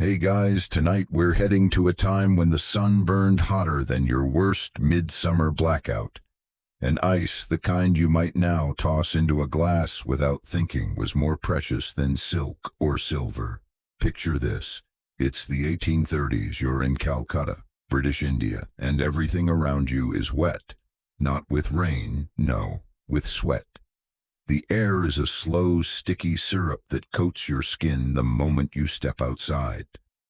Hey guys, tonight we're heading to a time when the sun burned hotter than your worst midsummer blackout. And ice, the kind you might now toss into a glass without thinking, was more precious than silk or silver. Picture this. It's the 1830s, you're in Calcutta, British India, and everything around you is wet. Not with rain, no, with sweat. The air is a slow, sticky syrup that coats your skin the moment you step outside.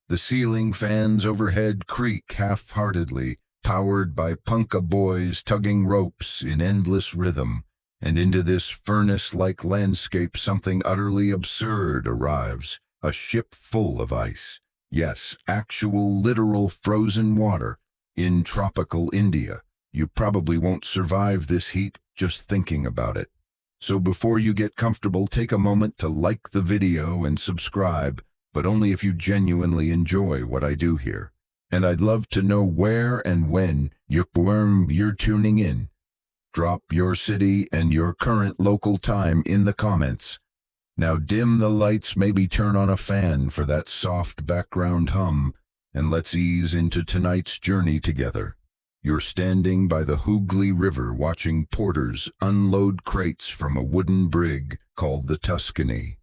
The ceiling fans overhead creak half-heartedly, powered by punka boys tugging ropes in endless rhythm, and into this furnace-like landscape something utterly absurd arrives, a ship full of ice. Yes, actual literal frozen water, in tropical India. You probably won't survive this heat just thinking about it. So before you get comfortable, take a moment to like the video and subscribe, but only if you genuinely enjoy what I do here. And I'd love to know where and when you're tuning in. Drop your city and your current local time in the comments. Now dim the lights, maybe turn on a fan for that soft background hum, and let's ease into tonight's journey together. You're standing by the Hooghly River watching porters unload crates from a wooden brig called the Tuscany.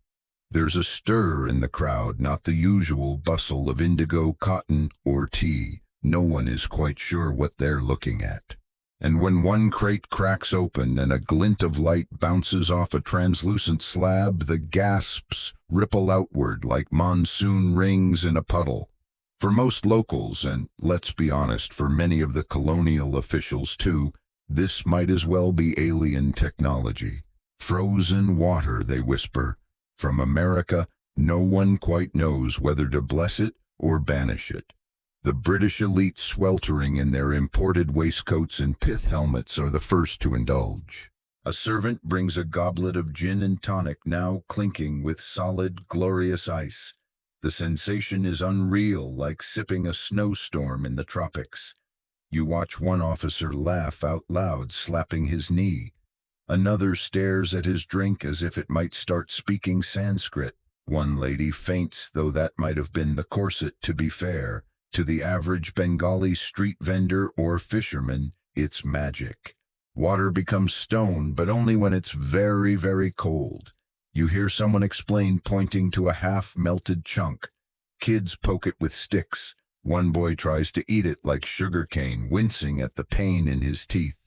There's a stir in the crowd, not the usual bustle of indigo, cotton, or tea. No one is quite sure what they're looking at. And when one crate cracks open and a glint of light bounces off a translucent slab, the gasps ripple outward like monsoon rings in a puddle. For most locals, and let's be honest, for many of the colonial officials too, this might as well be alien technology. Frozen water, they whisper. From America, no one quite knows whether to bless it or banish it. The British elite, sweltering in their imported waistcoats and pith helmets, are the first to indulge. A servant brings a goblet of gin and tonic, now clinking with solid, glorious ice. The sensation is unreal, like sipping a snowstorm in the tropics. You watch one officer laugh out loud, slapping his knee. Another stares at his drink as if it might start speaking Sanskrit. One lady faints, though that might have been the corset, to be fair. To the average Bengali street vendor or fisherman, it's magic. Water becomes stone, but only when it's very, very cold. You hear someone explain, pointing to a half-melted chunk. Kids poke it with sticks. One boy tries to eat it like sugarcane, wincing at the pain in his teeth.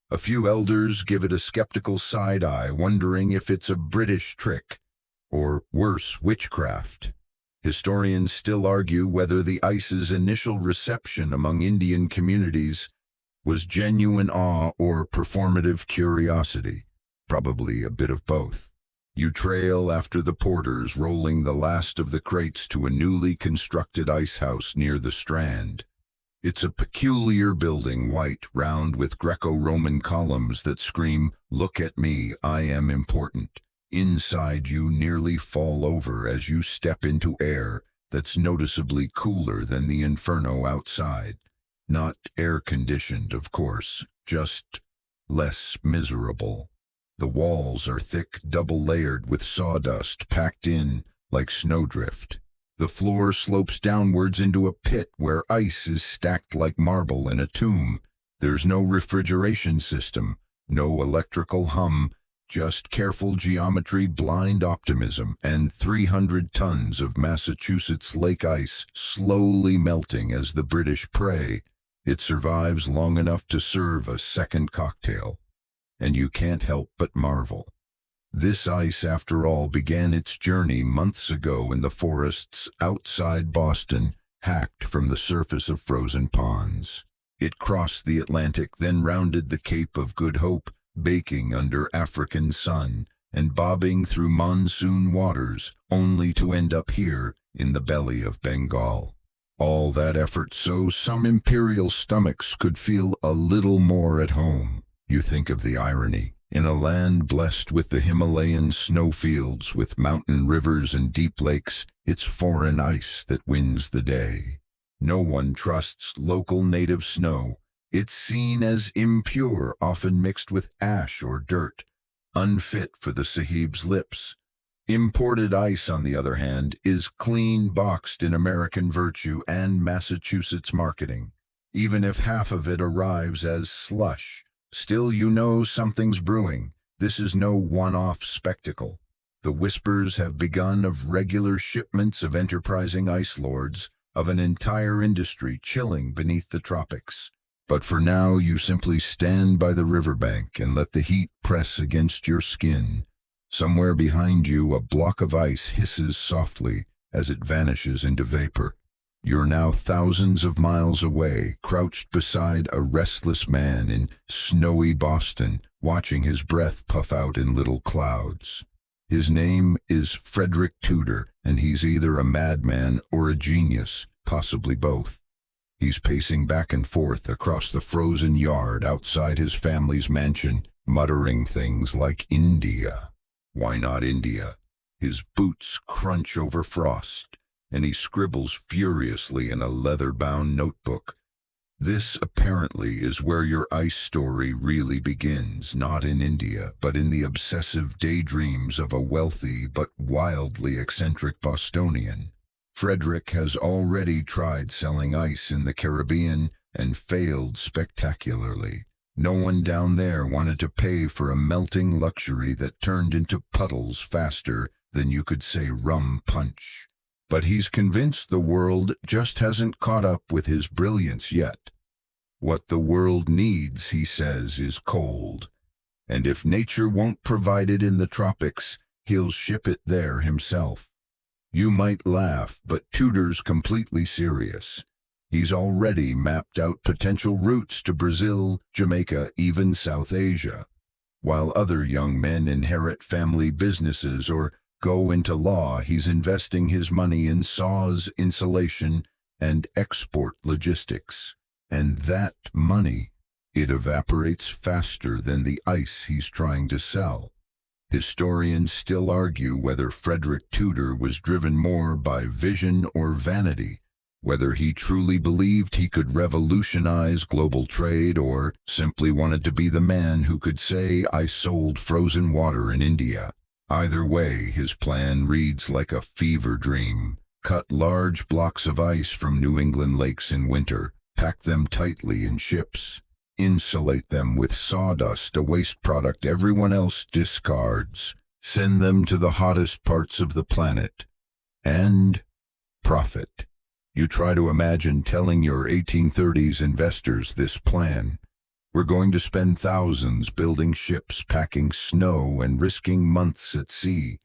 A few elders give it a skeptical side-eye, wondering if it's a British trick, or worse, witchcraft. Historians still argue whether the ice's initial reception among Indian communities was genuine awe or performative curiosity, probably a bit of both. You trail after the porters, rolling the last of the crates to a newly constructed ice house near the Strand. It's a peculiar building, white, round, with Greco-Roman columns that scream, "Look at me, I am important." Inside, you nearly fall over as you step into air that's noticeably cooler than the inferno outside. Not air-conditioned, of course, just less miserable. The walls are thick, double-layered with sawdust packed in like snowdrift. The floor slopes downwards into a pit where ice is stacked like marble in a tomb. There's no refrigeration system, no electrical hum, just careful geometry, blind optimism, and 300 tons of Massachusetts lake ice slowly melting as the British pray. It survives long enough to serve a second cocktail. And you can't help but marvel. This ice, after all, began its journey months ago in the forests outside Boston, hacked from the surface of frozen ponds. It crossed the Atlantic, then rounded the Cape of Good Hope, baking under African sun, and bobbing through monsoon waters, only to end up here in the belly of Bengal. All that effort so some imperial stomachs could feel a little more at home. You think of the irony. In a land blessed with the Himalayan snowfields, with mountain rivers and deep lakes, it's foreign ice that wins the day. No one trusts local native snow. It's seen as impure, often mixed with ash or dirt, unfit for the sahib's lips. Imported ice, on the other hand, is clean boxed in American virtue and Massachusetts marketing. Even if half of it arrives as slush, still you know something's brewing. This is no one-off spectacle. The whispers have begun of regular shipments of enterprising ice lords, of an entire industry chilling beneath the tropics. But for now, you simply stand by the riverbank and let the heat press against your skin. Somewhere behind you, a block of ice hisses softly as it vanishes into vapor. You're now thousands of miles away, crouched beside a restless man in snowy Boston, watching his breath puff out in little clouds. His name is Frederick Tudor, and he's either a madman or a genius, possibly both. He's pacing back and forth across the frozen yard outside his family's mansion, muttering things like India. Why not India? His boots crunch over frost, and he scribbles furiously in a leather-bound notebook. This, apparently, is where your ice story really begins, not in India, but in the obsessive daydreams of a wealthy but wildly eccentric Bostonian. Frederick has already tried selling ice in the Caribbean and failed spectacularly. No one down there wanted to pay for a melting luxury that turned into puddles faster than you could say rum punch. But he's convinced the world just hasn't caught up with his brilliance yet. What the world needs, he says, is cold. And if nature won't provide it in the tropics, he'll ship it there himself. You might laugh, but Tudor's completely serious. He's already mapped out potential routes to Brazil, Jamaica, even South Asia. While other young men inherit family businesses or go into law, he's investing his money in saws, insulation, and export logistics. And that money, it evaporates faster than the ice he's trying to sell. Historians still argue whether Frederick Tudor was driven more by vision or vanity, whether he truly believed he could revolutionize global trade or simply wanted to be the man who could say, "I sold frozen water in India." Either way, his plan reads like a fever dream. Cut large blocks of ice from New England lakes in winter, pack them tightly in ships, insulate them with sawdust, a waste product everyone else discards, send them to the hottest parts of the planet, and profit. You try to imagine telling your 1830s investors this plan. We're going to spend thousands building ships, packing snow, and risking months at sea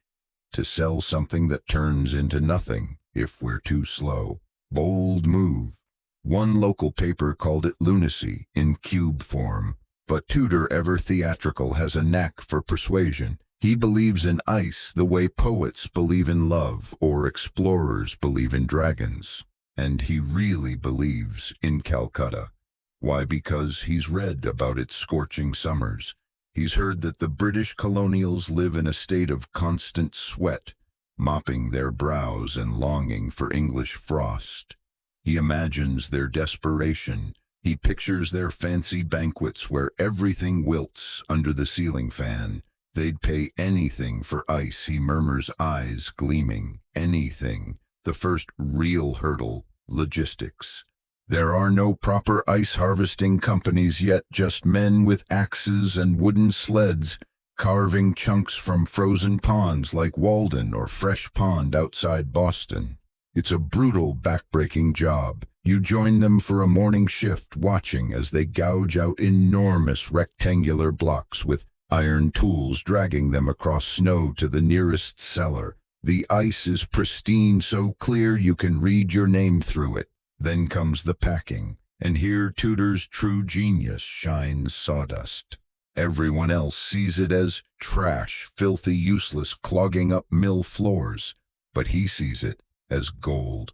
to sell something that turns into nothing if we're too slow. Bold move. One local paper called it lunacy in cube form, but Tudor, ever theatrical, has a knack for persuasion. He believes in ice the way poets believe in love or explorers believe in dragons. And he really believes in Calcutta. Why? Because he's read about its scorching summers. He's heard that the British colonials live in a state of constant sweat, mopping their brows and longing for English frost. He imagines their desperation. He pictures their fancy banquets where everything wilts under the ceiling fan. They'd pay anything for ice, he murmurs, eyes gleaming. Anything. The first real hurdle, logistics. There are no proper ice harvesting companies yet, just men with axes and wooden sleds, carving chunks from frozen ponds like Walden or Fresh Pond outside Boston. It's a brutal, backbreaking job. You join them for a morning shift, watching as they gouge out enormous rectangular blocks with iron tools, dragging them across snow to the nearest cellar. The ice is pristine, so clear you can read your name through it. Then comes the packing, and here Tudor's true genius shines: sawdust. Everyone else sees it as trash, filthy, useless, clogging up mill floors, but he sees it as gold.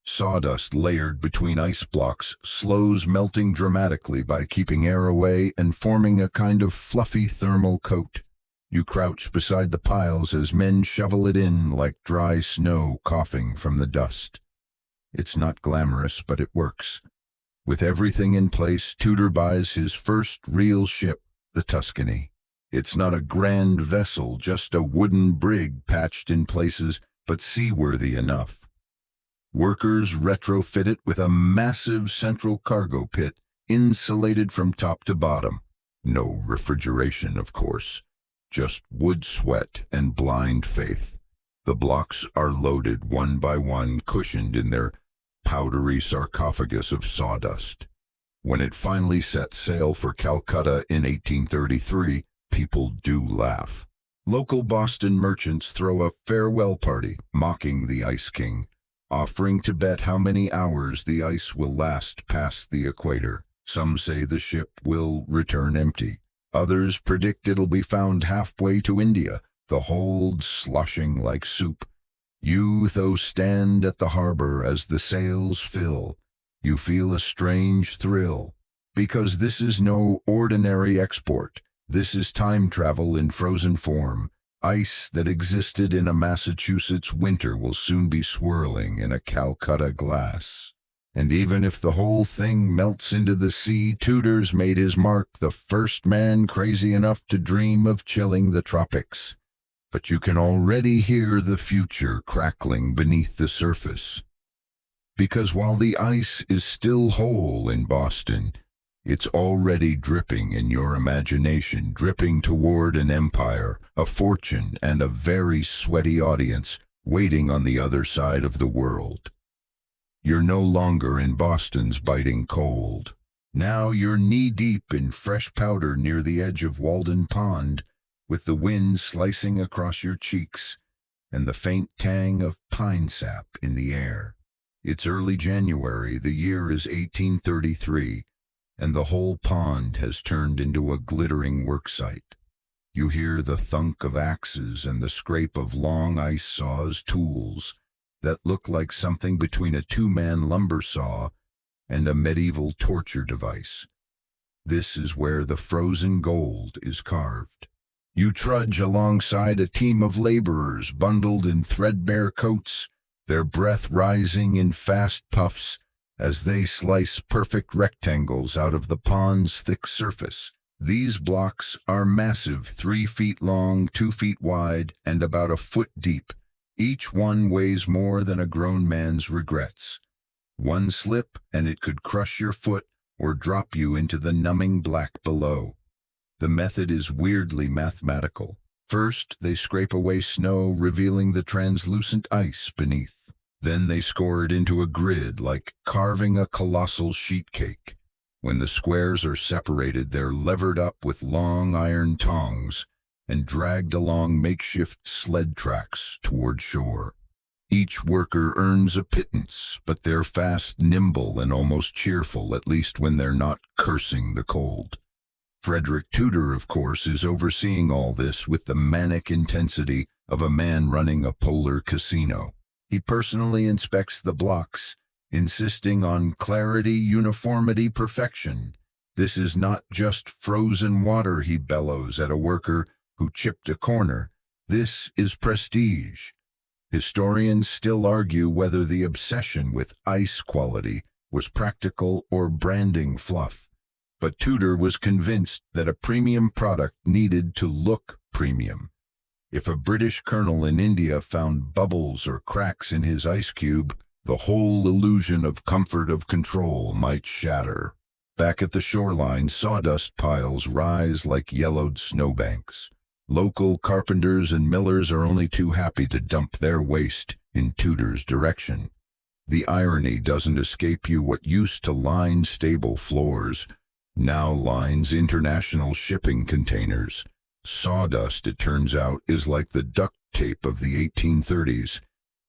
Sawdust layered between ice blocks slows melting dramatically by keeping air away and forming a kind of fluffy thermal coat. You crouch beside the piles as men shovel it in like dry snow coughing from the dust. It's not glamorous, but it works. With everything in place, Tudor buys his first real ship, the Tuscany. It's not a grand vessel, just a wooden brig patched in places, but seaworthy enough. Workers retrofit it with a massive central cargo pit, insulated from top to bottom. No refrigeration, of course. Just wood sweat and blind faith. The blocks are loaded one by one, cushioned in their powdery sarcophagus of sawdust. When it finally set sail for Calcutta in 1833, people do laugh. Local Boston merchants throw a farewell party, mocking the Ice King, offering to bet how many hours the ice will last past the equator. Some say the ship will return empty. Others predict it'll be found halfway to India, the hold sloshing like soup. You, though, stand at the harbor as the sails fill. You feel a strange thrill, because this is no ordinary export. This is time travel in frozen form. Ice that existed in a Massachusetts winter will soon be swirling in a Calcutta glass. And even if the whole thing melts into the sea, Tudor's made his mark, the first man crazy enough to dream of chilling the tropics. But you can already hear the future crackling beneath the surface. Because while the ice is still whole in Boston, it's already dripping in your imagination, dripping toward an empire, a fortune, and a very sweaty audience waiting on the other side of the world. You're no longer in Boston's biting cold. Now you're knee-deep in fresh powder near the edge of Walden Pond, with the wind slicing across your cheeks and the faint tang of pine sap in the air. It's early January, the year is 1833, and the whole pond has turned into a glittering worksite. You hear the thunk of axes and the scrape of long ice saws tools that look like something between a two-man lumber saw and a medieval torture device. This is where the frozen gold is carved. You trudge alongside a team of laborers bundled in threadbare coats, their breath rising in fast puffs as they slice perfect rectangles out of the pond's thick surface. These blocks are massive, 3 feet long, 2 feet wide, and about a foot deep. Each one weighs more than a grown man's regrets. One slip, and it could crush your foot or drop you into the numbing black below. The method is weirdly mathematical. First, they scrape away snow, revealing the translucent ice beneath. Then they score it into a grid, like carving a colossal sheet cake. When the squares are separated, they're levered up with long iron tongs and dragged along makeshift sled tracks toward shore. Each worker earns a pittance, but they're fast, nimble, and almost cheerful, at least when they're not cursing the cold. Frederick Tudor, of course, is overseeing all this with the manic intensity of a man running a polar casino. He personally inspects the blocks, insisting on clarity, uniformity, perfection. This is not just frozen water, he bellows at a worker who chipped a corner. This is prestige. Historians still argue whether the obsession with ice quality was practical or branding fluff. But Tudor was convinced that a premium product needed to look premium. If a British colonel in India found bubbles or cracks in his ice cube, the whole illusion of comfort of control might shatter. Back at the shoreline, sawdust piles rise like yellowed snowbanks. Local carpenters and millers are only too happy to dump their waste in Tudor's direction. The irony doesn't escape you. What used to line stable floors now lines international shipping containers. Sawdust, it turns out, is like the duct tape of the 1830s.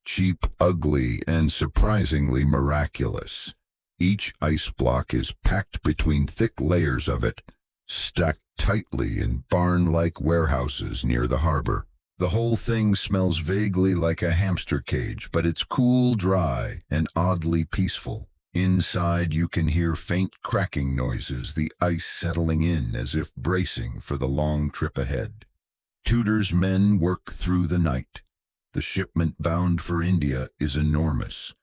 Cheap, ugly, and surprisingly miraculous. Each ice block is packed between thick layers of it, stacked tightly in barn-like warehouses near the harbor. The whole thing smells vaguely like a hamster cage, but it's cool, dry, and oddly peaceful. Inside you can hear faint cracking noises, the ice settling in as if bracing for the long trip ahead. Tudor's men work through the night. The shipment bound for India is enormous.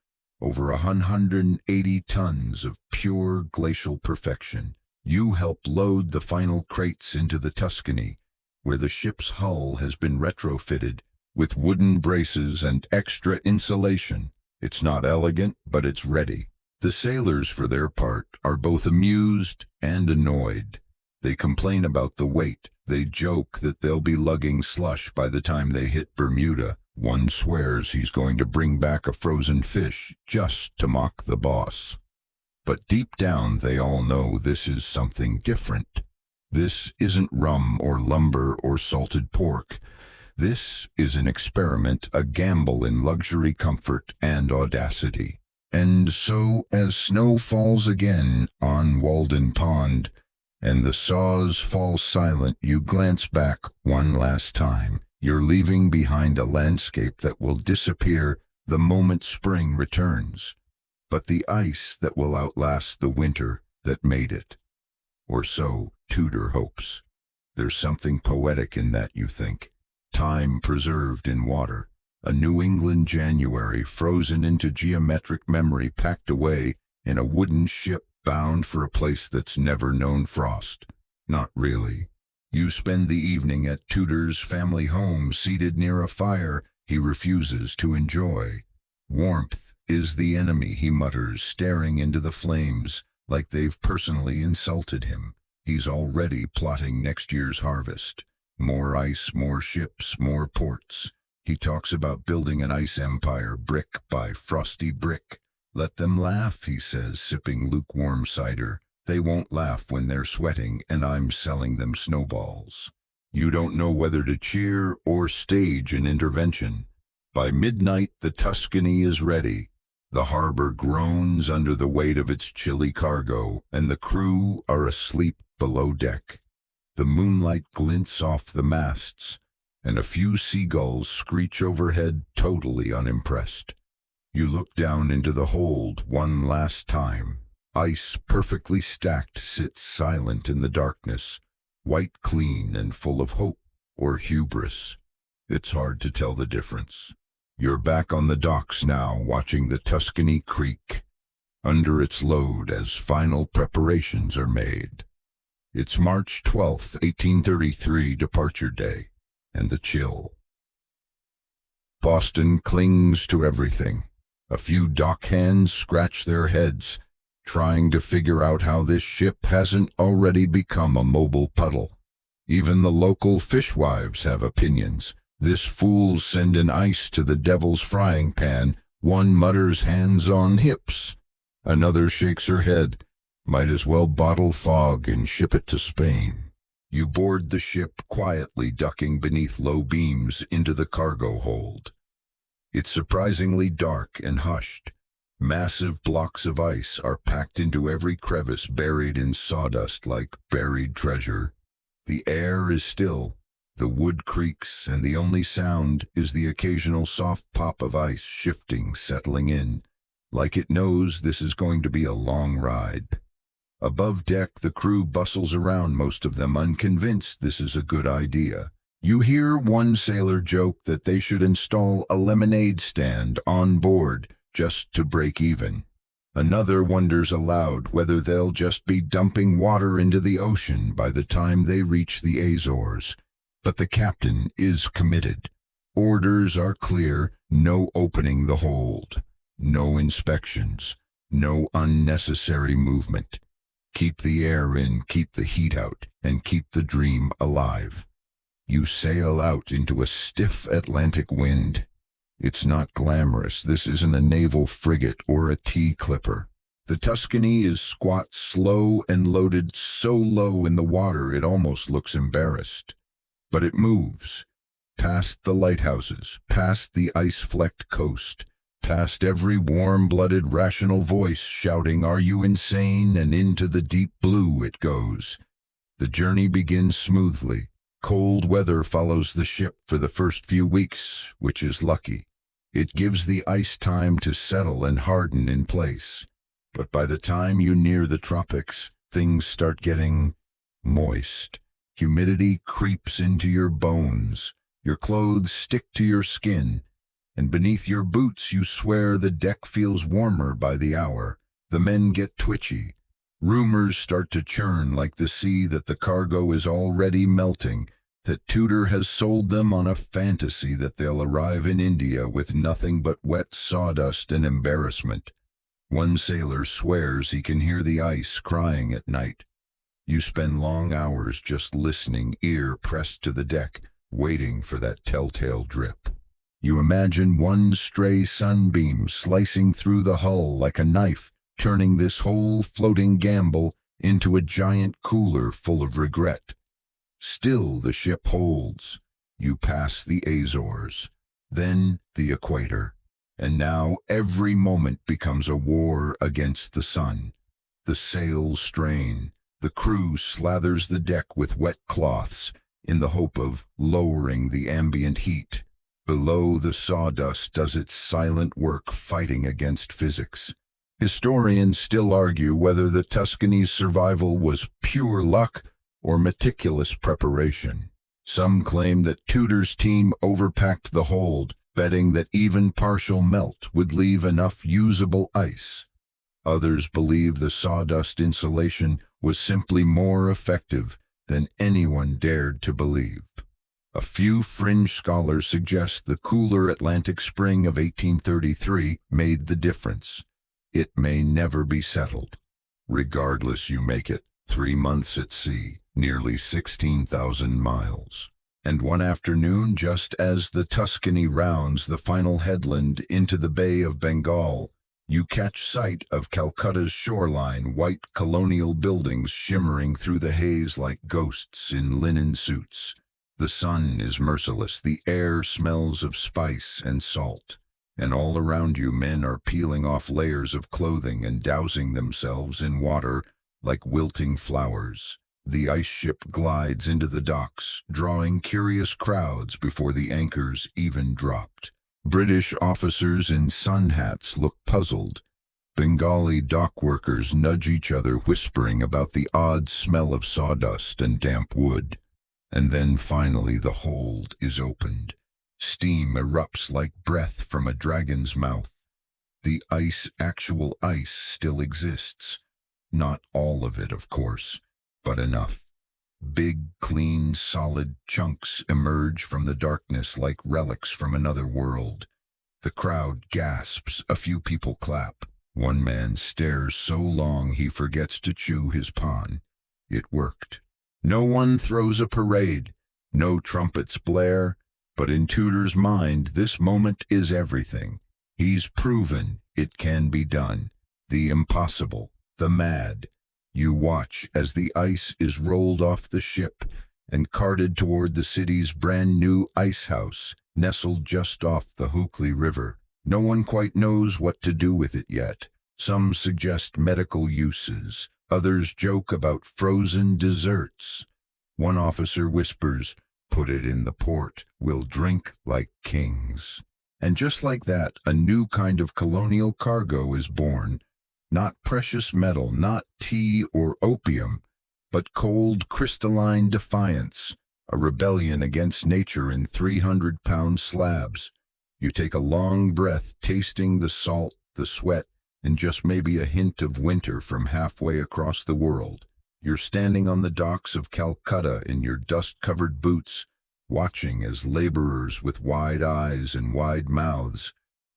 Over 180 tons of pure glacial perfection. You help load the final crates into the Tuscany, where the ship's hull has been retrofitted with wooden braces and extra insulation. It's not elegant, but it's ready. The sailors, for their part, are both amused and annoyed. They complain about the weight. They joke that they'll be lugging slush by the time they hit Bermuda. One swears he's going to bring back a frozen fish just to mock the boss. But deep down they all know this is something different. This isn't rum or lumber or salted pork. This is an experiment, a gamble in luxury, comfort, and audacity. And so, as snow falls again on Walden Pond, and the saws fall silent, you glance back one last time. You're leaving behind a landscape that will disappear the moment spring returns, but the ice that will outlast the winter that made it. Or so Tudor hopes. There's something poetic in that, you think. Time preserved in water. A New England January frozen into geometric memory, packed away in a wooden ship bound for a place that's never known frost. Not really. You spend the evening at Tudor's family home, seated near a fire he refuses to enjoy. Warmth is the enemy, he mutters, staring into the flames like they've personally insulted him. He's already plotting next year's harvest. More ice, more ships, more ports. He talks about building an ice empire, brick by frosty brick. Let them laugh, he says, sipping lukewarm cider. They won't laugh when they're sweating and I'm selling them snowballs. You don't know whether to cheer or stage an intervention. By midnight, the Tuscany is ready. The harbor groans under the weight of its chilly cargo, and the crew are asleep below deck. The moonlight glints off the masts, and a few seagulls screech overhead, totally unimpressed. You look down into the hold one last time. Ice, perfectly stacked, sits silent in the darkness, white, clean, and full of hope or hubris. It's hard to tell the difference. You're back on the docks now, watching the Tuscany creak under its load as final preparations are made. It's March 12th, 1833, departure day, and the chill. Boston clings to everything. A few dock hands scratch their heads, trying to figure out how this ship hasn't already become a mobile puddle. Even the local fishwives have opinions. This fool's sending ice to the devil's frying pan. One mutters, hands on hips. Another shakes her head. Might as well bottle fog and ship it to Spain. You board the ship, quietly ducking beneath low beams into the cargo hold. It's surprisingly dark and hushed. Massive blocks of ice are packed into every crevice, buried in sawdust like buried treasure. The air is still. The wood creaks, and the only sound is the occasional soft pop of ice shifting, settling in, like it knows this is going to be a long ride. Above deck, the crew bustles around, most of them unconvinced this is a good idea. You hear one sailor joke that they should install a lemonade stand on board just to break even. Another wonders aloud whether they'll just be dumping water into the ocean by the time they reach the Azores. But the captain is committed. Orders are clear: no opening the hold, no inspections, no unnecessary movement. Keep the air in, keep the heat out, and keep the dream alive. You sail out into a stiff Atlantic wind. It's not glamorous. This isn't a naval frigate or a tea clipper. The Tuscany is squat, slow, and loaded so low in the water it almost looks embarrassed. But it moves, past the lighthouses, past the ice-flecked coast, past every warm-blooded, rational voice shouting, "Are you insane?" and into the deep blue it goes. The journey begins smoothly. Cold weather follows the ship for the first few weeks, which is lucky. It gives the ice time to settle and harden in place. But by the time you near the tropics, things start getting moist. Humidity creeps into your bones. Your clothes stick to your skin, and beneath your boots you swear the deck feels warmer by the hour. The men get twitchy. Rumors start to churn like the sea that the cargo is already melting. that Tudor has sold them on a fantasy that they'll arrive in India with nothing but wet sawdust and embarrassment. One sailor swears he can hear the ice crying at night. You spend long hours just listening, ear pressed to the deck, waiting for that telltale drip. You imagine one stray sunbeam slicing through the hull like a knife, turning this whole floating gamble into a giant cooler full of regret. Still the ship holds. You pass the Azores, then the equator, and now every moment becomes a war against the sun. The sails strain, the crew slathers the deck with wet cloths in the hope of lowering the ambient heat. Below, the sawdust does its silent work fighting against physics. Historians still argue whether the Tuscany's survival was pure luck or meticulous preparation. Some claim that Tudor's team overpacked the hold, betting that even partial melt would leave enough usable ice. Others believe the sawdust insulation was simply more effective than anyone dared to believe. A few fringe scholars suggest the cooler Atlantic spring of 1833 made the difference. It may never be settled. Regardless, you make it 3 months at sea, nearly 16,000 miles. And one afternoon, just as the Tuscany rounds the final headland into the Bay of Bengal, you catch sight of Calcutta's shoreline, white colonial buildings shimmering through the haze like ghosts in linen suits. The sun is merciless, the air smells of spice and salt, and all around you men are peeling off layers of clothing and dousing themselves in water like wilting flowers. The ice ship glides into the docks, drawing curious crowds before the anchors even dropped. British officers in sun hats look puzzled. Bengali dock workers nudge each other, whispering about the odd smell of sawdust and damp wood. And then finally the hold is opened. Steam erupts like breath from a dragon's mouth. The ice, actual ice, still exists. Not all of it, of course, but enough. Big, clean, solid chunks emerge from the darkness like relics from another world. The crowd gasps, a few people clap. One man stares so long he forgets to chew his pan. It worked. No one throws a parade, no trumpets blare, but in Tudor's mind this moment is everything. He's proven it can be done. The impossible, the mad. You watch as the ice is rolled off the ship and carted toward the city's brand new ice house, nestled just off the Hooghly River. No one quite knows what to do with it yet. Some suggest medical uses. Others joke about frozen desserts. One officer whispers, "Put it in the port. We'll drink like kings." And just like that, a new kind of colonial cargo is born. Not precious metal, not tea or opium, but cold crystalline defiance, a rebellion against nature in 300-pound slabs. You take a long breath, tasting the salt, the sweat, and just maybe a hint of winter from halfway across the world. You're standing on the docks of Calcutta in your dust-covered boots, watching as laborers with wide eyes and wide mouths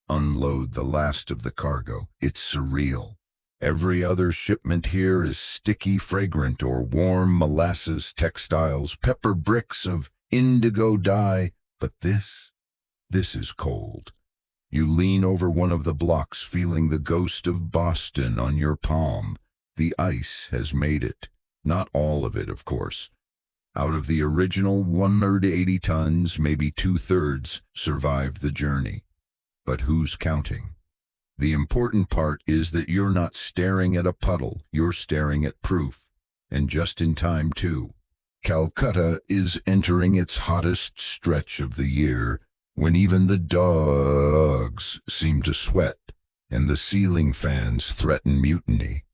unload the last of the cargo. It's surreal. Every other shipment here is sticky, fragrant, or warm molasses textiles, pepper bricks of indigo dye, but this is cold. You lean over one of the blocks, feeling the ghost of Boston on your palm. The ice has made it. Not all of it, of course. Out of the original 180 tons, maybe 2/3 survived the journey. But who's counting? The important part is that you're not staring at a puddle, you're staring at proof. And just in time, too. Calcutta is entering its hottest stretch of the year, when even the dogs seem to sweat, and the ceiling fans threaten mutiny.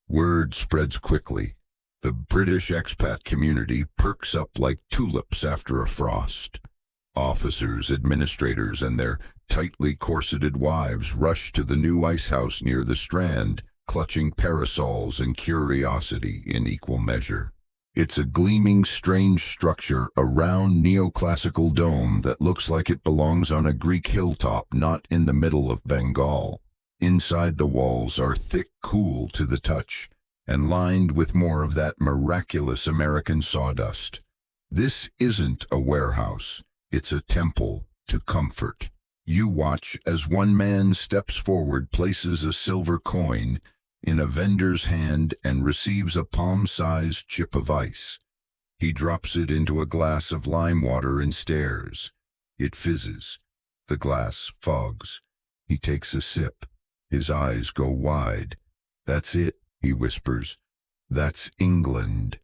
Word spreads quickly. The British expat community perks up like tulips after a frost. Officers, administrators, and their tightly corseted wives rush to the new ice house near the Strand, clutching parasols and curiosity in equal measure. It's a gleaming, strange structure, a round neoclassical dome that looks like it belongs on a Greek hilltop, not in the middle of Bengal. Inside, the walls are thick, cool to the touch, and lined with more of that miraculous American sawdust. This isn't a warehouse, it's a temple to comfort. You watch as one man steps forward, places a silver coin in a vendor's hand, and receives a palm-sized chip of ice. He drops it into a glass of lime water and stares. It fizzes. The glass fogs. He takes a sip. His eyes go wide. "That's it," he whispers. "That's England."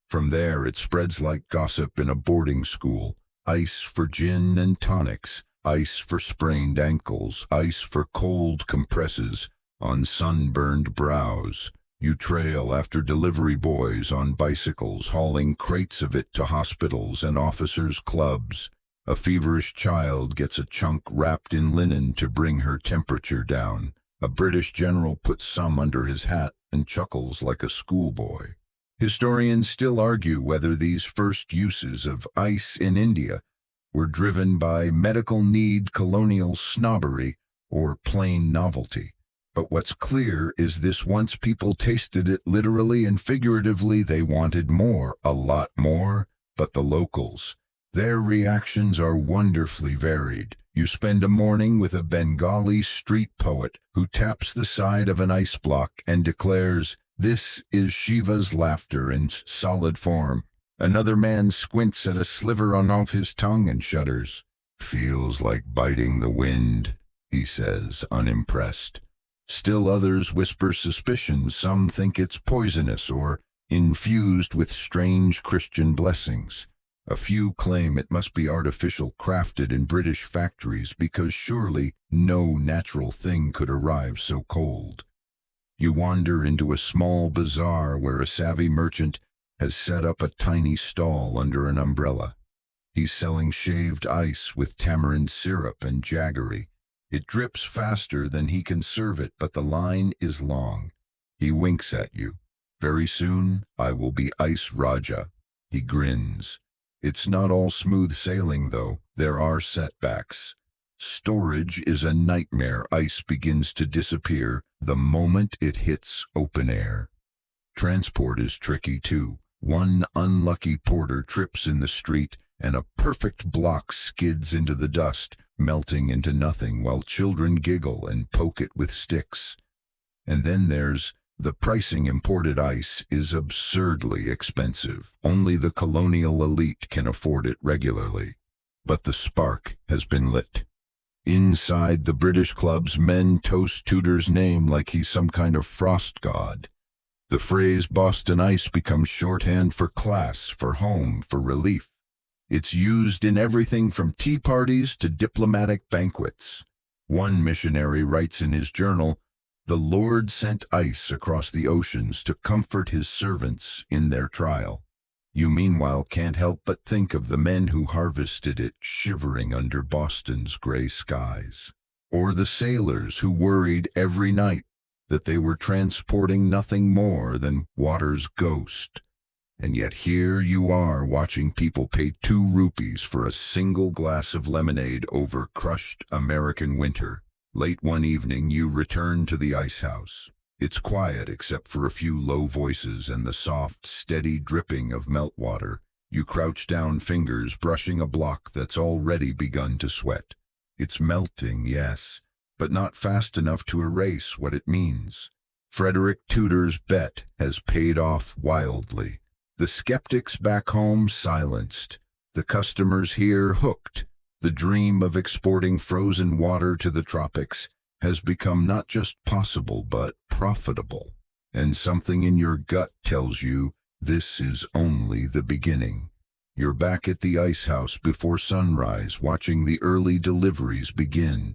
From there it spreads like gossip in a boarding school. Ice for gin and tonics. Ice for sprained ankles. Ice for cold compresses on sunburned brows. You trail after delivery boys on bicycles, hauling crates of it to hospitals and officers' clubs. A feverish child gets a chunk wrapped in linen to bring her temperature down. A British general puts some under his hat and chuckles like a schoolboy. Historians still argue whether these first uses of ice in India were driven by medical need, colonial snobbery, or plain novelty. But what's clear is this: once people tasted it literally and figuratively, they wanted more, a lot more. But the locals, their reactions are wonderfully varied. You spend a morning with a Bengali street poet who taps the side of an ice block and declares, "This is Shiva's laughter in solid form." Another man squints at a sliver on off his tongue and shudders. "Feels like biting the wind," he says, unimpressed. Still others whisper suspicion. Some think it's poisonous or infused with strange Christian blessings. A few claim it must be artificial, crafted in British factories, because surely no natural thing could arrive so cold. You wander into a small bazaar where a savvy merchant has set up a tiny stall under an umbrella. He's selling shaved ice with tamarind syrup and jaggery. It drips faster than he can serve it, but the line is long. He winks at you. "Very soon, I will be Ice Raja." He grins. It's not all smooth sailing, though. There are setbacks. Storage is a nightmare. Ice begins to disappear the moment it hits open air. Transport is tricky, too. One unlucky porter trips in the street, and a perfect block skids into the dust, melting into nothing, while children giggle and poke it with sticks. And then there's the pricing. Imported ice is absurdly expensive. Only the colonial elite can afford it regularly. But the spark has been lit. Inside the British clubs, men toast Tudor's name like he's some kind of frost god. The phrase Boston ice becomes shorthand for class, for home, for relief. It's used in everything from tea parties to diplomatic banquets. One missionary writes in his journal, "The Lord sent ice across the oceans to comfort his servants in their trial." You meanwhile can't help but think of the men who harvested it, shivering under Boston's gray skies. Or the sailors who worried every night that they were transporting nothing more than water's ghost. And yet here you are, watching people pay 2 rupees for a single glass of lemonade over crushed American winter. Late one evening, you return to the ice house. It's quiet except for a few low voices and the soft, steady dripping of meltwater. You crouch down, fingers brushing a block that's already begun to sweat. It's melting, yes, but not fast enough to erase what it means. Frederick Tudor's bet has paid off wildly. The skeptics back home silenced. The customers here hooked. The dream of exporting frozen water to the tropics has become not just possible, but profitable. And something in your gut tells you this is only the beginning. You're back at the ice house before sunrise, watching the early deliveries begin.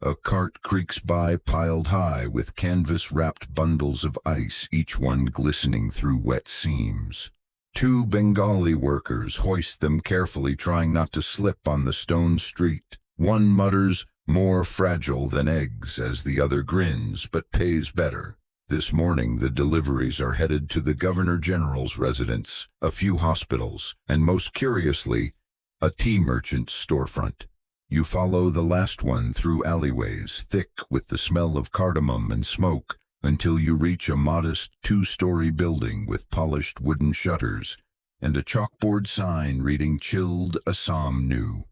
A cart creaks by, piled high with canvas-wrapped bundles of ice, each one glistening through wet seams. 2 Bengali workers hoist them carefully, trying not to slip on the stone street. One mutters, "More fragile than eggs," as the other grins, but pays better. This morning the deliveries are headed to the Governor General's residence, a few hospitals, and most curiously, a tea merchant's storefront. You follow the last one through alleyways thick with the smell of cardamom and smoke until you reach a modest two-story building with polished wooden shutters and a chalkboard sign reading "Chilled Assam New."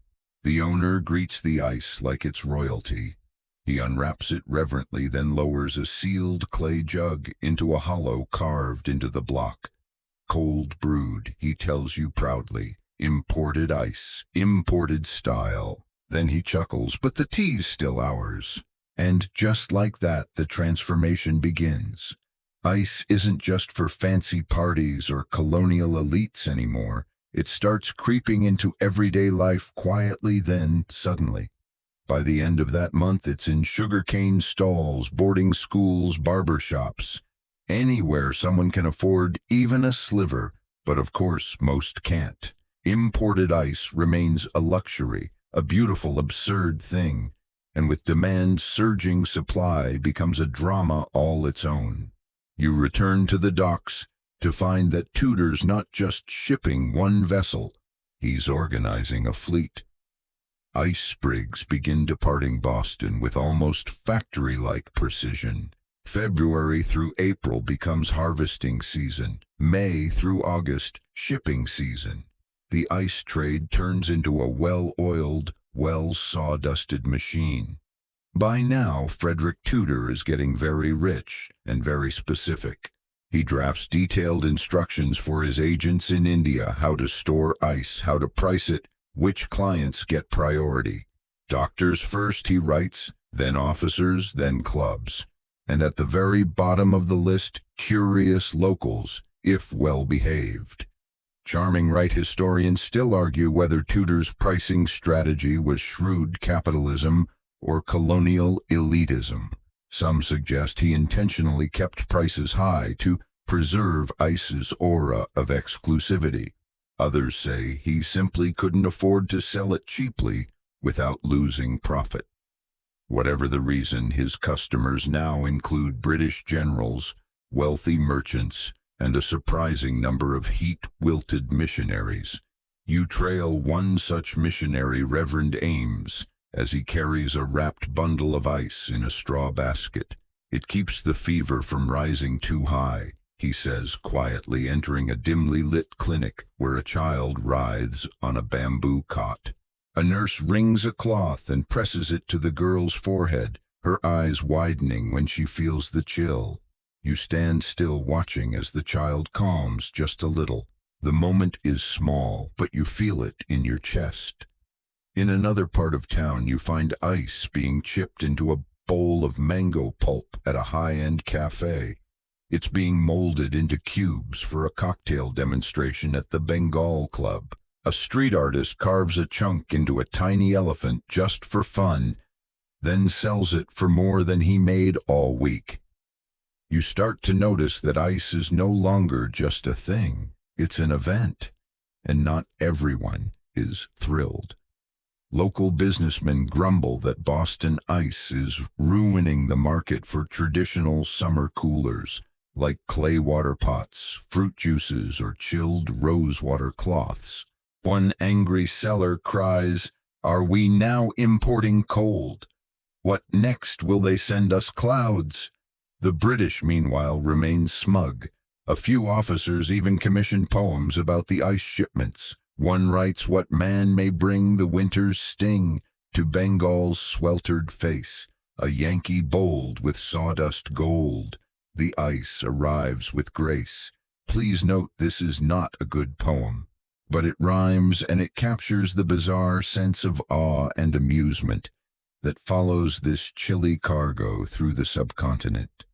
The owner greets the ice like it's royalty. He unwraps it reverently, then lowers a sealed clay jug into a hollow carved into the block. "Cold brewed," he tells you proudly. "Imported ice, imported style." Then he chuckles, "But the tea's still ours." And just like that, the transformation begins. Ice isn't just for fancy parties or colonial elites anymore. It starts creeping into everyday life quietly, then suddenly. By the end of that month, it's in sugarcane stalls, boarding schools, barber shops. Anywhere someone can afford even a sliver, but of course most can't. Imported ice remains a luxury, a beautiful, absurd thing, and with demand surging, supply becomes a drama all its own. You return to the docks to find that Tudor's not just shipping one vessel, he's organizing a fleet. Ice sprigs begin departing Boston with almost factory-like precision. February through April becomes harvesting season. May through August, shipping season. The ice trade turns into a well-oiled, well-sawdusted machine. By now, Frederick Tudor is getting very rich and very specific. He drafts detailed instructions for his agents in India: how to store ice, how to price it, which clients get priority. Doctors first, he writes, then officers, then clubs. And at the very bottom of the list, curious locals, if well-behaved. Charming right historians still argue whether Tudor's pricing strategy was shrewd capitalism or colonial elitism. Some suggest he intentionally kept prices high to preserve ice's aura of exclusivity. Others say he simply couldn't afford to sell it cheaply without losing profit. Whatever the reason, his customers now include British generals, wealthy merchants, and a surprising number of heat-wilted missionaries. You trail one such missionary, Reverend Ames, as he carries a wrapped bundle of ice in a straw basket. "It keeps the fever from rising too high," he says quietly, entering a dimly lit clinic where a child writhes on a bamboo cot. A nurse wrings a cloth and presses it to the girl's forehead, her eyes widening when she feels the chill. You stand still, watching as the child calms just a little. The moment is small, but you feel it in your chest. In another part of town, you find ice being chipped into a bowl of mango pulp at a high-end cafe. It's being molded into cubes for a cocktail demonstration at the Bengal Club. A street artist carves a chunk into a tiny elephant just for fun, then sells it for more than he made all week. You start to notice that ice is no longer just a thing. It's an event, and not everyone is thrilled. Local businessmen grumble that Boston ice is ruining the market for traditional summer coolers, like clay water pots, fruit juices, or chilled rosewater cloths. One angry seller cries, "Are we now importing cold? What next? Will they send us clouds?" The British, meanwhile, remain smug. A few officers even commission poems about the ice shipments. One writes, "What man may bring the winter's sting to Bengal's sweltered face? A Yankee bold with sawdust gold. The ice arrives with grace." Please note, this is not a good poem, but it rhymes, and it captures the bizarre sense of awe and amusement that follows this chilly cargo through the subcontinent.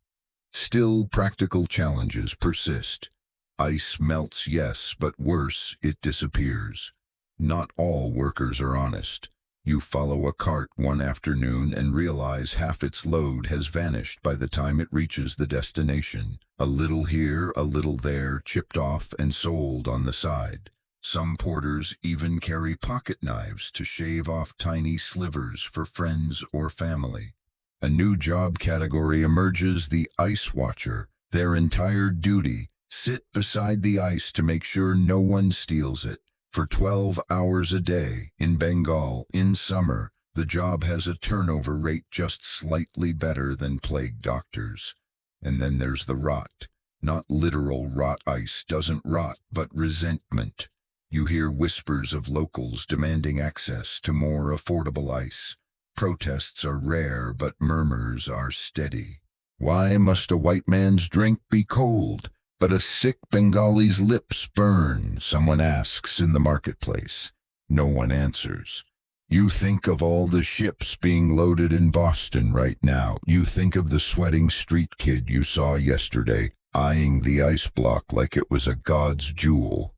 Still, practical challenges persist. Ice melts, yes, but worse, it disappears. Not all workers are honest. You follow a cart one afternoon and realize half its load has vanished by the time it reaches the destination. A little here, a little there, chipped off and sold on the side. Some porters even carry pocket knives to shave off tiny slivers for friends or family. A new job category emerges: the ice watcher. Their entire duty: sit beside the ice to make sure no one steals it. For 12 hours a day. In Bengal, in summer, the job has a turnover rate just slightly better than plague doctors. And then there's the rot. Not literal rot. Ice doesn't rot, but resentment. You hear whispers of locals demanding access to more affordable ice. Protests are rare, but murmurs are steady. Why must a white man's drink be cold, but a sick Bengali's lips burn? Someone asks in the marketplace. No one answers. You think of all the ships being loaded in Boston right now. You think of the sweating street kid you saw yesterday, eyeing the ice block like it was a god's jewel.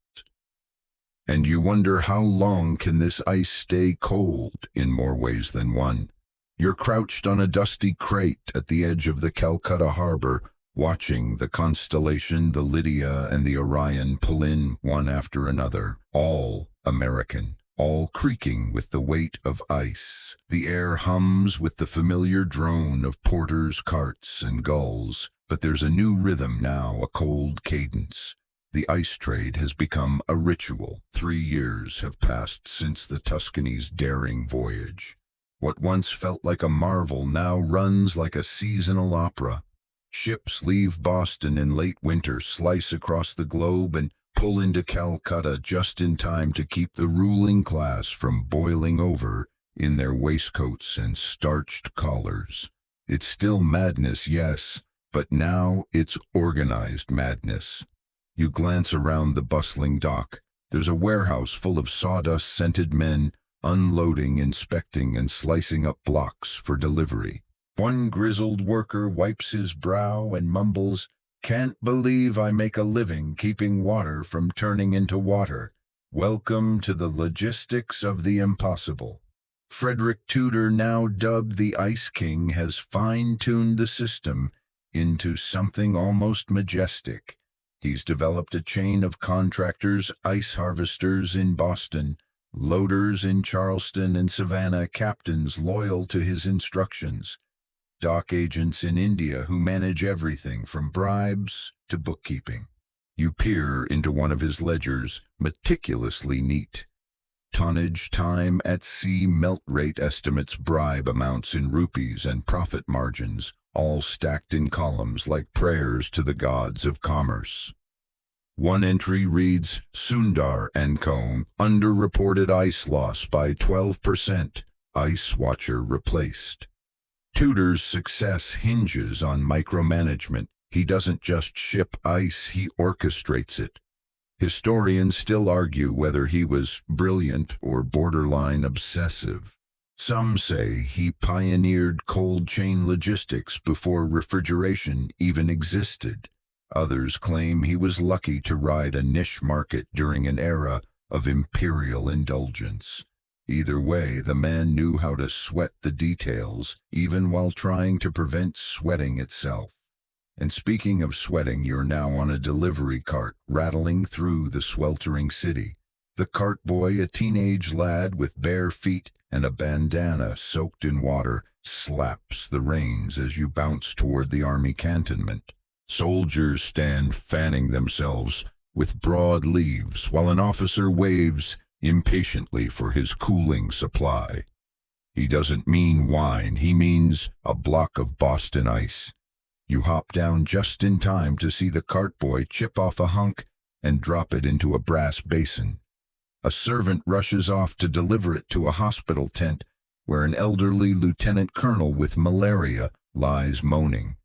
And you wonder, how long can this ice stay cold? In more ways than one. You're crouched on a dusty crate at the edge of the Calcutta harbor, watching the Constellation, the Lydia, and the Orion pull in one after another, all American, all creaking with the weight of ice. The air hums with the familiar drone of porters, carts, and gulls, but there's a new rhythm now, a cold cadence. The ice trade has become a ritual. 3 years have passed since the Tuscany's daring voyage. What once felt like a marvel now runs like a seasonal opera. Ships leave Boston in late winter, slice across the globe, and pull into Calcutta just in time to keep the ruling class from boiling over in their waistcoats and starched collars. It's still madness, yes, but now it's organized madness. You glance around the bustling dock. There's a warehouse full of sawdust-scented men, unloading, inspecting, and slicing up blocks for delivery. One grizzled worker wipes his brow and mumbles, "Can't believe I make a living keeping water from turning into water. Welcome to the logistics of the impossible." Frederick Tudor, now dubbed the Ice King, has fine-tuned the system into something almost majestic. He's developed a chain of contractors, ice harvesters in Boston, loaders in Charleston and Savannah, captains loyal to his instructions, dock agents in India who manage everything from bribes to bookkeeping. You peer into one of his ledgers, meticulously neat. Tonnage, time at sea, melt rate estimates, bribe amounts in rupees, and profit margins, all stacked in columns like prayers to the gods of commerce. One entry reads, Sundar & Co. underreported ice loss by 12%, ice watcher replaced. Tudor's success hinges on micromanagement. He doesn't just ship ice, he orchestrates it. Historians still argue whether he was brilliant or borderline obsessive. Some say he pioneered cold chain logistics before refrigeration even existed. Others claim he was lucky to ride a niche market during an era of imperial indulgence. Either way, the man knew how to sweat the details, even while trying to prevent sweating itself. And speaking of sweating, you're now on a delivery cart, rattling through the sweltering city. The cart boy, a teenage lad with bare feet and a bandana soaked in water, slaps the reins as you bounce toward the army cantonment. Soldiers stand fanning themselves with broad leaves, while an officer waves impatiently for his cooling supply. He doesn't mean wine, he means a block of Boston ice. You hop down just in time to see the cart boy chip off a hunk and drop it into a brass basin. A servant rushes off to deliver it to a hospital tent where an elderly lieutenant colonel with malaria lies moaning.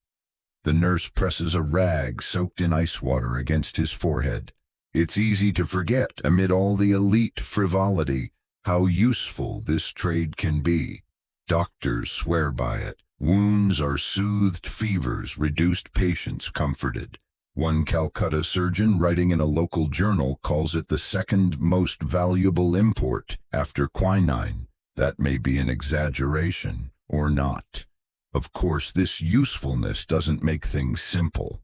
The nurse presses a rag soaked in ice water against his forehead. It's easy to forget, amid all the elite frivolity, how useful this trade can be. Doctors swear by it. Wounds are soothed, fevers reduced, patients comforted. One Calcutta surgeon writing in a local journal calls it the second most valuable import after quinine. That may be an exaggeration, or not. Of course, this usefulness doesn't make things simple.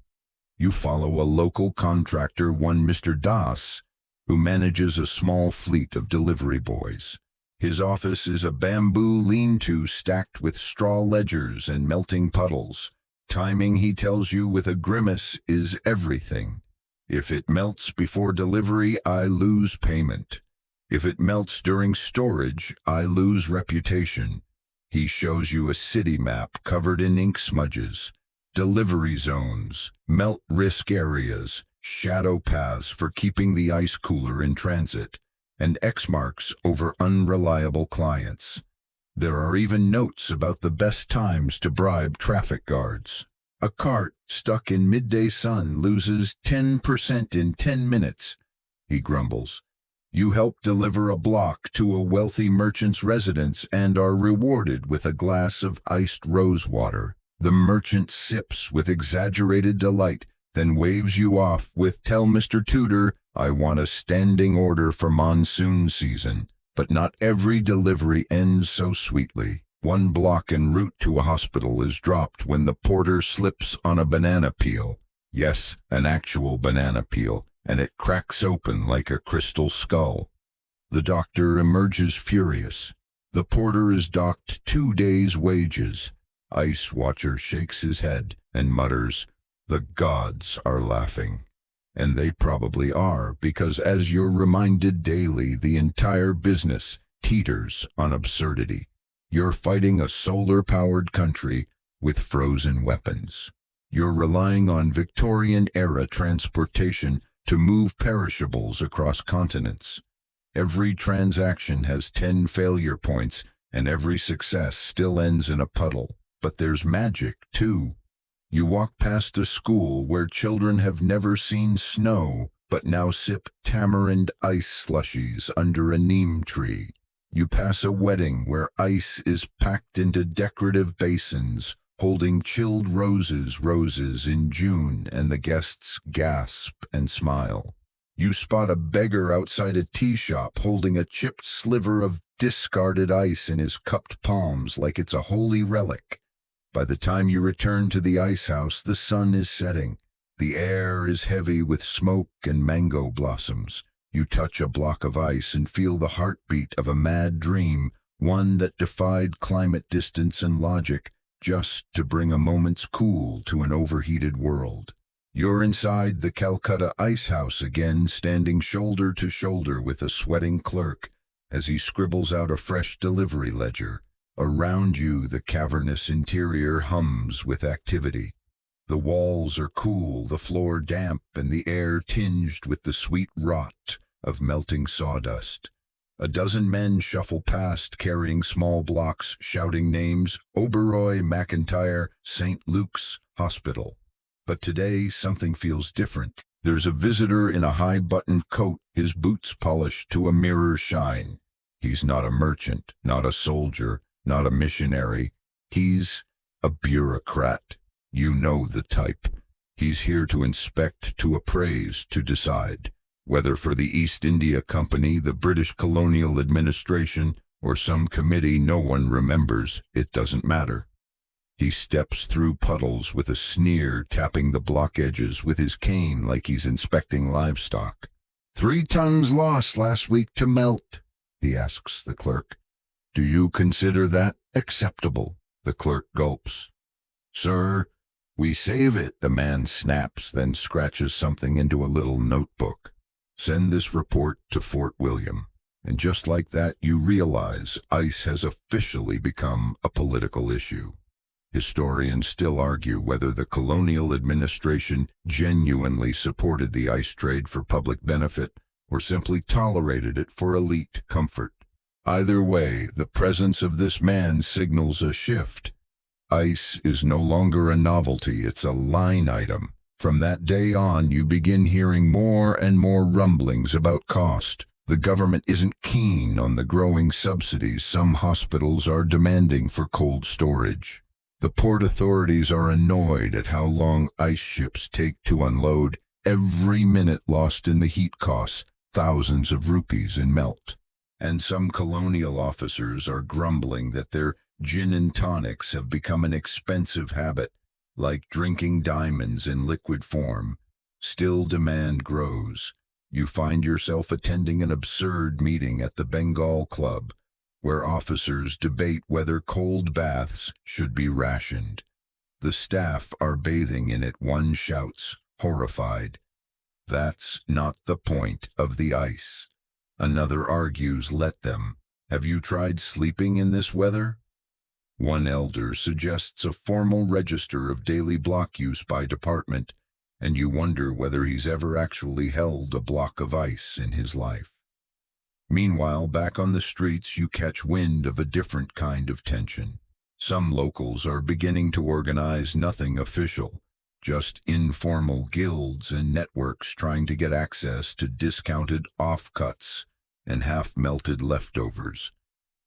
You follow a local contractor, one Mr. Das, who manages a small fleet of delivery boys. His office is a bamboo lean-to stacked with straw ledgers and melting puddles. Timing, he tells you with a grimace, is everything. If it melts before delivery, I lose payment. If it melts during storage, I lose reputation. He shows you a city map covered in ink smudges, delivery zones, melt risk areas, shadow paths for keeping the ice cooler in transit, and X marks over unreliable clients. There are even notes about the best times to bribe traffic guards. A cart stuck in midday sun loses 10% in 10 minutes, he grumbles. You help deliver a block to a wealthy merchant's residence and are rewarded with a glass of iced rose water. The merchant sips with exaggerated delight, then waves you off with, "Tell Mr. Tudor I want a standing order for monsoon season." But not every delivery ends so sweetly. One block en route to a hospital is dropped when the porter slips on a banana peel. Yes, an actual banana peel, and it cracks open like a crystal skull. The doctor emerges furious. The porter is docked 2 days' wages. Ice Watcher shakes his head and mutters, "The gods are laughing." And they probably are, because as you're reminded daily, the entire business teeters on absurdity. You're fighting a solar-powered country with frozen weapons. You're relying on Victorian-era transportation to move perishables across continents. Every transaction has 10 failure points, and every success still ends in a puddle. But there's magic, too. You walk past a school where children have never seen snow, but now sip tamarind ice slushies under a neem tree. You pass a wedding where ice is packed into decorative basins, holding chilled roses in June, and the guests gasp and smile. You spot a beggar outside a tea shop holding a chipped sliver of discarded ice in his cupped palms like it's a holy relic. By the time you return to the ice house, the sun is setting. The air is heavy with smoke and mango blossoms. You touch a block of ice and feel the heartbeat of a mad dream, one that defied climate distance and logic, just to bring a moment's cool to an overheated world. You're inside the Calcutta ice house again, standing shoulder to shoulder with a sweating clerk as he scribbles out a fresh delivery ledger. Around you, the cavernous interior hums with activity. The walls are cool, the floor damp, and the air tinged with the sweet rot of melting sawdust. A dozen men shuffle past, carrying small blocks, shouting names: Oberoi, McIntyre, St. Luke's Hospital. But today, something feels different. There's a visitor in a high-buttoned coat, his boots polished to a mirror shine. He's not a merchant, not a soldier, not a missionary. He's a bureaucrat. You know the type. He's here to inspect, to appraise, to decide. Whether for the East India Company, the British Colonial Administration, or some committee no one remembers, it doesn't matter. He steps through puddles with a sneer, tapping the block edges with his cane like he's inspecting livestock. 3 tons lost last week to melt, he asks the clerk. Do you consider that acceptable? The clerk gulps. Sir, we save it, the man snaps, then scratches something into a little notebook. Send this report to Fort William. And just like that, you realize ice has officially become a political issue. Historians still argue whether the colonial administration genuinely supported the ice trade for public benefit or simply tolerated it for elite comfort. Either way, the presence of this man signals a shift. Ice is no longer a novelty, it's a line item. From that day on, you begin hearing more and more rumblings about cost. The government isn't keen on the growing subsidies some hospitals are demanding for cold storage. The port authorities are annoyed at how long ice ships take to unload. Every minute lost in the heat costs thousands of rupees in melt. And some colonial officers are grumbling that their gin and tonics have become an expensive habit, like drinking diamonds in liquid form. Still, demand grows. You find yourself attending an absurd meeting at the Bengal Club. where officers debate whether cold baths should be rationed. The staff are bathing in it. One shouts, horrified, "That's not the point of the ice." Another argues, "Let them. Have you tried sleeping in this weather?" One elder suggests a formal register of daily block use by department, and you wonder whether he's ever actually held a block of ice in his life. Meanwhile, back on the streets, you catch wind of a different kind of tension. Some locals are beginning to organize nothing official, just informal guilds and networks trying to get access to discounted offcuts and half-melted leftovers.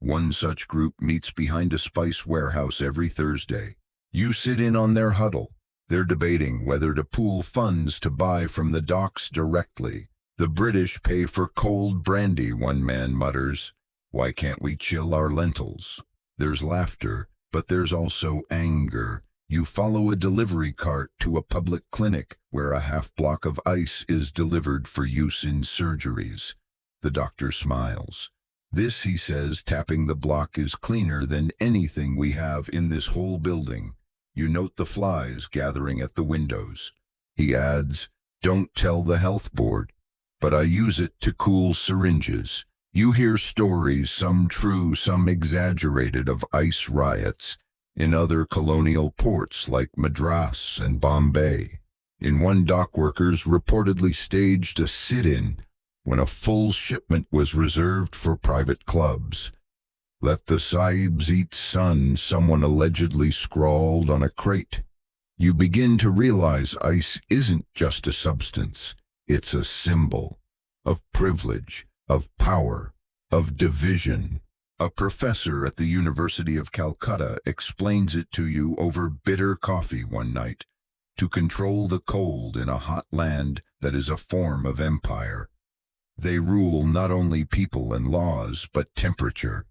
One such group meets behind a spice warehouse every Thursday. You sit in on their huddle. They're debating whether to pool funds to buy from the docks directly. "The British pay for cold brandy," one man mutters. "Why can't we chill our lentils?" There's laughter, but there's also anger. You follow a delivery cart to a public clinic where a half-block of ice is delivered for use in surgeries. The doctor smiles. "This," he says, tapping the block, "is cleaner than anything we have in this whole building." You note the flies gathering at the windows. He adds, "Don't tell the health board, but I use it to cool syringes." You hear stories, some true, some exaggerated, of ice riots in other colonial ports like Madras and Bombay. In one, dock workers reportedly staged a sit-in when a full shipment was reserved for private clubs. "Let the sahibs eat sun," someone allegedly scrawled on a crate. You begin to realize ice isn't just a substance, it's a symbol of privilege, of power, of division. A professor at the University of Calcutta explains it to you over bitter coffee one night. To control the cold in a hot land that is a form of empire. They rule not only people and laws, but temperature.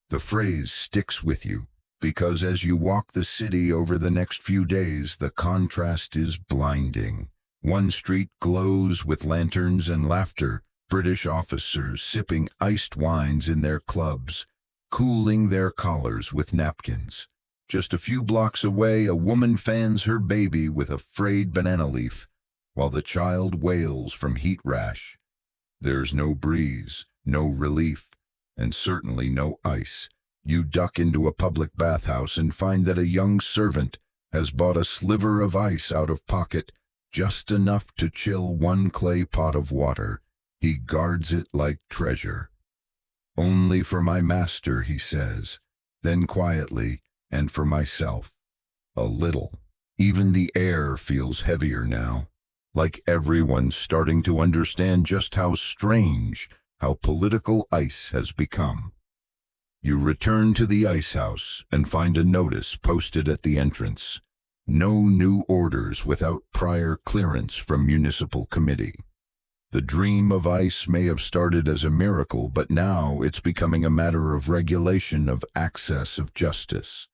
The phrase sticks with you, because as you walk the city over the next few days, the contrast is blinding. One street glows with lanterns and laughter, British officers sipping iced wines in their clubs, cooling their collars with napkins. Just a few blocks away, a woman fans her baby with a frayed banana leaf, while the child wails from heat rash. There's no breeze, no relief, and certainly no ice. You duck into a public bathhouse and find that a young servant has bought a sliver of ice out of pocket, just enough to chill one clay pot of water. He guards it like treasure. "Only for my master," he says, then quietly, "and for myself. A little." Even the air feels heavier now, like everyone's starting to understand just how strange, how political ice has become. You return to the ice house and find a notice posted at the entrance. No new orders without prior clearance from municipal committee. The dream of ice may have started as a miracle, but now it's becoming a matter of regulation, of access, of justice.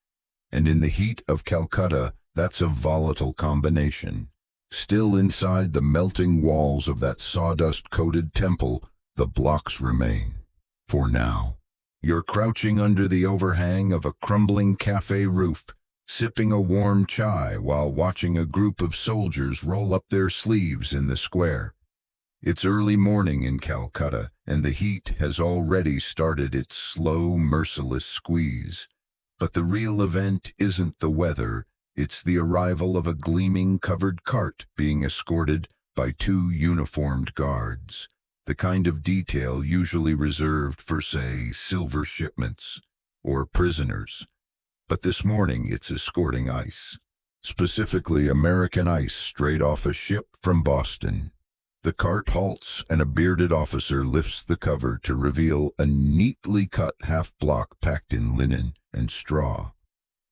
And in the heat of Calcutta, that's a volatile combination. Still inside the melting walls of that sawdust-coated temple, the blocks remain. For now. You're crouching under the overhang of a crumbling cafe roof, sipping a warm chai while watching a group of soldiers roll up their sleeves in the square. It's early morning in Calcutta, and the heat has already started its slow, merciless squeeze. But the real event isn't the weather, it's the arrival of a gleaming covered cart being escorted by two uniformed guards, the kind of detail usually reserved for, say, silver shipments or prisoners. But this morning it's escorting ice, specifically American ice straight off a ship from Boston. The cart halts and a bearded officer lifts the cover to reveal a neatly cut half-block packed in linen and straw.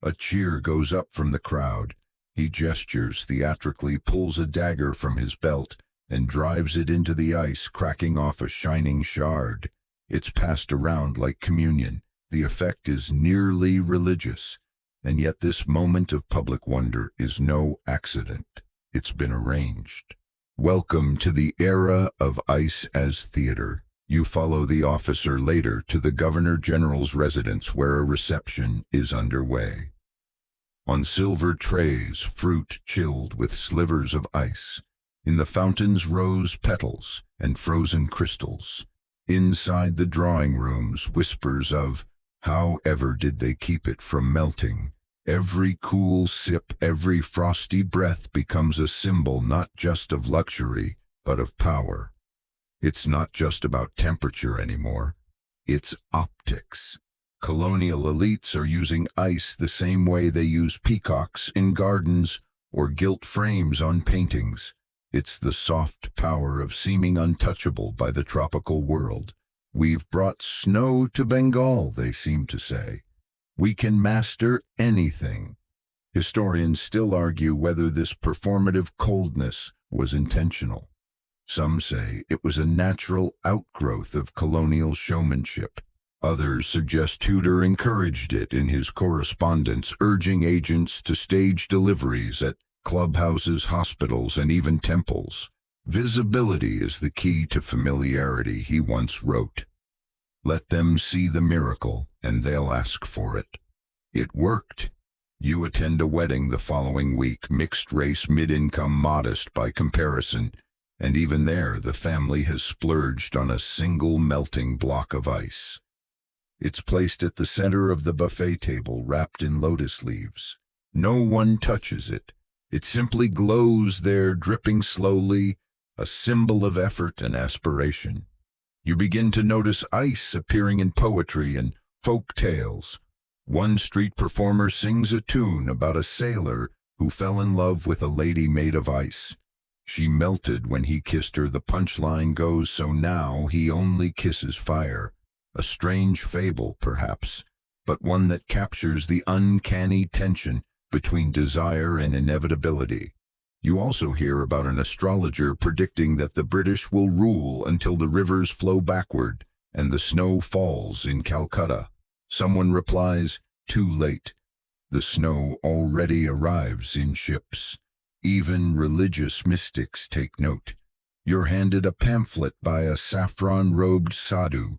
A cheer goes up from the crowd. He gestures theatrically, pulls a dagger from his belt, and drives it into the ice, cracking off a shining shard. It's passed around like communion. The effect is nearly religious, and yet this moment of public wonder is no accident. It's been arranged. Welcome to the era of ice as theater. You follow the officer later to the Governor General's residence where a reception is underway. On silver trays, fruit chilled with slivers of ice. In the fountains, rose petals and frozen crystals. Inside the drawing rooms, whispers of, how ever did they keep it from melting? Every cool sip, every frosty breath becomes a symbol not just of luxury, but of power. It's not just about temperature anymore. It's optics. Colonial elites are using ice the same way they use peacocks in gardens or gilt frames on paintings. It's the soft power of seeming untouchable by the tropical world. We've brought snow to Bengal, they seem to say. We can master anything. Historians still argue whether this performative coldness was intentional. Some say it was a natural outgrowth of colonial showmanship. Others suggest Tudor encouraged it in his correspondence, urging agents to stage deliveries at clubhouses, hospitals, and even temples. Visibility is the key to familiarity, he once wrote. Let them see the miracle, and they'll ask for it. It worked. You attend a wedding the following week, mixed race, mid-income, modest by comparison, and even there the family has splurged on a single melting block of ice. It's placed at the center of the buffet table, wrapped in lotus leaves. No one touches it. It simply glows there, dripping slowly, a symbol of effort and aspiration. You begin to notice ice appearing in poetry and folk tales. One street performer sings a tune about a sailor who fell in love with a lady made of ice. She melted when he kissed her. The punchline goes, so now he only kisses fire. A strange fable, perhaps, but one that captures the uncanny tension between desire and inevitability. You also hear about an astrologer predicting that the British will rule until the rivers flow backward and the snow falls in Calcutta. Someone replies, too late. The snow already arrives in ships. Even religious mystics take note. You're handed a pamphlet by a saffron-robed sadhu,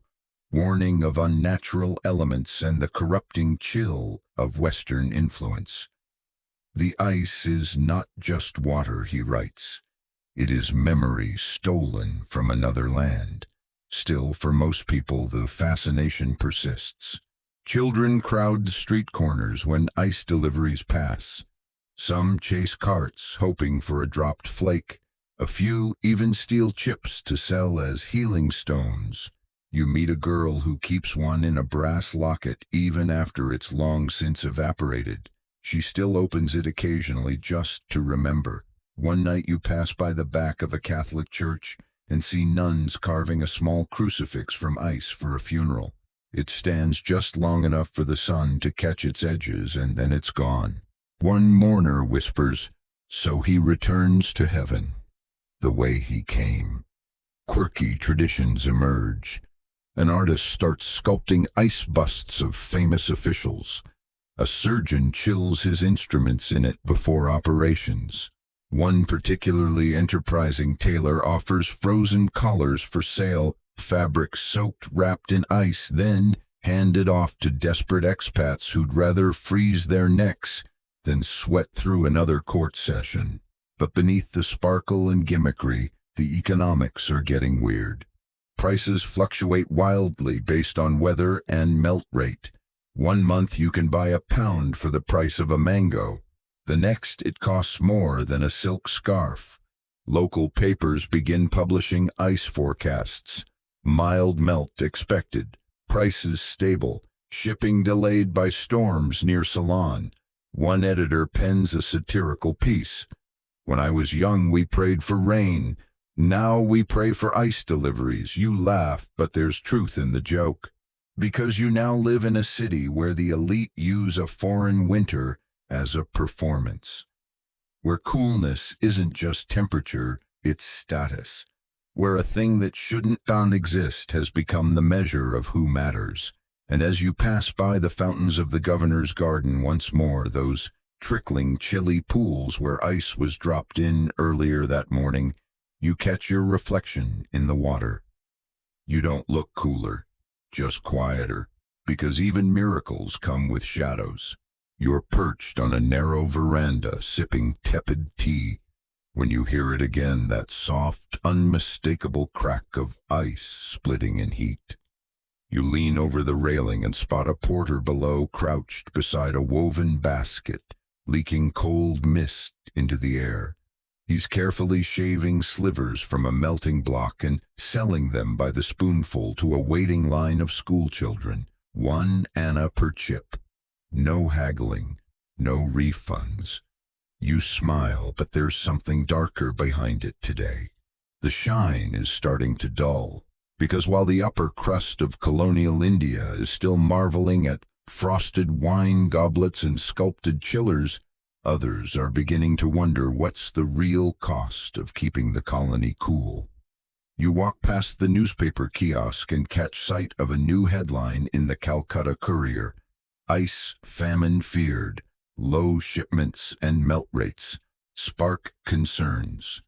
warning of unnatural elements and the corrupting chill of Western influence. The ice is not just water, he writes. It is memory stolen from another land. Still, for most people, the fascination persists. Children crowd the street corners when ice deliveries pass. Some chase carts, hoping for a dropped flake. A few even steal chips to sell as healing stones. You meet a girl who keeps one in a brass locket even after it's long since evaporated. She still opens it occasionally just to remember. One night you pass by the back of a Catholic church and see nuns carving a small crucifix from ice for a funeral. It stands just long enough for the sun to catch its edges, and then it's gone. One mourner whispers, so he returns to heaven, the way he came. Quirky traditions emerge. An artist starts sculpting ice busts of famous officials. A surgeon chills his instruments in it before operations. One particularly enterprising tailor offers frozen collars for sale, fabric soaked, wrapped in ice, then handed off to desperate expats who'd rather freeze their necks than sweat through another court session. But beneath the sparkle and gimmickry, the economics are getting weird. Prices fluctuate wildly based on weather and melt rate. One month you can buy a pound for the price of a mango. The next it costs more than a silk scarf. Local papers begin publishing ice forecasts. Mild melt expected, prices stable, shipping delayed by storms near Ceylon. One editor pens a satirical piece. When I was young, we prayed for rain. Now we pray for ice deliveries. You laugh, but there's truth in the joke. Because you now live in a city where the elite use a foreign winter as a performance. Where coolness isn't just temperature, it's status. Where a thing that shouldn't exist has become the measure of who matters. And as you pass by the fountains of the governor's garden once more, those trickling, chilly pools where ice was dropped in earlier that morning, you catch your reflection in the water. You don't look cooler, just quieter, because even miracles come with shadows. You're perched on a narrow veranda, sipping tepid tea, when you hear it again, that soft, unmistakable crack of ice splitting in heat. You lean over the railing and spot a porter below, crouched beside a woven basket, leaking cold mist into the air. He's carefully shaving slivers from a melting block and selling them by the spoonful to a waiting line of schoolchildren, 1 anna per chip. No haggling, no refunds. You smile, but there's something darker behind it today. The shine is starting to dull, because while the upper crust of colonial India is still marveling at frosted wine goblets and sculpted chillers, others are beginning to wonder what's the real cost of keeping the colony cool. You walk past the newspaper kiosk and catch sight of a new headline in the Calcutta Courier: Ice famine feared, low shipments and melt rates spark concerns.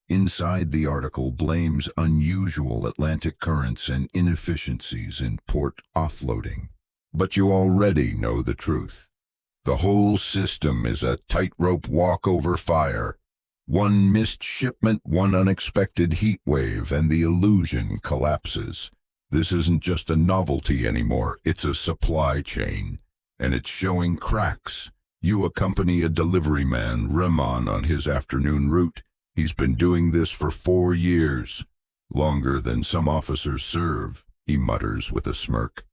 Inside the article blames unusual Atlantic currents and inefficiencies in port offloading. But you already know the truth. The whole system is a tightrope walk over fire. One missed shipment, one unexpected heat wave, and the illusion collapses. This isn't just a novelty anymore, it's a supply chain, and it's showing cracks. You accompany a delivery man, Rahman, on his afternoon route. He's been doing this for 4 years. Longer than some officers serve, he mutters with a smirk.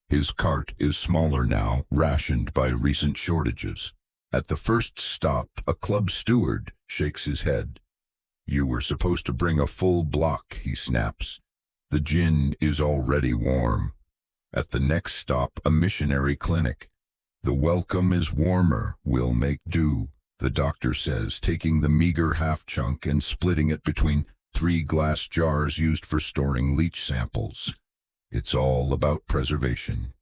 His cart is smaller now, rationed by recent shortages. At the first stop, a club steward shakes his head. You were supposed to bring a full block, he snaps. The gin is already warm. At the next stop, a missionary clinic. The welcome is warmer, we'll make do, the doctor says, taking the meager half-chunk and splitting it between 3 glass jars used for storing leach samples. It's all about preservation.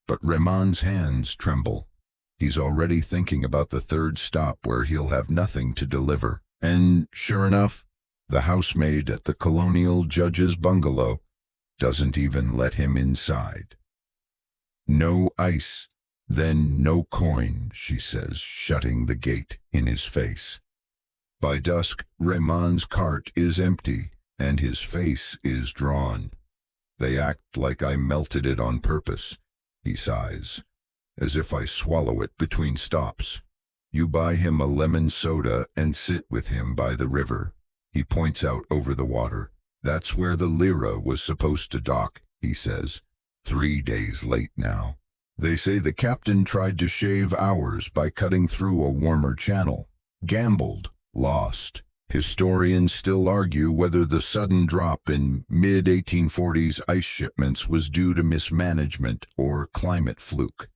But Rahman's hands tremble. He's already thinking about the third stop where he'll have nothing to deliver. And sure enough, the housemaid at the colonial judge's bungalow doesn't even let him inside. No ice, then no coin, she says, shutting the gate in his face. By dusk, Rahman's cart is empty, and his face is drawn. They act like I melted it on purpose, he sighs, as if I swallow it between stops. You buy him a lemon soda and sit with him by the river. He points out over the water. That's where the Lyra was supposed to dock, he says. 3 days late now. They say the captain tried to shave hours by cutting through a warmer channel. Gambled, lost. Historians still argue whether the sudden drop in mid-1840s ice shipments was due to mismanagement or climate fluke.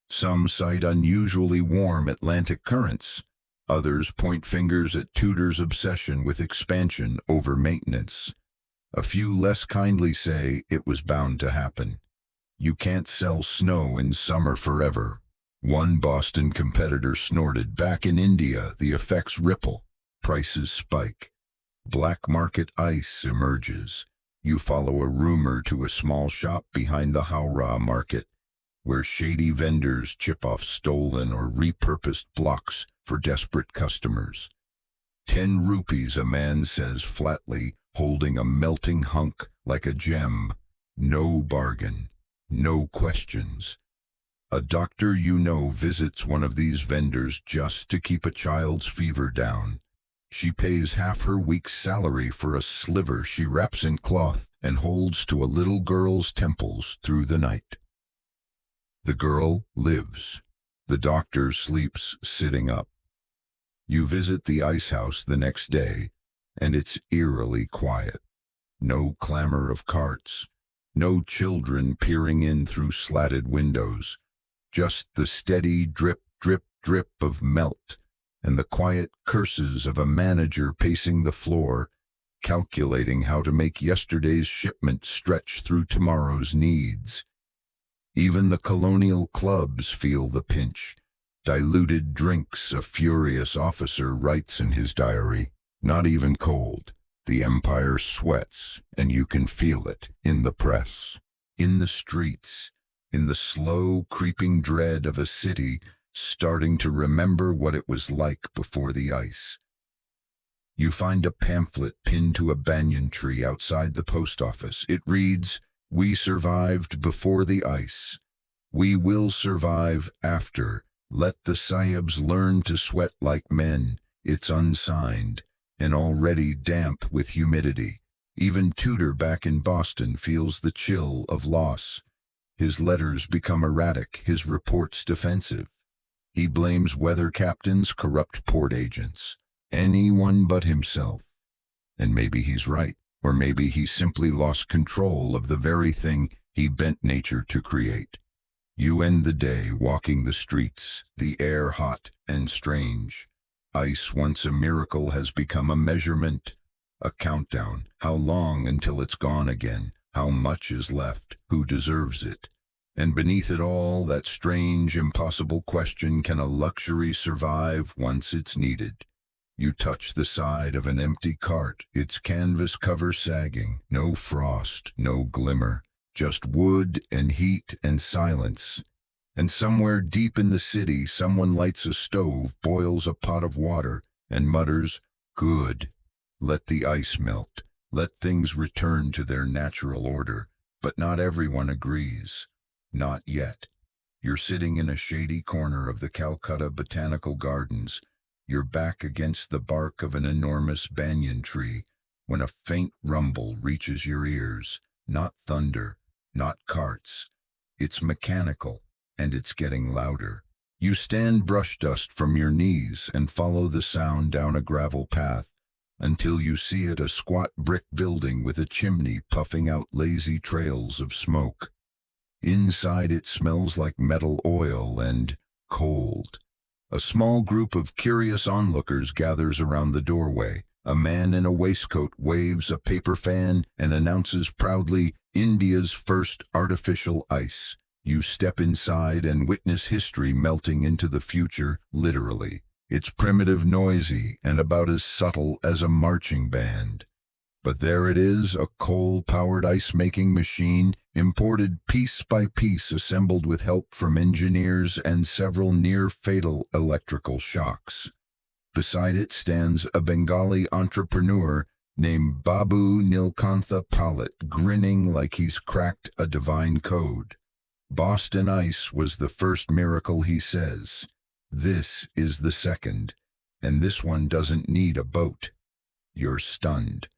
Some cite unusually warm Atlantic currents. Others point fingers at Tudor's obsession with expansion over maintenance. A few less kindly say it was bound to happen. You can't sell snow in summer forever. One Boston competitor snorted, back in India, the effects ripple. Prices spike. Black market ice emerges. You follow a rumor to a small shop behind the Howrah market, where shady vendors chip off stolen or repurposed blocks for desperate customers. 10 rupees, a man says flatly, holding a melting hunk like a gem. No bargain. No questions. A doctor you know visits one of these vendors just to keep a child's fever down. She pays half her week's salary for a sliver she wraps in cloth and holds to a little girl's temples through the night. The girl lives. The doctor sleeps sitting up. You visit the ice house the next day, and it's eerily quiet. No clamor of carts. No children peering in through slatted windows, just the steady drip, drip, drip of melt, and the quiet curses of a manager pacing the floor, calculating how to make yesterday's shipment stretch through tomorrow's needs. Even the colonial clubs feel the pinch. Diluted drinks, a furious officer writes in his diary. Not even cold. The empire sweats, and you can feel it in the press, in the streets, in the slow, creeping dread of a city starting to remember what it was like before the ice. You find a pamphlet pinned to a banyan tree outside the post office. It reads, "We survived before the ice. We will survive after. Let the Sahibs learn to sweat like men." It's unsigned and already damp with humidity. Even Tudor back in Boston feels the chill of loss. His letters become erratic, his reports defensive. He blames weather captains, corrupt port agents, anyone but himself. And maybe he's right, or maybe he simply lost control of the very thing he bent nature to create. You end the day walking the streets, the air hot and strange. Ice, once a miracle, has become a measurement, a countdown. How long until it's gone again? How much is left? Who deserves it? And beneath it all, that strange, impossible question, can a luxury survive once it's needed? You touch the side of an empty cart, its canvas cover sagging. No frost, no glimmer, just wood and heat and silence. And somewhere deep in the city, someone lights a stove, boils a pot of water, and mutters, "Good. Let the ice melt. Let things return to their natural order." But not everyone agrees. Not yet. You're sitting in a shady corner of the Calcutta Botanical Gardens, your back against the bark of an enormous banyan tree, when a faint rumble reaches your ears. Not thunder, not carts. It's mechanical, and it's getting louder. You stand brush dust from your knees and follow the sound down a gravel path until you see it, a squat brick building with a chimney puffing out lazy trails of smoke. Inside it smells like metal oil and cold. A small group of curious onlookers gathers around the doorway. A man in a waistcoat waves a paper fan and announces proudly, "India's first artificial ice." You step inside and witness history melting into the future, literally. It's primitive, noisy, and about as subtle as a marching band. But there it is, a coal-powered ice-making machine, imported piece by piece, assembled with help from engineers and several near-fatal electrical shocks. Beside it stands a Bengali entrepreneur named Babu Nilkantha Palit, grinning like he's cracked a divine code. Boston ice was the first miracle, he says. This is the second, and this one doesn't need a boat. You're stunned.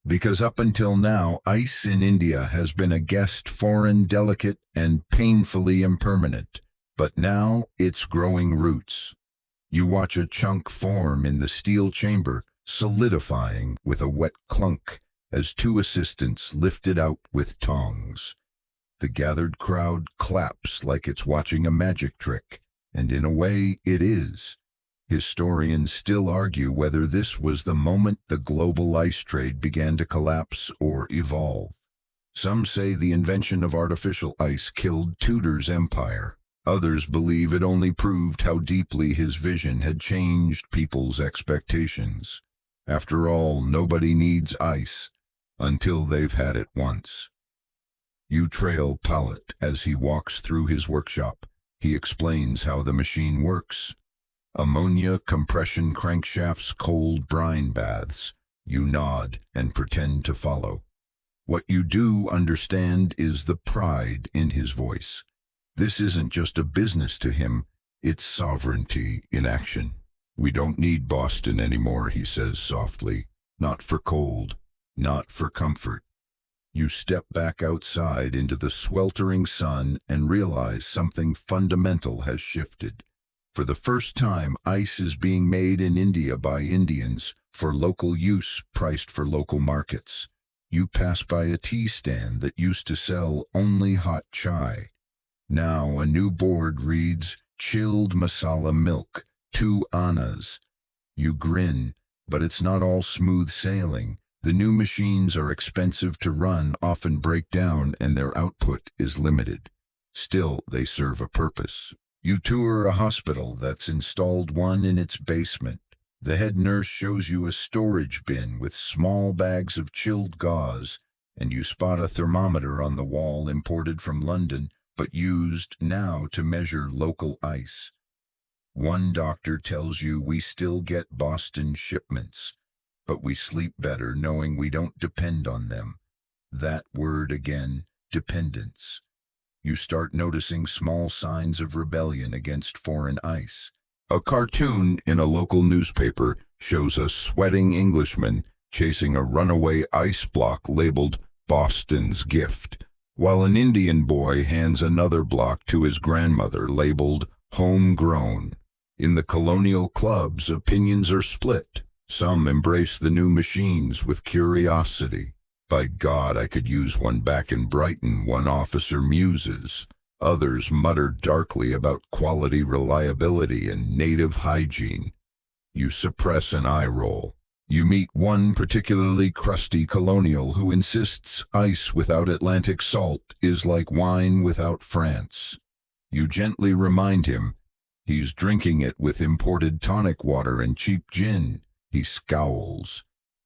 Because up until now, ice in India has been a guest, foreign, delicate, and painfully impermanent. But now it's growing roots. You watch a chunk form in the steel chamber, solidifying with a wet clunk as two assistants lift it out with tongs. The gathered crowd claps like it's watching a magic trick, and in a way it is. Historians still argue whether this was the moment the global ice trade began to collapse or evolve. Some say the invention of artificial ice killed Tudor's empire. Others believe it only proved how deeply his vision had changed people's expectations. After all, nobody needs ice until they've had it once. You trail Palit as he walks through his workshop. He explains how the machine works. Ammonia, compression crankshafts, cold brine baths. You nod and pretend to follow. What you do understand is the pride in his voice. This isn't just a business to him, it's sovereignty in action. "We don't need Boston anymore," he says softly. "Not for cold, not for comfort." You step back outside into the sweltering sun and realize something fundamental has shifted. For the first time, ice is being made in India by Indians, for local use, priced for local markets. You pass by a tea stand that used to sell only hot chai. Now a new board reads, "Chilled masala milk, 2 annas." You grin, but it's not all smooth sailing. The new machines are expensive to run, often break down, and their output is limited. Still, they serve a purpose. You tour a hospital that's installed one in its basement. The head nurse shows you a storage bin with small bags of chilled gauze, and you spot a thermometer on the wall imported from London, but used now to measure local ice. One doctor tells you we still get Boston shipments, but we sleep better knowing we don't depend on them. That word again, dependence. You start noticing small signs of rebellion against foreign ice. A cartoon in a local newspaper shows a sweating Englishman chasing a runaway ice block labeled Boston's Gift, while an Indian boy hands another block to his grandmother labeled Homegrown. In the colonial clubs, opinions are split. Some embrace the new machines with curiosity. By God, I could use one back in Brighton, one officer muses. Others mutter darkly about quality, reliability, and native hygiene. You suppress an eye roll. You meet one particularly crusty colonial who insists ice without Atlantic salt is like wine without France. You gently remind him he's drinking it with imported tonic water and cheap gin. He scowls.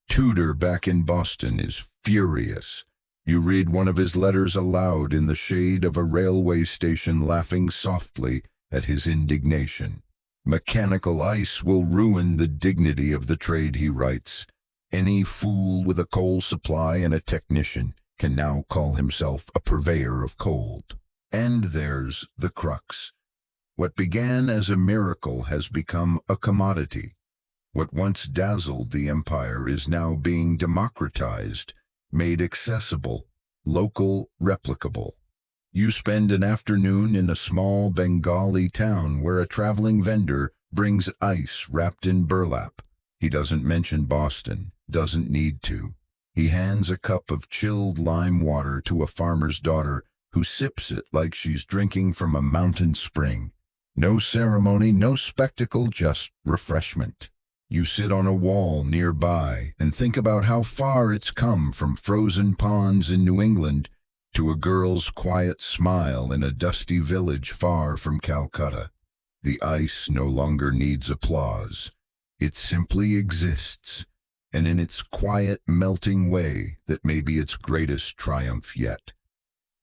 Tudor back in Boston is furious. You read one of his letters aloud in the shade of a railway station, laughing softly at his indignation. Mechanical ice will ruin the dignity of the trade, he writes. Any fool with a coal supply and a technician can now call himself a purveyor of cold. And there's the crux. What began as a miracle has become a commodity. What once dazzled the empire is now being democratized, made accessible, local, replicable. You spend an afternoon in a small Bengali town where a traveling vendor brings ice wrapped in burlap. He doesn't mention Boston, doesn't need to. He hands a cup of chilled lime water to a farmer's daughter who sips it like she's drinking from a mountain spring. No ceremony, no spectacle, just refreshment. You sit on a wall nearby and think about how far it's come from frozen ponds in New England to a girl's quiet smile in a dusty village far from Calcutta. The ice no longer needs applause. It simply exists, and in its quiet, melting way, that may be its greatest triumph yet.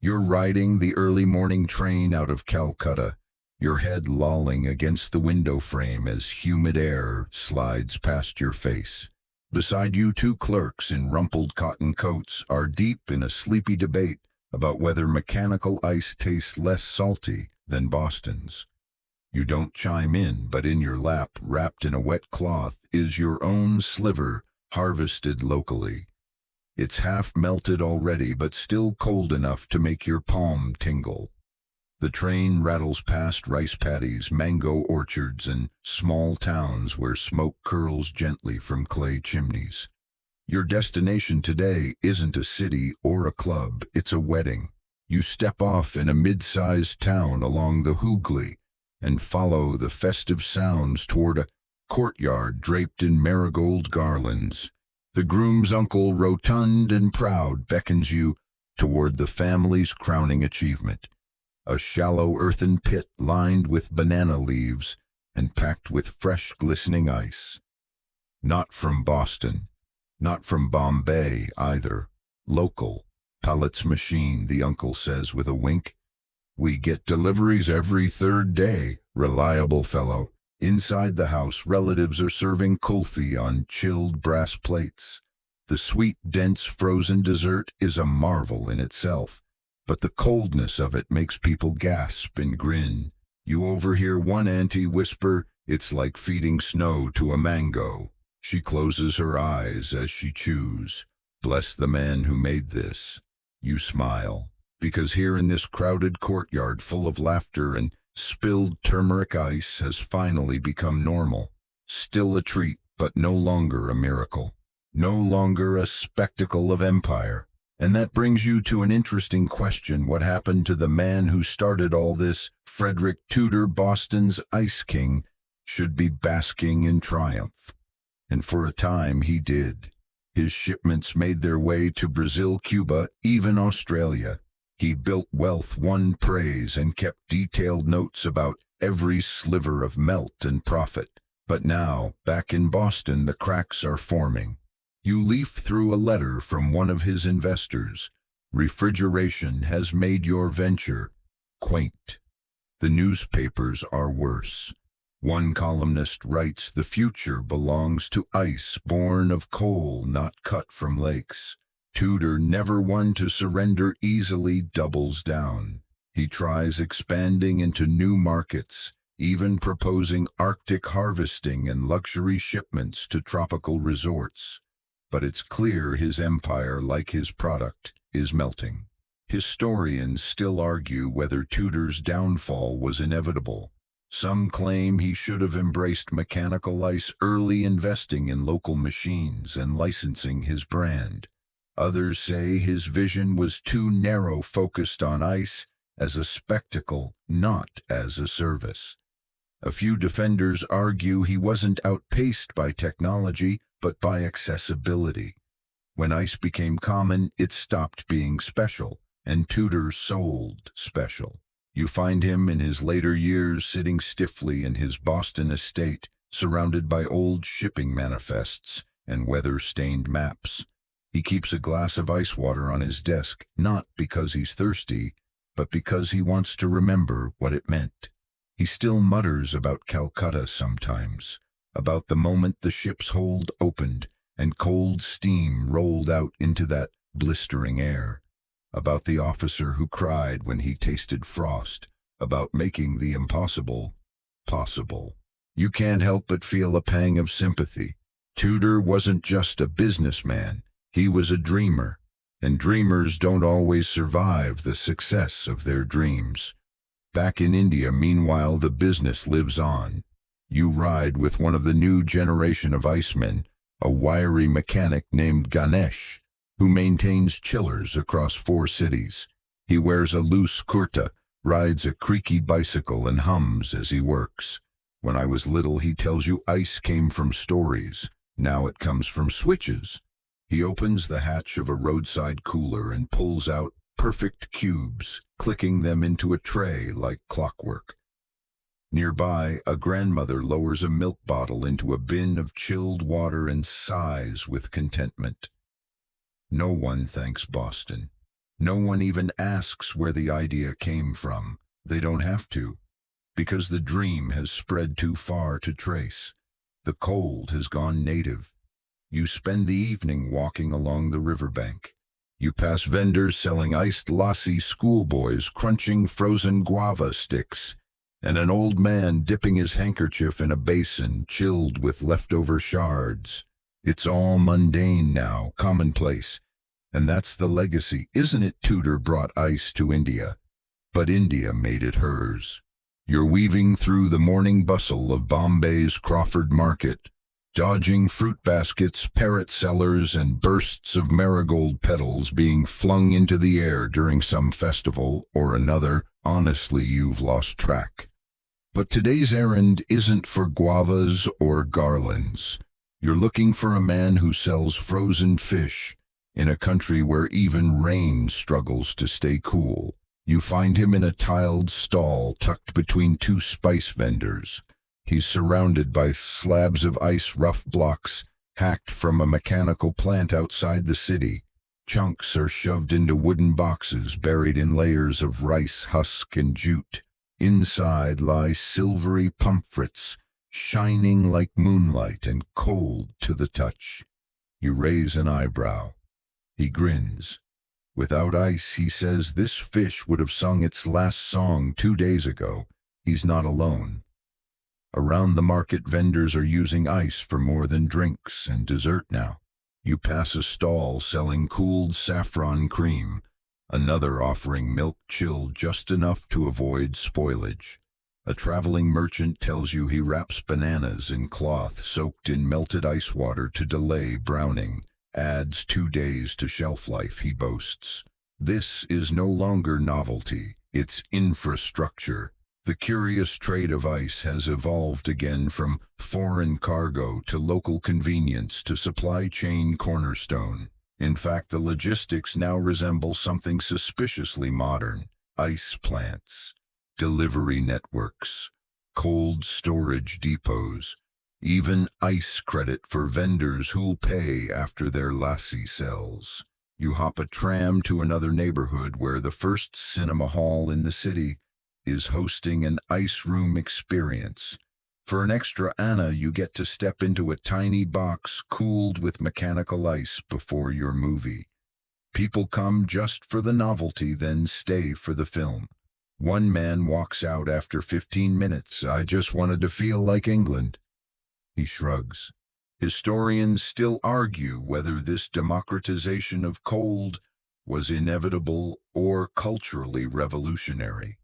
You're riding the early morning train out of Calcutta, your head lolling against the window frame as humid air slides past your face. Beside you, two clerks in rumpled cotton coats are deep in a sleepy debate about whether mechanical ice tastes less salty than Boston's. You don't chime in, but in your lap, wrapped in a wet cloth, is your own sliver harvested locally. It's half melted already, but still cold enough to make your palm tingle. The train rattles past rice paddies, mango orchards, and small towns where smoke curls gently from clay chimneys. Your destination today isn't a city or a club, it's a wedding. You step off in a mid-sized town along the Hooghly and follow the festive sounds toward a courtyard draped in marigold garlands. The groom's uncle, rotund and proud, beckons you toward the family's crowning achievement. A shallow earthen pit lined with banana leaves and packed with fresh glistening ice. Not from Boston, not from Bombay either. Local. Pallets machine, the uncle says with a wink. We get deliveries every third day. Reliable fellow. Inside the house, relatives are serving kulfi on chilled brass plates. The sweet, dense frozen dessert is a marvel in itself, but the coldness of it makes people gasp and grin. You overhear one auntie whisper, "It's like feeding snow to a mango." She closes her eyes as she chews. Bless the man who made this. You smile, because here in this crowded courtyard full of laughter and spilled turmeric ice has finally become normal. Still a treat, but no longer a miracle. No longer a spectacle of empire. And that brings you to an interesting question. What happened to the man who started all this? Frederick Tudor, Boston's Ice King, should be basking in triumph. And for a time he did. His shipments made their way to Brazil, Cuba, even Australia. He built wealth, won praise, and kept detailed notes about every sliver of melt and profit. But now, back in Boston, the cracks are forming. You leaf through a letter from one of his investors. Refrigeration has made your venture quaint. The newspapers are worse. One columnist writes, "The future belongs to ice born of coal not cut from lakes." Tudor, never one to surrender easily, doubles down. He tries expanding into new markets, even proposing Arctic harvesting and luxury shipments to tropical resorts. But it's clear his empire, like his product, is melting. Historians still argue whether Tudor's downfall was inevitable. Some claim he should have embraced mechanical ice early, investing in local machines and licensing his brand. Others say his vision was too narrow, focused on ice as a spectacle, not as a service. A few defenders argue he wasn't outpaced by technology, but by accessibility. When ice became common, it stopped being special, and Tudor sold special. You find him in his later years sitting stiffly in his Boston estate, surrounded by old shipping manifests and weather-stained maps. He keeps a glass of ice water on his desk, not because he's thirsty, but because he wants to remember what it meant. He still mutters about Calcutta sometimes, about the moment the ship's hold opened and cold steam rolled out into that blistering air, about the officer who cried when he tasted frost, about making the impossible possible. You can't help but feel a pang of sympathy. Tudor wasn't just a businessman, he was a dreamer, and dreamers don't always survive the success of their dreams. Back in India, meanwhile, the business lives on. You ride with one of the new generation of icemen, a wiry mechanic named Ganesh, who maintains chillers across 4 cities. He wears a loose kurta, rides a creaky bicycle, and hums as he works. When I was little, he tells you, ice came from stories. Now it comes from switches. He opens the hatch of a roadside cooler and pulls out perfect cubes, clicking them into a tray like clockwork. Nearby, a grandmother lowers a milk bottle into a bin of chilled water and sighs with contentment. No one thanks Boston. No one even asks where the idea came from. They don't have to, because the dream has spread too far to trace. The cold has gone native. You spend the evening walking along the riverbank. You pass vendors selling iced lassi, schoolboys crunching frozen guava sticks, and an old man dipping his handkerchief in a basin chilled with leftover shards. It's all mundane now, commonplace. And that's the legacy, isn't it? Tudor brought ice to India, but India made it hers. You're weaving through the morning bustle of Bombay's Crawford Market, dodging fruit baskets, parrot sellers, and bursts of marigold petals being flung into the air during some festival or another. Honestly, you've lost track. But today's errand isn't for guavas or garlands. You're looking for a man who sells frozen fish in a country where even rain struggles to stay cool. You find him in a tiled stall tucked between 2 spice vendors. He's surrounded by slabs of ice, rough blocks hacked from a mechanical plant outside the city. Chunks are shoved into wooden boxes buried in layers of rice husk and jute. Inside lie silvery pomfrets, shining like moonlight and cold to the touch. You raise an eyebrow. He grins. Without ice, he says, this fish would have sung its last song 2 days ago. He's not alone. Around the market, vendors are using ice for more than drinks and dessert now. You pass a stall selling cooled saffron cream, another offering milk chilled just enough to avoid spoilage. A traveling merchant tells you he wraps bananas in cloth soaked in melted ice water to delay browning. Adds 2 days to shelf life, he boasts. This is no longer novelty, it's infrastructure. The curious trade of ice has evolved again from foreign cargo to local convenience to supply chain cornerstone. In fact, the logistics now resemble something suspiciously modern. Ice plants, delivery networks, cold storage depots. Even ice credit for vendors who'll pay after their lassie sells. You hop a tram to another neighborhood where the first cinema hall in the city is hosting an ice room experience. For an extra Anna, you get to step into a tiny box cooled with mechanical ice before your movie. People come just for the novelty, then stay for the film. One man walks out after 15 minutes. "I just wanted to feel like England." He shrugs. Historians still argue whether this democratization of cold was inevitable or culturally revolutionary.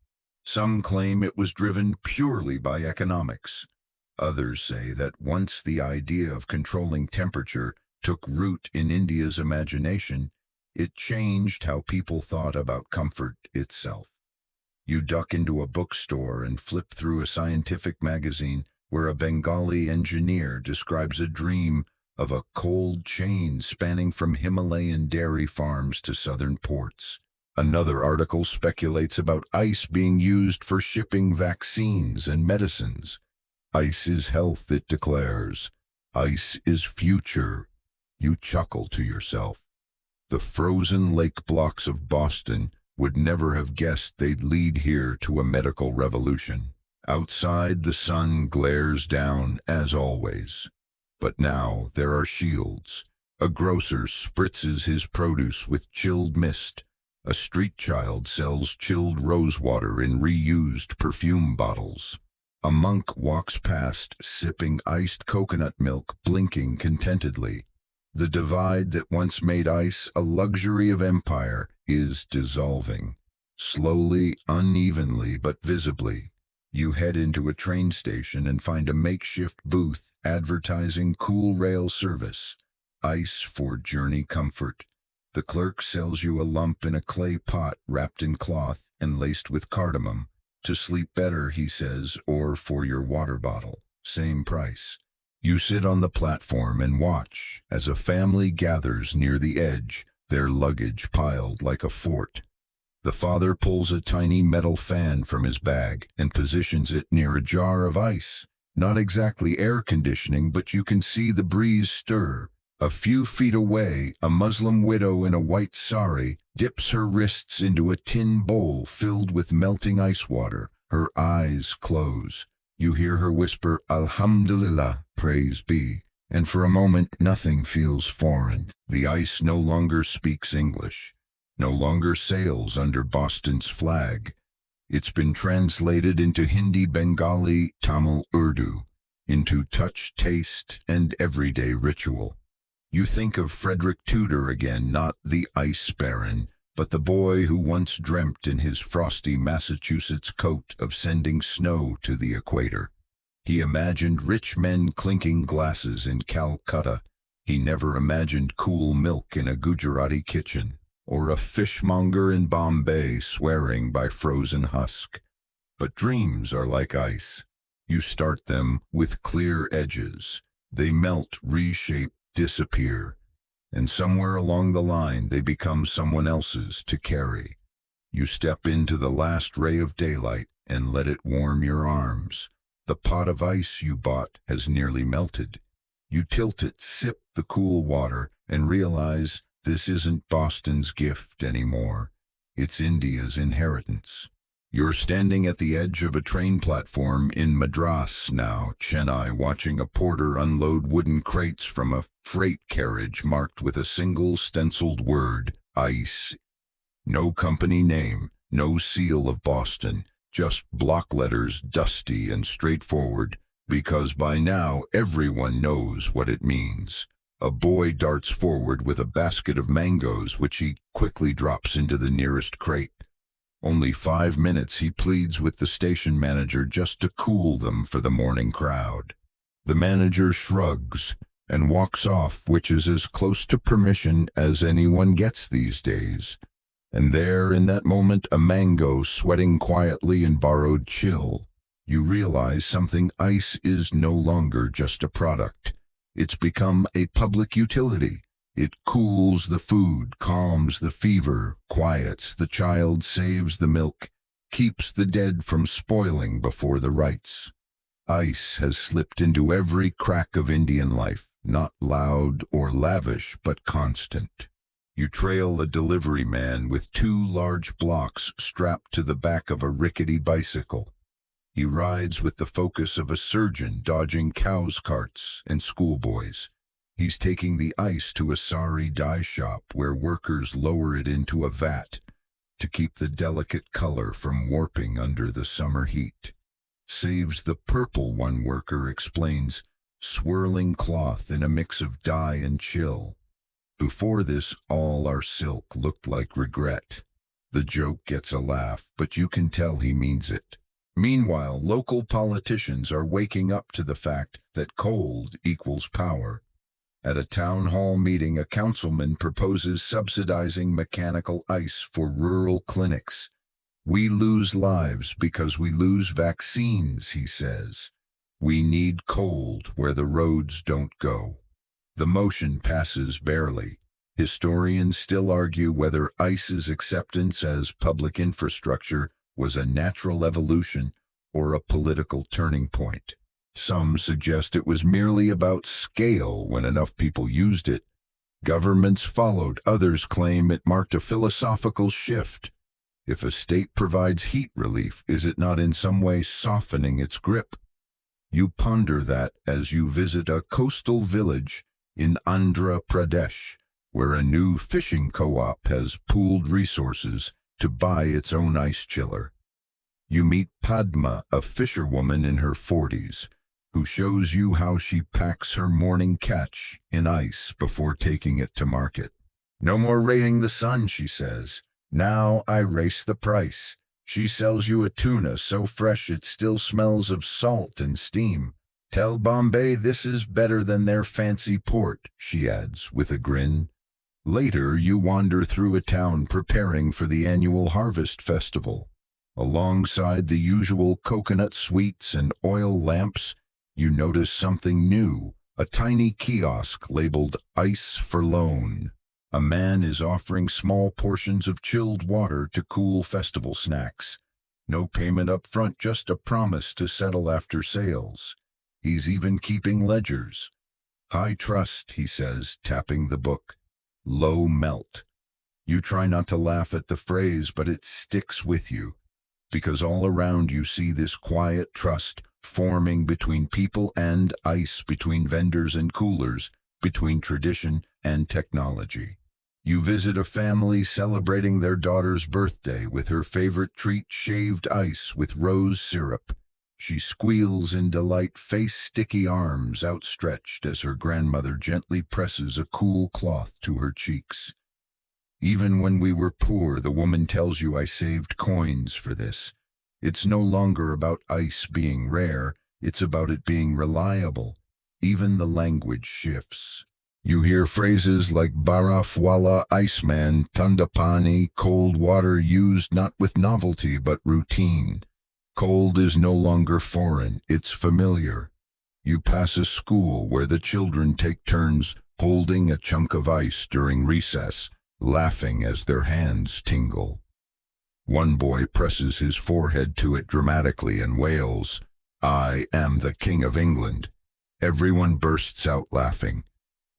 Some claim it was driven purely by economics. Others say that once the idea of controlling temperature took root in India's imagination, it changed how people thought about comfort itself. You duck into a bookstore and flip through a scientific magazine where a Bengali engineer describes a dream of a cold chain spanning from Himalayan dairy farms to southern ports. Another article speculates about ice being used for shipping vaccines and medicines. "Ice is health," it declares. "Ice is future." You chuckle to yourself. The frozen lake blocks of Boston would never have guessed they'd lead here to a medical revolution. Outside, the sun glares down as always. But now there are shields. A grocer spritzes his produce with chilled mist. A street child sells chilled rosewater in reused perfume bottles. A monk walks past sipping iced coconut milk, blinking contentedly. The divide that once made ice a luxury of empire is dissolving. Slowly, unevenly, but visibly. You head into a train station and find a makeshift booth advertising cool rail service. Ice for journey comfort. The clerk sells you a lump in a clay pot wrapped in cloth and laced with cardamom. "To sleep better," he says, "or for your water bottle. Same price." You sit on the platform and watch as a family gathers near the edge, their luggage piled like a fort. The father pulls a tiny metal fan from his bag and positions it near a jar of ice. Not exactly air conditioning, but you can see the breeze stir. A few feet away, a Muslim widow in a white sari dips her wrists into a tin bowl filled with melting ice water. Her eyes close. You hear her whisper, "Alhamdulillah, praise be," and for a moment nothing feels foreign. The ice no longer speaks English, no longer sails under Boston's flag. It's been translated into Hindi, Bengali, Tamil, Urdu, into touch, taste, and everyday ritual. You think of Frederick Tudor again, not the ice baron, but the boy who once dreamt in his frosty Massachusetts coat of sending snow to the equator. He imagined rich men clinking glasses in Calcutta. He never imagined cool milk in a Gujarati kitchen, or a fishmonger in Bombay swearing by frozen husk. But dreams are like ice. You start them with clear edges. They melt, reshape, disappear. And somewhere along the line they become someone else's to carry. You step into the last ray of daylight and let it warm your arms. The pot of ice you bought has nearly melted. You tilt it, sip the cool water, and realize this isn't Boston's gift anymore. It's India's inheritance. You're standing at the edge of a train platform in Madras now, Chennai, watching a porter unload wooden crates from a freight carriage marked with a single stenciled word, "Ice." No company name, no seal of Boston, just block letters, dusty and straightforward, because by now everyone knows what it means. A boy darts forward with a basket of mangoes, which he quickly drops into the nearest crate. Only 5 minutes, he pleads with the station manager just to cool them for the morning crowd. The manager shrugs and walks off, which is as close to permission as anyone gets these days. And there, in that moment, a mango sweating quietly in borrowed chill. You realize something. Ice is no longer just a product. It's become a public utility. It cools the food, calms the fever, quiets the child, saves the milk, keeps the dead from spoiling before the rites. Ice has slipped into every crack of Indian life, not loud or lavish, but constant. You trail a delivery man with 2 large blocks strapped to the back of a rickety bicycle. He rides with the focus of a surgeon dodging cows' carts and schoolboys. He's taking the ice to a sari dye shop where workers lower it into a vat to keep the delicate color from warping under the summer heat. Saves the purple, one worker explains, swirling cloth in a mix of dye and chill. Before this, all our silk looked like regret. The joke gets a laugh, but you can tell he means it. Meanwhile, local politicians are waking up to the fact that cold equals power. At a town hall meeting, a councilman proposes subsidizing mechanical ice for rural clinics. We lose lives because we lose vaccines, he says. We need cold where the roads don't go. The motion passes barely. Historians still argue whether ice's acceptance as public infrastructure was a natural evolution or a political turning point. Some suggest it was merely about scale when enough people used it. Governments followed. Others claim it marked a philosophical shift. If a state provides heat relief, is it not in some way softening its grip? You ponder that as you visit a coastal village in Andhra Pradesh, where a new fishing co-op has pooled resources to buy its own ice chiller. You meet Padma, a fisherwoman in her 40s, who shows you how she packs her morning catch in ice before taking it to market. No more rating the sun, she says. Now I race the price. She sells you a tuna so fresh it still smells of salt and steam. Tell Bombay this is better than their fancy port, she adds with a grin. Later, you wander through a town preparing for the annual harvest festival. Alongside the usual coconut sweets and oil lamps, you notice something new, a tiny kiosk labeled Ice for Loan. A man is offering small portions of chilled water to cool festival snacks. No payment up front, just a promise to settle after sales. He's even keeping ledgers. High trust, he says, tapping the book. Low melt. You try not to laugh at the phrase, but it sticks with you, because all around you see this quiet trust forming between people and ice, between vendors and coolers, between tradition and technology. You visit a family celebrating their daughter's birthday with her favorite treat, shaved ice with rose syrup. She squeals in delight, face-sticky arms outstretched as her grandmother gently presses a cool cloth to her cheeks. Even when we were poor, the woman tells you, I saved coins for this. It's no longer about ice being rare, it's about it being reliable. Even the language shifts. You hear phrases like baraf wala, iceman, tanda pani, cold water, used not with novelty but routine. Cold is no longer foreign, it's familiar. You pass a school where the children take turns holding a chunk of ice during recess, laughing as their hands tingle. One boy presses his forehead to it dramatically and wails, I am the King of England. Everyone bursts out laughing.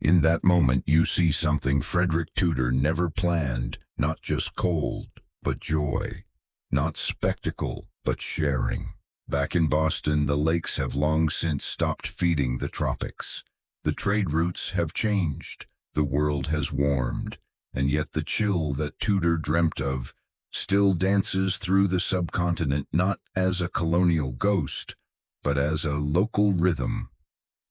In that moment you see something Frederick Tudor never planned, not just cold, but joy. Not spectacle, but sharing. Back in Boston, the lakes have long since stopped feeding the tropics. The trade routes have changed, the world has warmed, and yet the chill that Tudor dreamt of still dances through the subcontinent, not as a colonial ghost, but as a local rhythm.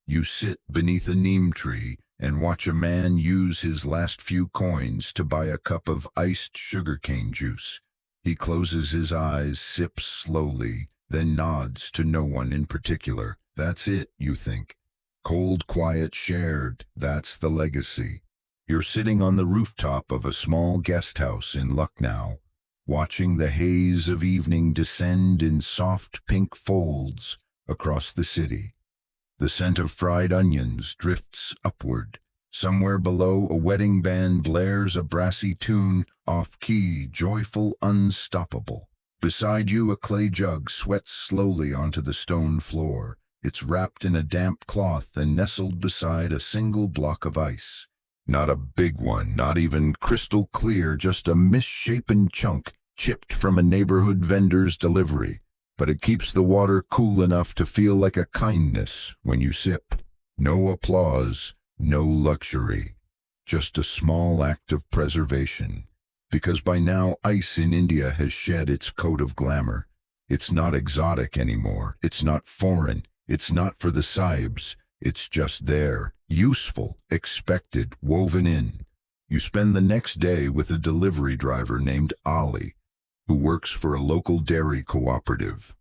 You sit beneath a neem tree and watch a man use his last few coins to buy a cup of iced sugarcane juice. He closes his eyes, sips slowly, then nods to no one in particular. That's it, you think. Cold, quiet, shared, that's the legacy. You're sitting on the rooftop of a small guest house in Lucknow, watching the haze of evening descend in soft pink folds across the city. The scent of fried onions drifts upward. Somewhere below, a wedding band blares a brassy tune, off-key, joyful, unstoppable. Beside you, a clay jug sweats slowly onto the stone floor. It's wrapped in a damp cloth and nestled beside a single block of ice. Not a big one, not even crystal clear, just a misshapen chunk chipped from a neighborhood vendor's delivery. But it keeps the water cool enough to feel like a kindness when you sip. No applause, no luxury, just a small act of preservation. Because by now ice in India has shed its coat of glamour. It's not exotic anymore. It's not foreign. It's not for the sahibs. It's just there, useful, expected, woven in. You spend the next day with a delivery driver named Ali, who works for a local dairy cooperative.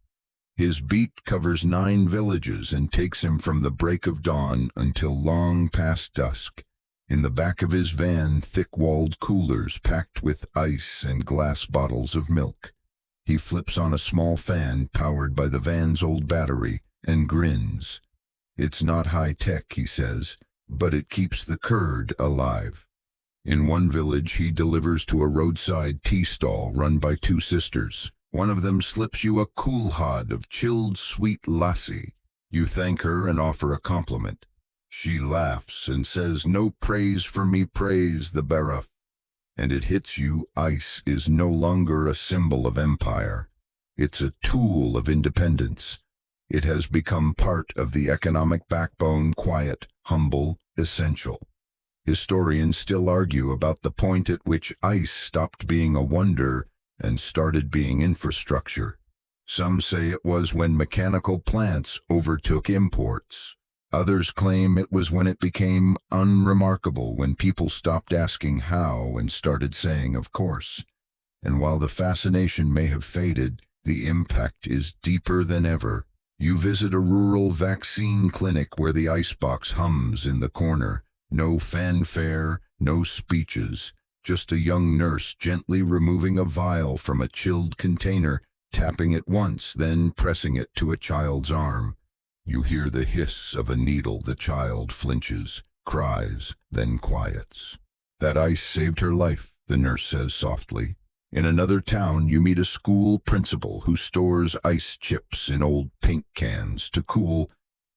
His beat covers 9 villages and takes him from the break of dawn until long past dusk. In the back of his van, thick-walled coolers packed with ice and glass bottles of milk. He flips on a small fan powered by the van's old battery and grins. It's not high-tech, he says, but it keeps the curd alive. In one village, he delivers to a roadside tea stall run by 2 sisters. One of them slips you a cool hod of chilled sweet lassi. You thank her and offer a compliment. She laughs and says, "No praise for me, praise the baraf." And it hits you, ice is no longer a symbol of empire. It's a tool of independence. It has become part of the economic backbone, quiet, humble, essential. Historians still argue about the point at which ice stopped being a wonder and started being infrastructure. Some say it was when mechanical plants overtook imports. Others claim it was when it became unremarkable, when people stopped asking how and started saying of course. And while the fascination may have faded, the impact is deeper than ever. You visit a rural vaccine clinic where the icebox hums in the corner. No fanfare, no speeches, just a young nurse gently removing a vial from a chilled container, tapping it once, then pressing it to a child's arm. You hear the hiss of a needle. The child flinches, cries, then quiets. That ice saved her life, the nurse says softly. In another town, you meet a school principal who stores ice chips in old paint cans to cool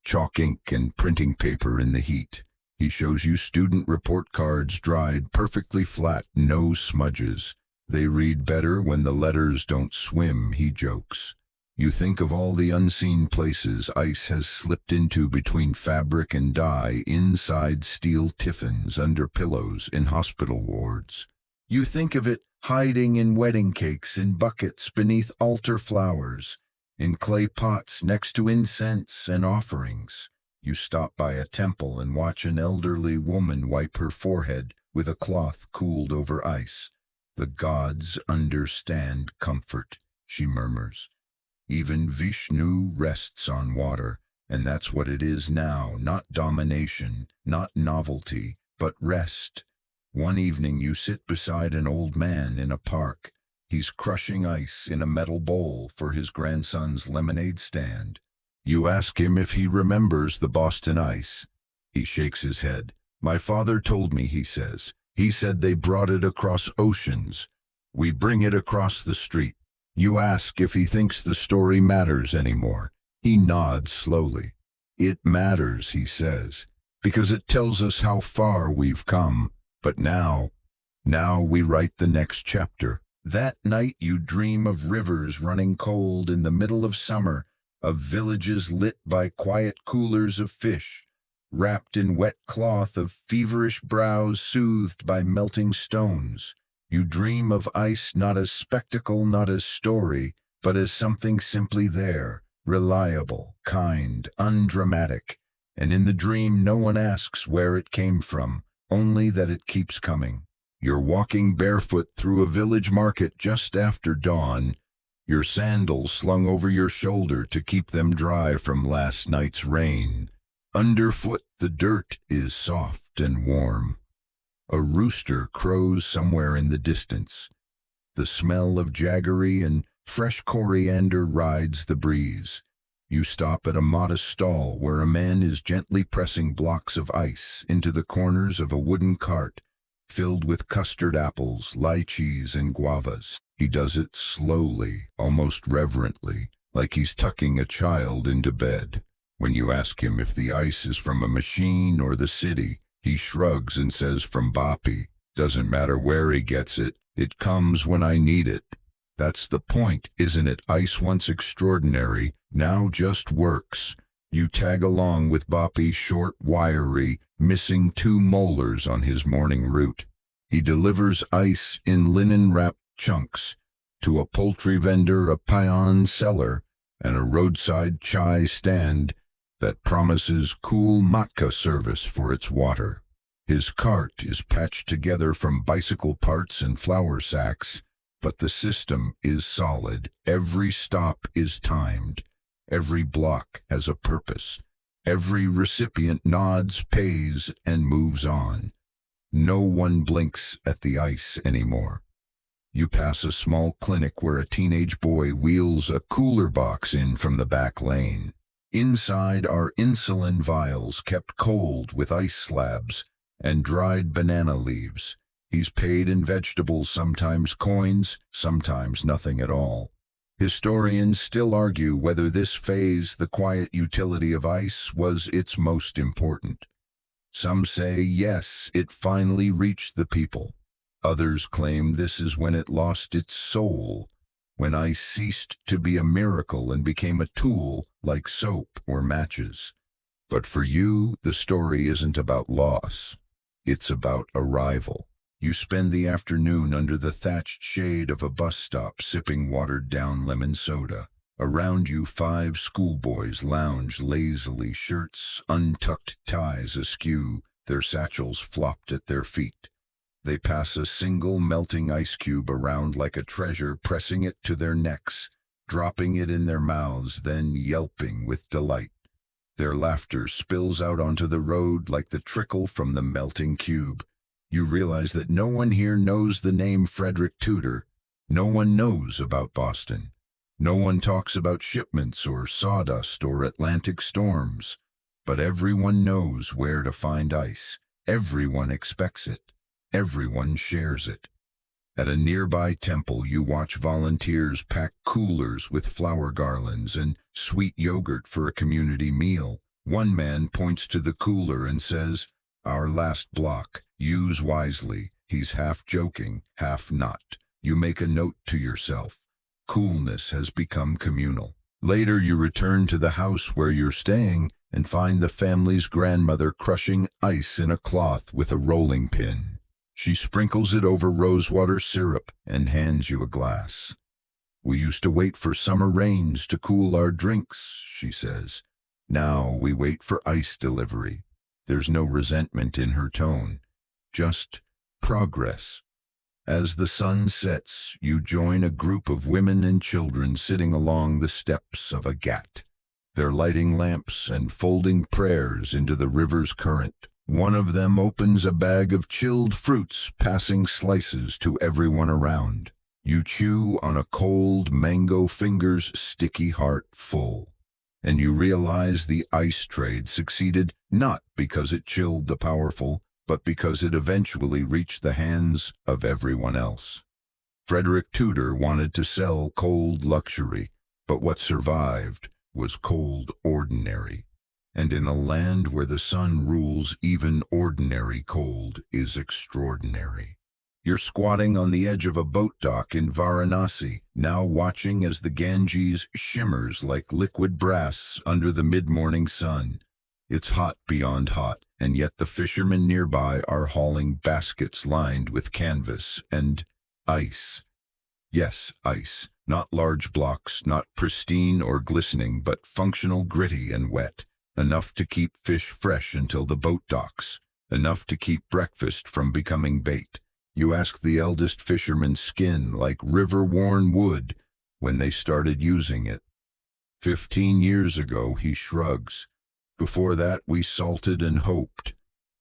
chalk ink and printing paper in the heat. He shows you student report cards dried perfectly flat, no smudges. They read better when the letters don't swim, he jokes. You think of all the unseen places ice has slipped into between fabric and dye, inside steel tiffins, under pillows, in hospital wards. You think of it hiding in wedding cakes, in buckets beneath altar flowers, in clay pots next to incense and offerings. You stop by a temple and watch an elderly woman wipe her forehead with a cloth cooled over ice. "The gods understand comfort," she murmurs. Even Vishnu rests on water, and that's what it is now, not domination, not novelty, but rest. One evening you sit beside an old man in a park. He's crushing ice in a metal bowl for his grandson's lemonade stand. You ask him if he remembers the Boston ice. He shakes his head. "My father told me," he says. "He said they brought it across oceans. We bring it across the street." You ask if he thinks the story matters anymore. He nods slowly. "It matters," he says, "because it tells us how far we've come. But now we write the next chapter." That night you dream of rivers running cold in the middle of summer, of villages lit by quiet coolers of fish, wrapped in wet cloth, of feverish brows soothed by melting stones. You dream of ice not as spectacle, not as story, but as something simply there, reliable, kind, undramatic. And in the dream no one asks where it came from, only that it keeps coming. You're walking barefoot through a village market just after dawn, your sandals slung over your shoulder to keep them dry from last night's rain. Underfoot the dirt is soft and warm. A rooster crows somewhere in the distance. The smell of jaggery and fresh coriander rides the breeze. You stop at a modest stall where a man is gently pressing blocks of ice into the corners of a wooden cart filled with custard apples, lychees, and guavas. He does it slowly, almost reverently, like he's tucking a child into bed. When you ask him if the ice is from a machine or the city, he shrugs and says from Boppy. Doesn't matter where he gets it, it comes when I need it. That's the point, isn't it? Ice once extraordinary, now just works. You tag along with Boppy, short, wiry, missing 2 molars on his morning route. He delivers ice in linen-wrapped chunks to a poultry vendor, a paon seller, and a roadside chai stand that promises cool matka service for its water. His cart is patched together from bicycle parts and flour sacks, but the system is solid. Every stop is timed. Every block has a purpose. Every recipient nods, pays, and moves on. No one blinks at the ice anymore. You pass a small clinic where a teenage boy wheels a cooler box in from the back lane. Inside are insulin vials kept cold with ice slabs and dried banana leaves. He's paid in vegetables, sometimes coins, sometimes nothing at all. Historians still argue whether this phase, the quiet utility of ice, was its most important. Some say yes, it finally reached the people. Others claim this is when it lost its soul, when ice ceased to be a miracle and became a tool like soap or matches. But for you, the story isn't about loss. It's about arrival. You spend the afternoon under the thatched shade of a bus stop sipping watered-down lemon soda. Around you 5 schoolboys lounge lazily, shirts, untucked ties askew, their satchels flopped at their feet. They pass a single melting ice cube around like a treasure, pressing it to their necks, dropping it in their mouths, then yelping with delight. Their laughter spills out onto the road like the trickle from the melting cube. You realize that no one here knows the name Frederick Tudor. No one knows about Boston. No one talks about shipments or sawdust or Atlantic storms. But everyone knows where to find ice. Everyone expects it. Everyone shares it. At a nearby temple, you watch volunteers pack coolers with flower garlands and sweet yogurt for a community meal. One man points to the cooler and says, "Our last block. Use wisely." He's half joking, half not. You make a note to yourself. Coolness has become communal. Later, you return to the house where you're staying and find the family's grandmother crushing ice in a cloth with a rolling pin. She sprinkles it over rosewater syrup and hands you a glass. "We used to wait for summer rains to cool our drinks," she says. "Now we wait for ice delivery." There's no resentment in her tone, just progress. As the sun sets, you join a group of women and children sitting along the steps of a ghat. They're lighting lamps and folding prayers into the river's current. One of them opens a bag of chilled fruits, passing slices to everyone around. You chew on a cold mango, fingers sticky, heart full. And you realize the ice trade succeeded not because it chilled the powerful, but because it eventually reached the hands of everyone else. Frederick Tudor wanted to sell cold luxury, but what survived was cold ordinary. And in a land where the sun rules, even ordinary cold is extraordinary. You're squatting on the edge of a boat dock in Varanasi, now watching as the Ganges shimmers like liquid brass under the mid-morning sun. It's hot beyond hot, and yet the fishermen nearby are hauling baskets lined with canvas and ice. Yes, ice. Not large blocks, not pristine or glistening, but functional, gritty, and wet. Enough to keep fish fresh until the boat docks. Enough to keep breakfast from becoming bait. You ask the eldest fisherman's skin like river-worn wood when they started using it. 15 years ago, he shrugs. Before that, we salted and hoped.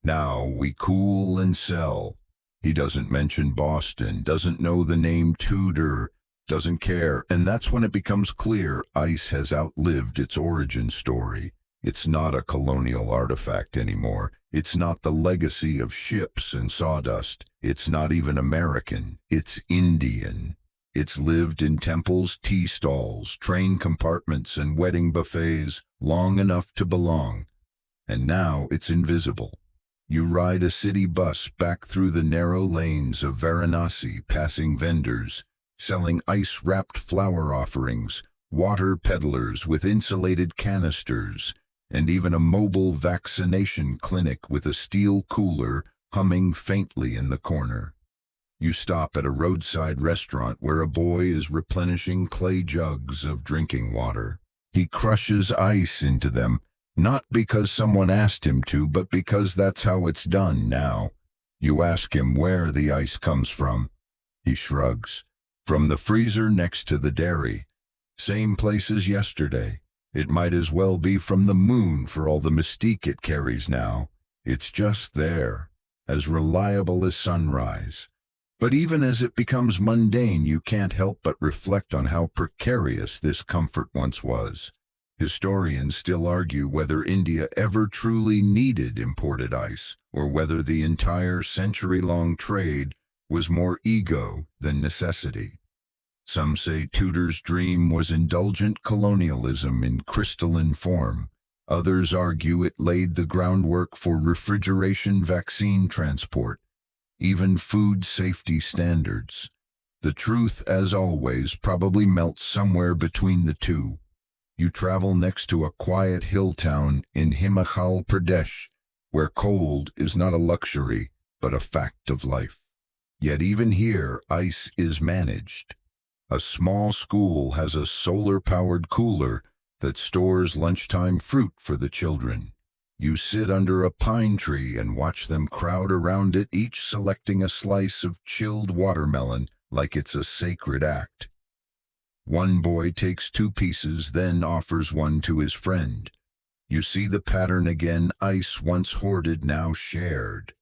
Now we cool and sell. He doesn't mention Boston, doesn't know the name Tudor, doesn't care. And that's when it becomes clear ice has outlived its origin story. It's not a colonial artifact anymore. It's not the legacy of ships and sawdust. It's not even American. It's Indian. It's lived in temples, tea stalls, train compartments, and wedding buffets long enough to belong, and now it's invisible. You ride a city bus back through the narrow lanes of Varanasi, passing vendors, selling ice-wrapped flower offerings, water peddlers with insulated canisters, and even a mobile vaccination clinic with a steel cooler humming faintly in the corner. You stop at a roadside restaurant where a boy is replenishing clay jugs of drinking water. He crushes ice into them, not because someone asked him to, but because that's how it's done now. You ask him where the ice comes from. He shrugs. From the freezer next to the dairy. Same place as yesterday. It might as well be from the moon for all the mystique it carries now. It's just there, as reliable as sunrise. But even as it becomes mundane, you can't help but reflect on how precarious this comfort once was. Historians still argue whether India ever truly needed imported ice, or whether the entire century-long trade was more ego than necessity. Some say Tudor's dream was indulgent colonialism in crystalline form. Others argue it laid the groundwork for refrigeration, vaccine transport, even food safety standards. The truth, as always, probably melts somewhere between the two. You travel next to a quiet hill town in Himachal Pradesh, where cold is not a luxury, but a fact of life. Yet even here, ice is managed. A small school has a solar-powered cooler that stores lunchtime fruit for the children. You sit under a pine tree and watch them crowd around it, each selecting a slice of chilled watermelon like it's a sacred act. One boy takes 2 pieces, then offers one to his friend. You see the pattern again, ice once hoarded, now shared.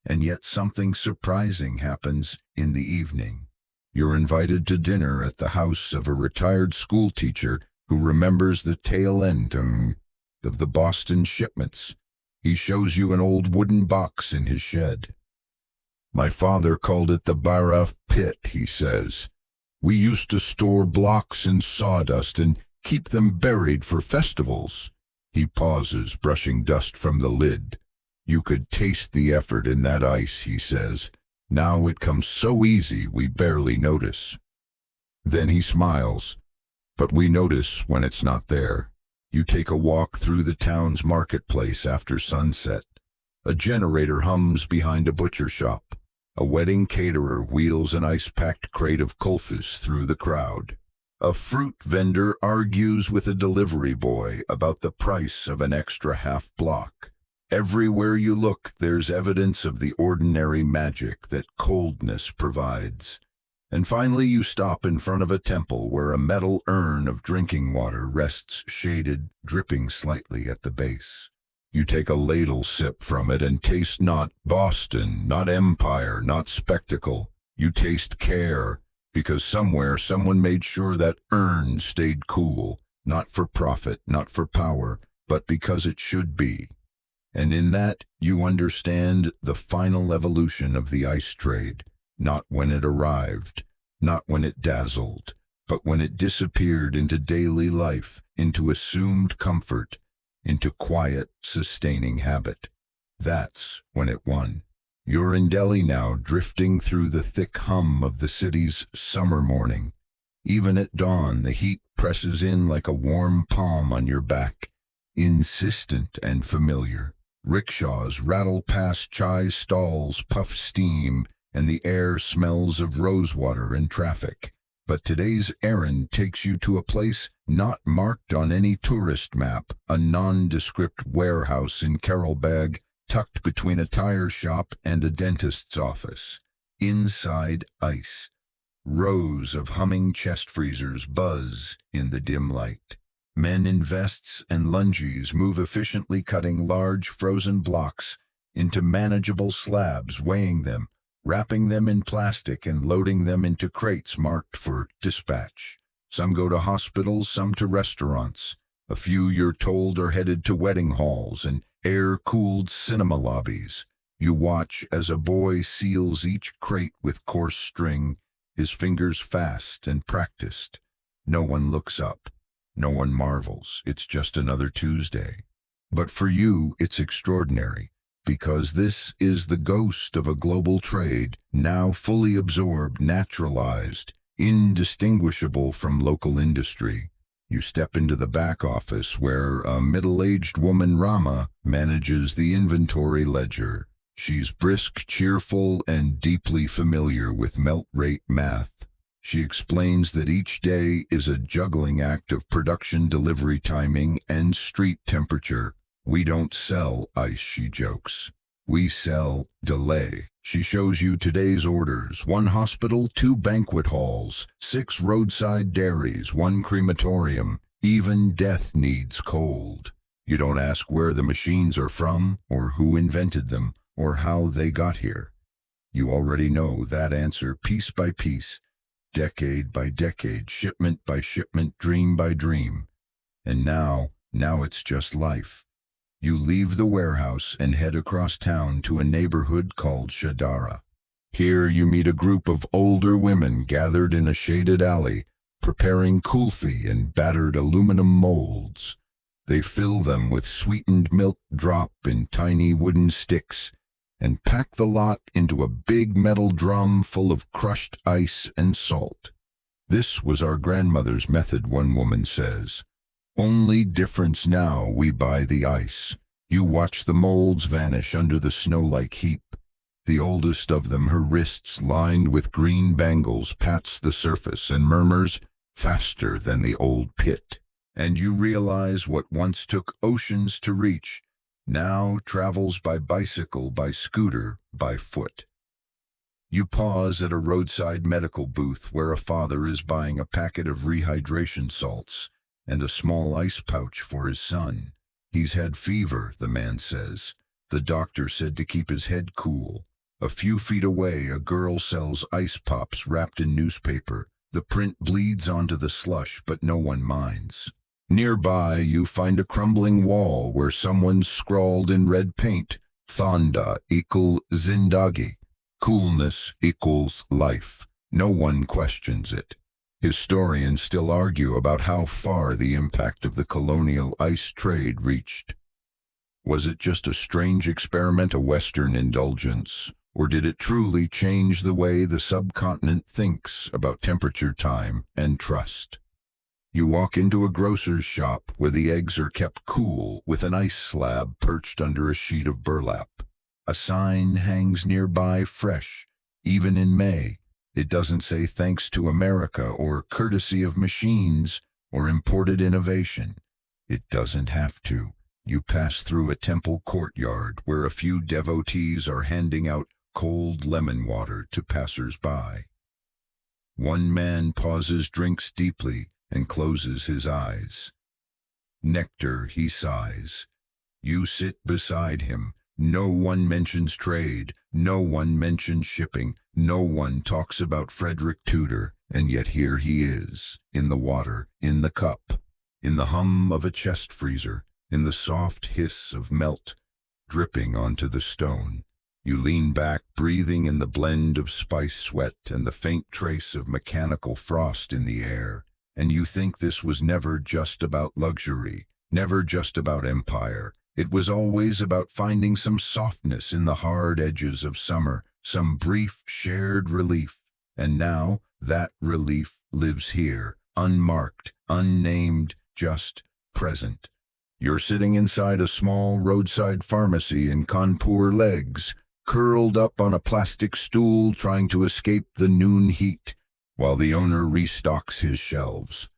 And yet something surprising happens in the evening. You're invited to dinner at the house of a retired school teacher who remembers the tail end of the Boston shipments. He shows you an old wooden box in his shed. My father called it the Baraf pit, he says. We used to store blocks in sawdust and keep them buried for festivals. He pauses, brushing dust from the lid. You could taste the effort in that ice, he says. Now it comes so easy we barely notice. Then he smiles, but we notice when it's not there. You take a walk through the town's marketplace after sunset. A generator hums behind a butcher shop. A wedding caterer wheels an ice-packed crate of kulfis through the crowd. A fruit vendor argues with a delivery boy about the price of an extra half block. Everywhere you look, there's evidence of the ordinary magic that coldness provides. And finally, you stop in front of a temple where a metal urn of drinking water rests shaded, dripping slightly at the base. You take a ladle sip from it and taste not Boston, not empire, not spectacle. You taste care, because somewhere someone made sure that urn stayed cool, not for profit, not for power, but because it should be. And in that, you understand the final evolution of the ice trade, not when it arrived, not when it dazzled, but when it disappeared into daily life, into assumed comfort, into quiet, sustaining habit. That's when it won. You're in Delhi now, drifting through the thick hum of the city's summer morning. Even at dawn, the heat presses in like a warm palm on your back, insistent and familiar. Rickshaws rattle past chai stalls, puff steam, and the air smells of rosewater and traffic. But today's errand takes you to a place not marked on any tourist map, a nondescript warehouse in Carolbag, tucked between a tire shop and a dentist's office. Inside, ice. Rows of humming chest freezers buzz in the dim light. Men in vests and lungies move efficiently, cutting large frozen blocks into manageable slabs, weighing them, wrapping them in plastic and loading them into crates marked for dispatch. Some go to hospitals, some to restaurants. A few, you're told, are headed to wedding halls and air-cooled cinema lobbies. You watch as a boy seals each crate with coarse string, his fingers fast and practiced. No one looks up. No one marvels. It's just another Tuesday. But for you, it's extraordinary, because this is the ghost of a global trade, now fully absorbed, naturalized, indistinguishable from local industry. You step into the back office where a middle-aged woman, Rama, manages the inventory ledger. She's brisk, cheerful, and deeply familiar with melt rate math. She explains that each day is a juggling act of production, delivery timing, and street temperature. We don't sell ice, she jokes. We sell delay. She shows you today's orders: 1 hospital, 2 banquet halls, 6 roadside dairies, 1 crematorium. Even death needs cold. You don't ask where the machines are from, or who invented them, or how they got here. You already know that answer piece by piece, decade by decade, shipment by shipment, dream by dream. And now it's just life. You leave the warehouse and head across town to a neighborhood called Shadara. Here you meet a group of older women gathered in a shaded alley, preparing kulfi in battered aluminum molds. They fill them with sweetened milk, drop in tiny wooden sticks, and pack the lot into a big metal drum full of crushed ice and salt. This was our grandmother's method, one woman says. Only difference now, we buy the ice. You watch the molds vanish under the snow-like heap. The oldest of them, her wrists lined with green bangles, pats the surface and murmurs, "Faster than the old pit." And you realize what once took oceans to reach now travels by bicycle, by scooter, by foot. You pause at a roadside medical booth where a father is buying a packet of rehydration salts and a small ice pouch for his son. He's had fever, the man says. The doctor said to keep his head cool. A few feet away, a girl sells ice pops wrapped in newspaper. The print bleeds onto the slush, but no one minds. Nearby, you find a crumbling wall where someone scrawled in red paint, "Thanda equal zindagi." Coolness equals life. No one questions it. Historians still argue about how far the impact of the colonial ice trade reached. Was it just a strange experiment, a Western indulgence, or did it truly change the way the subcontinent thinks about temperature, time, and trust? You walk into a grocer's shop where the eggs are kept cool with an ice slab perched under a sheet of burlap. A sign hangs nearby, "Fresh, even in May." It doesn't say "Thanks to America" or "Courtesy of machines" or "Imported innovation." It doesn't have to. You pass through a temple courtyard where a few devotees are handing out cold lemon water to passers-by. One man pauses, drinks deeply, and closes his eyes. "Nectar," he sighs. You sit beside him. No one mentions trade, no one mentions shipping, no one talks about Frederick Tudor, and yet here he is, in the water, in the cup, in the hum of a chest freezer, in the soft hiss of melt dripping onto the stone. You lean back, breathing in the blend of spice sweat and the faint trace of mechanical frost in the air, and you think this was never just about luxury, never just about empire. It was always about finding some softness in the hard edges of summer, some brief shared relief. And now that relief lives here, unmarked, unnamed, just present. You're sitting inside a small roadside pharmacy in Kanpur, legs curled up on a plastic stool, trying to escape the noon heat, while the owner restocks his shelves.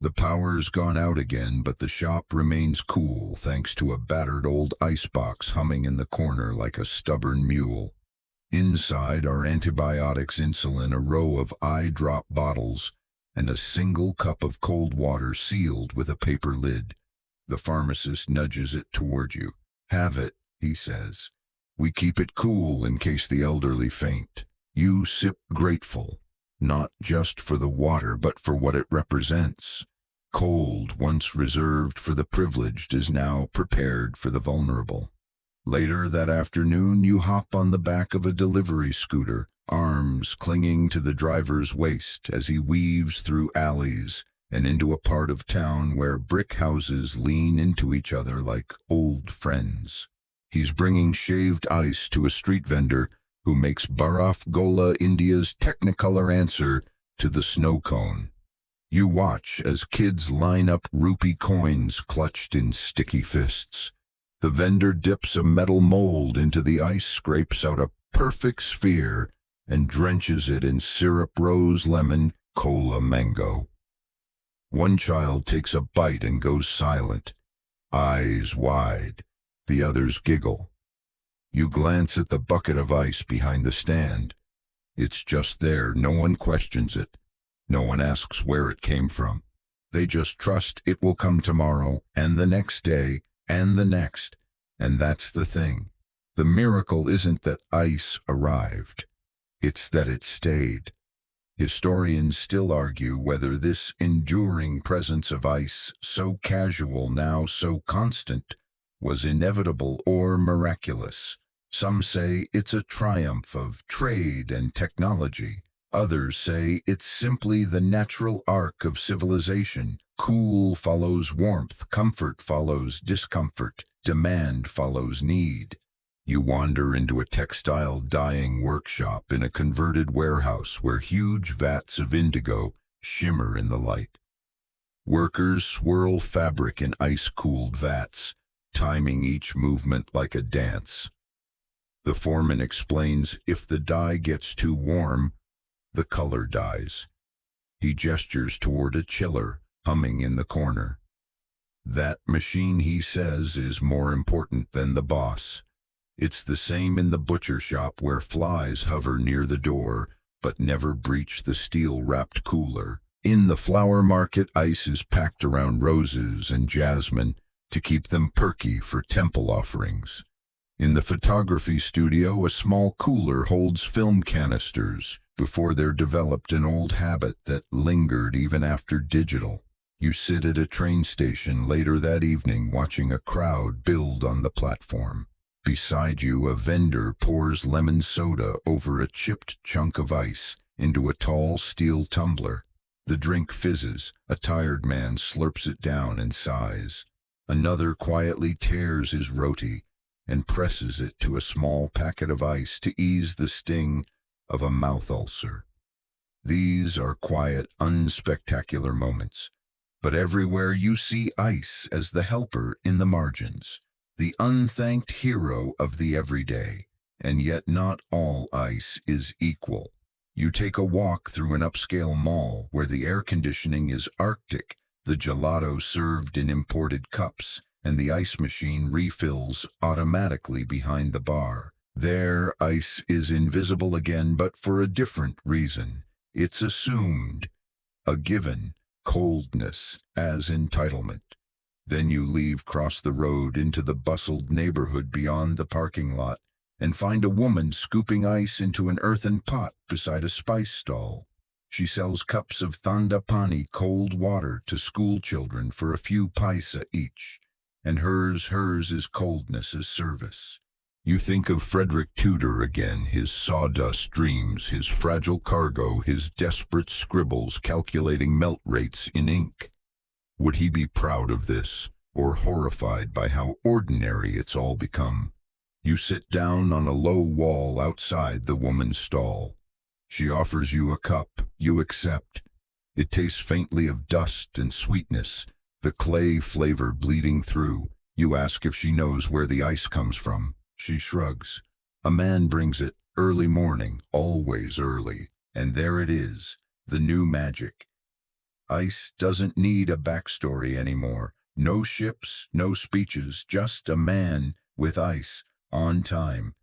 The power's gone out again, but the shop remains cool thanks to a battered old icebox humming in the corner like a stubborn mule. Inside are antibiotics, insulin, a row of eye drop bottles, and a single cup of cold water sealed with a paper lid. The pharmacist nudges it toward you. "Have it," he says. "We keep it cool in case the elderly faint." You sip, grateful, not just for the water, but for what it represents. Cold, once reserved for the privileged, is now prepared for the vulnerable. Later that afternoon, you hop on the back of a delivery scooter, arms clinging to the driver's waist as he weaves through alleys and into a part of town where brick houses lean into each other like old friends. He's bringing shaved ice to a street vendor who makes Baraf Gola India's technicolor answer to the snow cone. You watch as kids line up rupee coins clutched in sticky fists. The vendor dips a metal mold into the ice, scrapes out a perfect sphere, and drenches it in syrup, rose, lemon, cola, mango. One child takes a bite and goes silent, eyes wide. The others giggle. You glance at the bucket of ice behind the stand. It's just there, no one questions it. No one asks where it came from. They just trust it will come tomorrow, and the next day, and the next. And that's the thing. The miracle isn't that ice arrived. It's that it stayed. Historians still argue whether this enduring presence of ice, so casual now so constant, was inevitable or miraculous. Some say it's a triumph of trade and technology. Others say it's simply the natural arc of civilization. Cool follows warmth, comfort follows discomfort, demand follows need. You wander into a textile dyeing workshop in a converted warehouse where huge vats of indigo shimmer in the light. Workers swirl fabric in ice-cooled vats, timing each movement like a dance. The foreman explains if the dye gets too warm, the color dies. He gestures toward a chiller humming in the corner. That machine, he says, is more important than the boss. It's the same in the butcher shop where flies hover near the door but never breach the steel-wrapped cooler. In the flower market, ice is packed around roses and jasmine to keep them perky for temple offerings. In the photography studio, a small cooler holds film canisters before they're developed an old habit that lingered even after digital. You sit at a train station later that evening watching a crowd build on the platform. Beside you, a vendor pours lemon soda over a chipped chunk of ice into a tall steel tumbler. The drink fizzes. A tired man slurps it down and sighs. Another quietly tears his roti and presses it to a small packet of ice to ease the sting of a mouth ulcer. These are quiet, unspectacular moments, but everywhere you see ice as the helper in the margins, the unthanked hero of the everyday. And yet not all ice is equal. You take a walk through an upscale mall where the air conditioning is Arctic, the gelato served in imported cups, and the ice machine refills automatically behind the bar. There, ice is invisible again, but for a different reason. It's assumed, a given, coldness as entitlement. Then you leave, cross the road into the bustled neighborhood beyond the parking lot, and find a woman scooping ice into an earthen pot beside a spice stall. She sells cups of thanda pani, cold water, to school children for a few paisa each, and hers is coldness as service. You think of Frederick Tudor again, his sawdust dreams, his fragile cargo, his desperate scribbles calculating melt rates in ink. Would he be proud of this, or horrified by how ordinary it's all become? You sit down on a low wall outside the woman's stall. She offers you a cup. You accept. It tastes faintly of dust and sweetness, the clay flavor bleeding through. You ask if she knows where the ice comes from. She shrugs. A man brings it, early morning, always early. And there it is, the new magic. Ice doesn't need a backstory anymore. No ships, no speeches, just a man with ice, on time.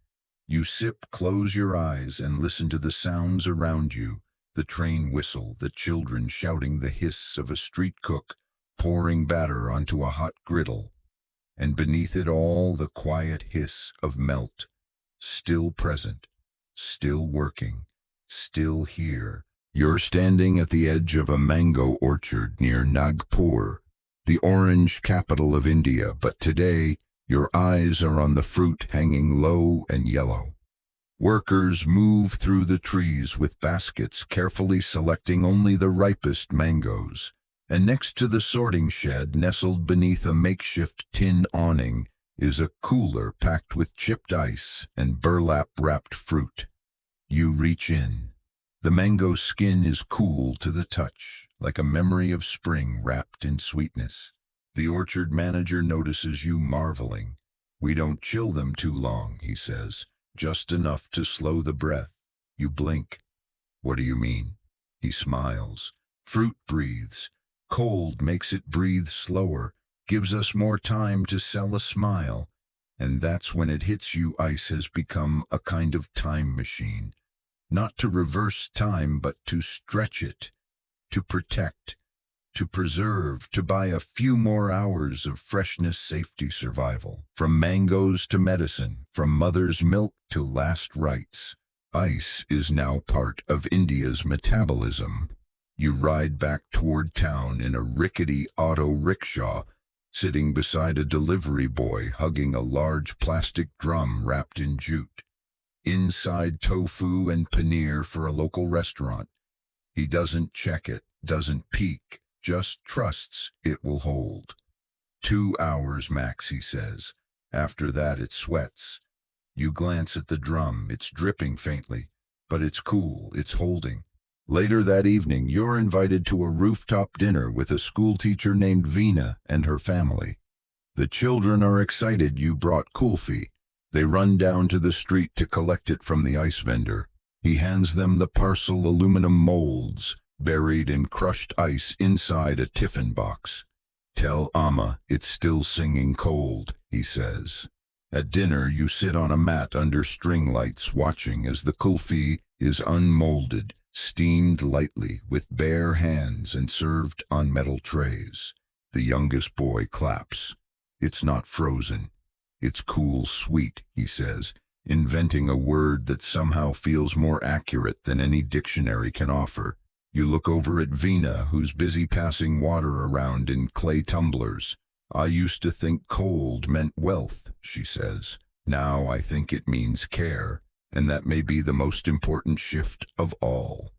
You sip, close your eyes, and listen to the sounds around you. The train whistle, the children shouting, the hiss of a street cook pouring batter onto a hot griddle. And beneath it all, the quiet hiss of melt. Still present, still working, still here. You're standing at the edge of a mango orchard near Nagpur, the orange capital of India, but today your eyes are on the fruit hanging low and yellow. Workers move through the trees with baskets, carefully selecting only the ripest mangoes, And next to the sorting shed, nestled beneath a makeshift tin awning, is a cooler packed with chipped ice and burlap-wrapped fruit. You reach in. The mango skin is cool to the touch, like a memory of spring wrapped in sweetness. The orchard manager notices you marveling. "We don't chill them too long," he says, "just enough to slow the breath." You blink. "What do you mean?" He smiles. "Fruit breathes. Cold makes it breathe slower, gives us more time to sell a smile. And that's when it hits you, ice has become a kind of time machine. Not to reverse time, but to stretch it, to protect, to preserve, to buy a few more hours of freshness, safety, survival. From mangoes to medicine, from mother's milk to last rites, ice is now part of India's metabolism. You ride back toward town in a rickety auto rickshaw, sitting beside a delivery boy hugging a large plastic drum wrapped in jute. Inside tofu and paneer for a local restaurant. He doesn't check it, doesn't peek, just trusts it will hold. 2 hours max, he says. After that it sweats. You glance at the drum, it's dripping faintly, but it's cool, it's holding. Later that evening, you're invited to a rooftop dinner with a schoolteacher named Veena and her family. The children are excited you brought kulfi. They run down to the street to collect it from the ice vendor. He hands them the parcel aluminum molds, buried in crushed ice inside a tiffin box. "Tell Amma it's still singing cold," he says. At dinner, you sit on a mat under string lights, watching as the kulfi is unmolded, steamed lightly with bare hands and served on metal trays. The youngest boy claps. "It's not frozen. It's cool sweet," he says, inventing a word that somehow feels more accurate than any dictionary can offer. You look over at Veena, who's busy passing water around in clay tumblers. "I used to think cold meant wealth," she says. "Now I think it means care. And that may be the most important shift of all."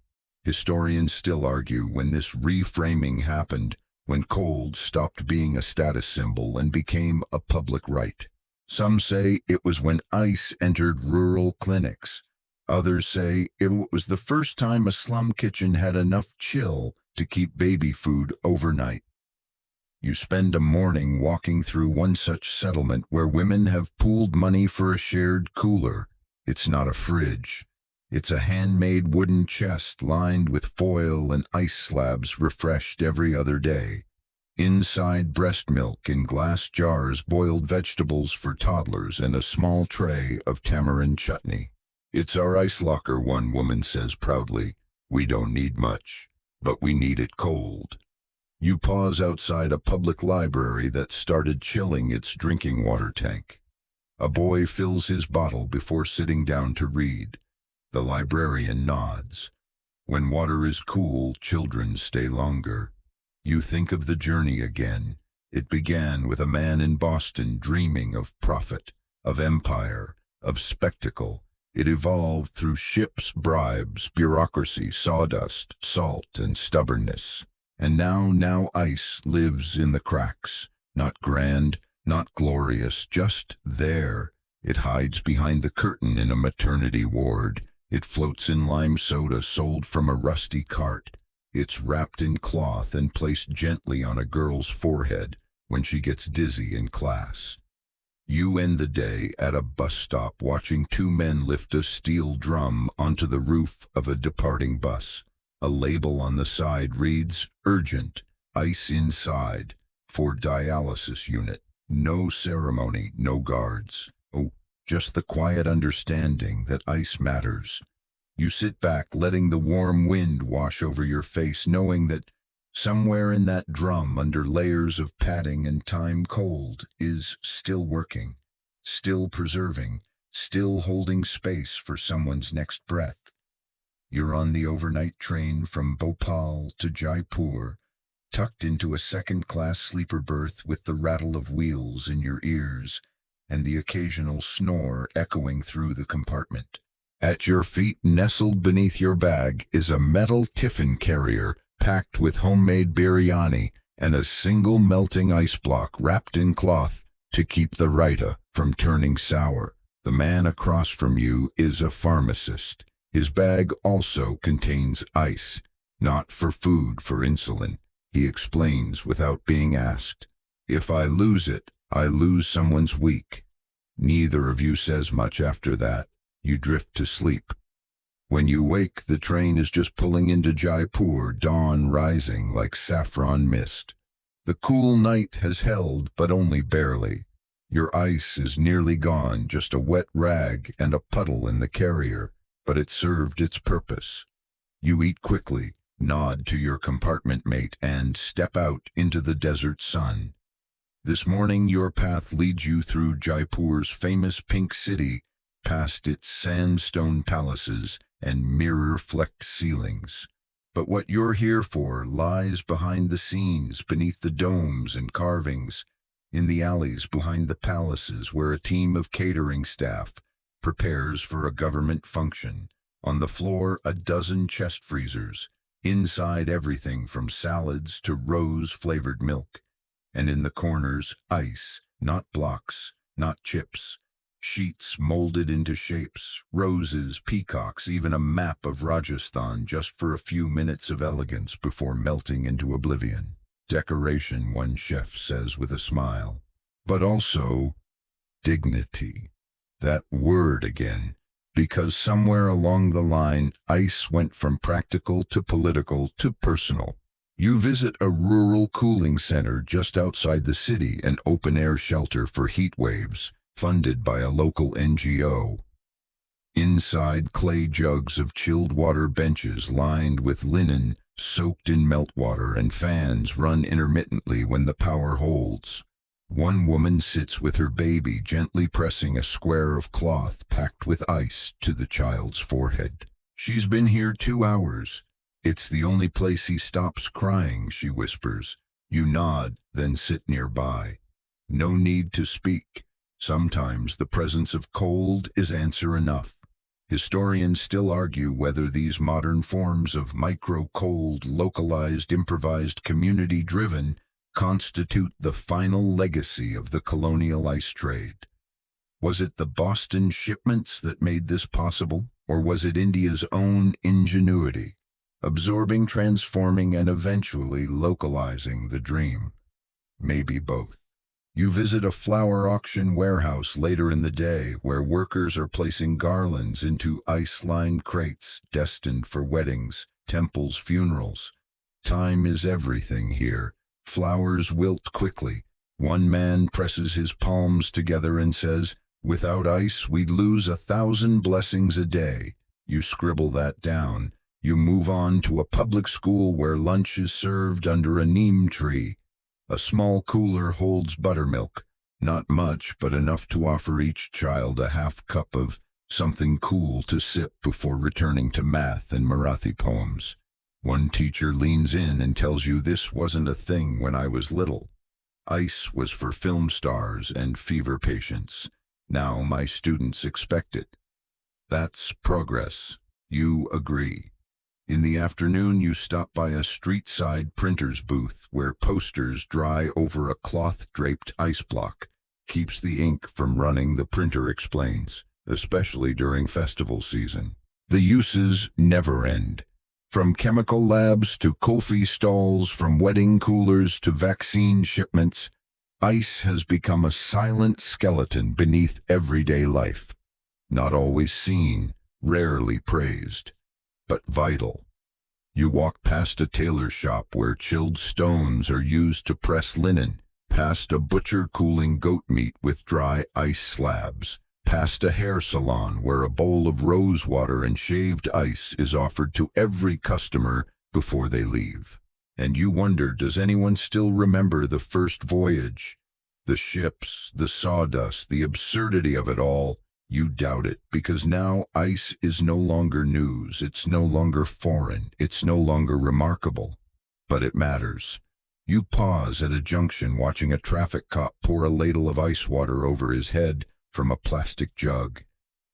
Historians still argue when this reframing happened, when cold stopped being a status symbol and became a public right. Some say it was when ice entered rural clinics. Others say it was the first time a slum kitchen had enough chill to keep baby food overnight. You spend a morning walking through one such settlement where women have pooled money for a shared cooler. It's not a fridge. It's a handmade wooden chest lined with foil and ice slabs refreshed every other day. Inside, breast milk in glass jars, boiled vegetables for toddlers, and a small tray of tamarind chutney. "It's our ice locker," one woman says proudly. "We don't need much, but we need it cold." You pause outside a public library that started chilling its drinking water tank. A boy fills his bottle before sitting down to read. The librarian nods. When water is cool, children stay longer. You think of the journey again. It began with a man in Boston dreaming of profit, of empire, of spectacle. It evolved through ships, bribes, bureaucracy, sawdust, salt, and stubbornness. And now ice lives in the cracks, not grand, not glorious, just there. It hides behind the curtain in a maternity ward. It floats in lime soda sold from a rusty cart. It's wrapped in cloth and placed gently on a girl's forehead when she gets dizzy in class. You end the day at a bus stop watching 2 men lift a steel drum onto the roof of a departing bus. A label on the side reads, "Urgent, ice inside, for dialysis unit." No ceremony, no guards. Oh, just the quiet understanding that ice matters. You sit back, letting the warm wind wash over your face, knowing that somewhere in that drum, under layers of padding and time cold, is still working, still preserving, still holding space for someone's next breath. You're on the overnight train from Bhopal to Jaipur, tucked into a second-class sleeper berth with the rattle of wheels in your ears and the occasional snore echoing through the compartment. At your feet, nestled beneath your bag, is a metal tiffin carrier packed with homemade biryani, and a single melting ice block wrapped in cloth to keep the raita from turning sour. The man across from you is a pharmacist. His bag also contains ice, not for food, for insulin. He explains without being asked. If I lose it, I lose someone's week. Neither of you says much after that. You drift to sleep. When you wake, the train is just pulling into Jaipur, dawn rising like saffron mist. The cool night has held, but only barely. Your ice is nearly gone, just a wet rag and a puddle in the carrier, but it served its purpose. You eat quickly, nod to your compartment mate, and step out into the desert sun. This morning your path leads you through Jaipur's famous pink city, past its sandstone palaces and mirror-flecked ceilings. But what you're here for lies behind the scenes, beneath the domes and carvings, in the alleys behind the palaces where a team of catering staff prepares for a government function. On the floor, a dozen chest freezers, inside everything from salads to rose-flavored milk. And in the corners, ice, not blocks, not chips. Sheets molded into shapes, roses, peacocks, even a map of Rajasthan, just for a few minutes of elegance before melting into oblivion. Decoration, one chef says with a smile. But also dignity. That word again, because somewhere along the line, ice went from practical to political to personal. You visit a rural cooling center just outside the city, an open-air shelter for heat waves, funded by a local NGO. Inside, clay jugs of chilled water benches lined with linen soaked in meltwater, and fans run intermittently when the power holds. One woman sits with her baby, gently pressing a square of cloth packed with ice to the child's forehead. She's been here 2 hours. It's the only place he stops crying, she whispers. You nod, then sit nearby. No need to speak. Sometimes the presence of cold is answer enough. Historians still argue whether these modern forms of micro-cold, localized, improvised, community-driven, constitute the final legacy of the colonial ice trade. Was it the Boston shipments that made this possible, or was it India's own ingenuity, absorbing, transforming, and eventually localizing the dream? Maybe both. You visit a flower auction warehouse later in the day where workers are placing garlands into ice-lined crates destined for weddings, temples, funerals. Time is everything here. Flowers wilt quickly. One man presses his palms together and says, "Without ice, we'd lose 1,000 blessings a day." You scribble that down. You move on to a public school where lunch is served under a neem tree. A small cooler holds buttermilk, not much, but enough to offer each child a half cup of something cool to sip before returning to math and Marathi poems. One teacher leans in and tells you, "This wasn't a thing when I was little. Ice was for film stars and fever patients. Now my students expect it." That's progress. You agree. In the afternoon, you stop by a street-side printer's booth where posters dry over a cloth-draped ice block. Keeps the ink from running, the printer explains, especially during festival season. The uses never end. From chemical labs to kulfi stalls, from wedding coolers to vaccine shipments, ice has become a silent skeleton beneath everyday life. Not always seen, rarely praised, but vital. You walk past a tailor shop where chilled stones are used to press linen, past a butcher cooling goat meat with dry ice slabs, past a hair salon where a bowl of rose water and shaved ice is offered to every customer before they leave. And you wonder, does anyone still remember the first voyage? The ships, the sawdust, the absurdity of it all. You doubt it, because now ice is no longer news, it's no longer foreign, it's no longer remarkable. But it matters. You pause at a junction watching a traffic cop pour a ladle of ice water over his head from a plastic jug.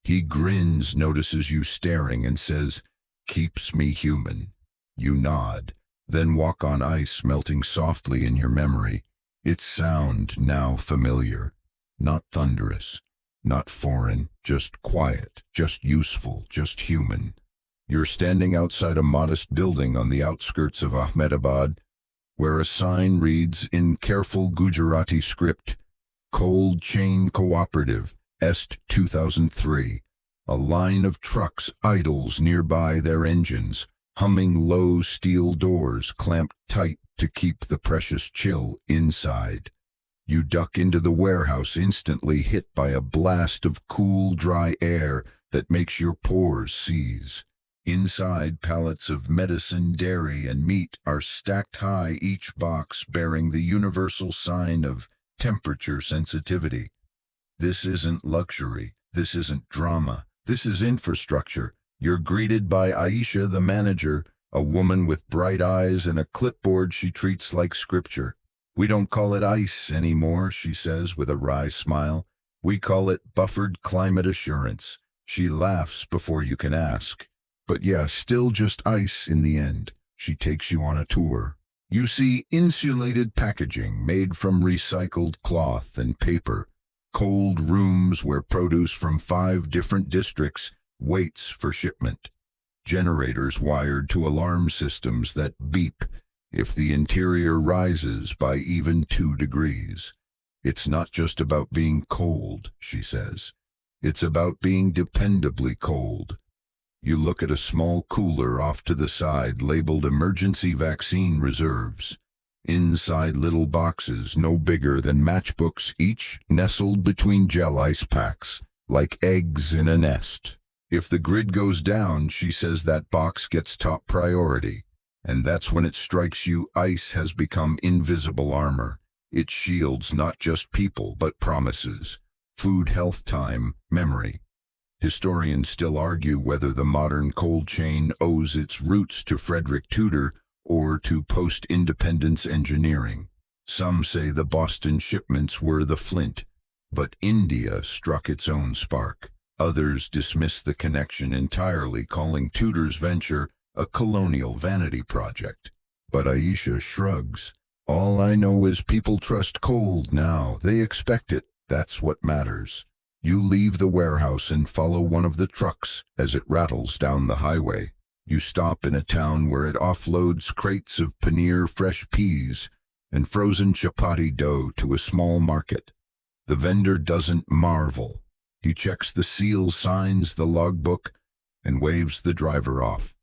He grins, notices you staring, and says, "Keeps me human." You nod. Then walk on ice melting softly in your memory. Its sound now familiar, not thunderous, not foreign, just quiet, just useful, just human. You're standing outside a modest building on the outskirts of Ahmedabad, where a sign reads in careful Gujarati script, Cold Chain Cooperative, Est 2003. A line of trucks idles nearby their engines, humming low steel doors clamped tight to keep the precious chill inside. You duck into the warehouse, instantly hit by a blast of cool, dry air that makes your pores seize. Inside, pallets of medicine, dairy, and meat are stacked high, each box bearing the universal sign of temperature sensitivity. This isn't luxury. This isn't drama. This is infrastructure. You're greeted by Aisha, the manager, a woman with bright eyes and a clipboard she treats like scripture. We don't call it ice anymore, she says with a wry smile. We call it buffered climate assurance. She laughs before you can ask. But yeah, still just ice in the end. She takes you on a tour. You see insulated packaging made from recycled cloth and paper, cold rooms where produce from 5 different districts waits for shipment, generators wired to alarm systems that beep if the interior rises by even 2 degrees. It's not just about being cold, she says. It's about being dependably cold. You look at a small cooler off to the side labeled Emergency Vaccine Reserves. Inside, little boxes no bigger than matchbooks, each nestled between gel ice packs, like eggs in a nest. If the grid goes down, she says, that box gets top priority. And that's when it strikes you, ice has become invisible armor. It shields not just people, but promises. Food, health, time, memory. Historians still argue whether the modern cold chain owes its roots to Frederick Tudor or to post-independence engineering. Some say the Boston shipments were the flint, but India struck its own spark. Others dismiss the connection entirely, calling Tudor's venture a colonial vanity project. But Aisha shrugs. All I know is people trust cold now. They expect it. That's what matters. You leave the warehouse and follow one of the trucks as it rattles down the highway. You stop in a town where it offloads crates of paneer, fresh peas, and frozen chapati dough to a small market. The vendor doesn't marvel. He checks the seal, signs the logbook, and waves the driver off.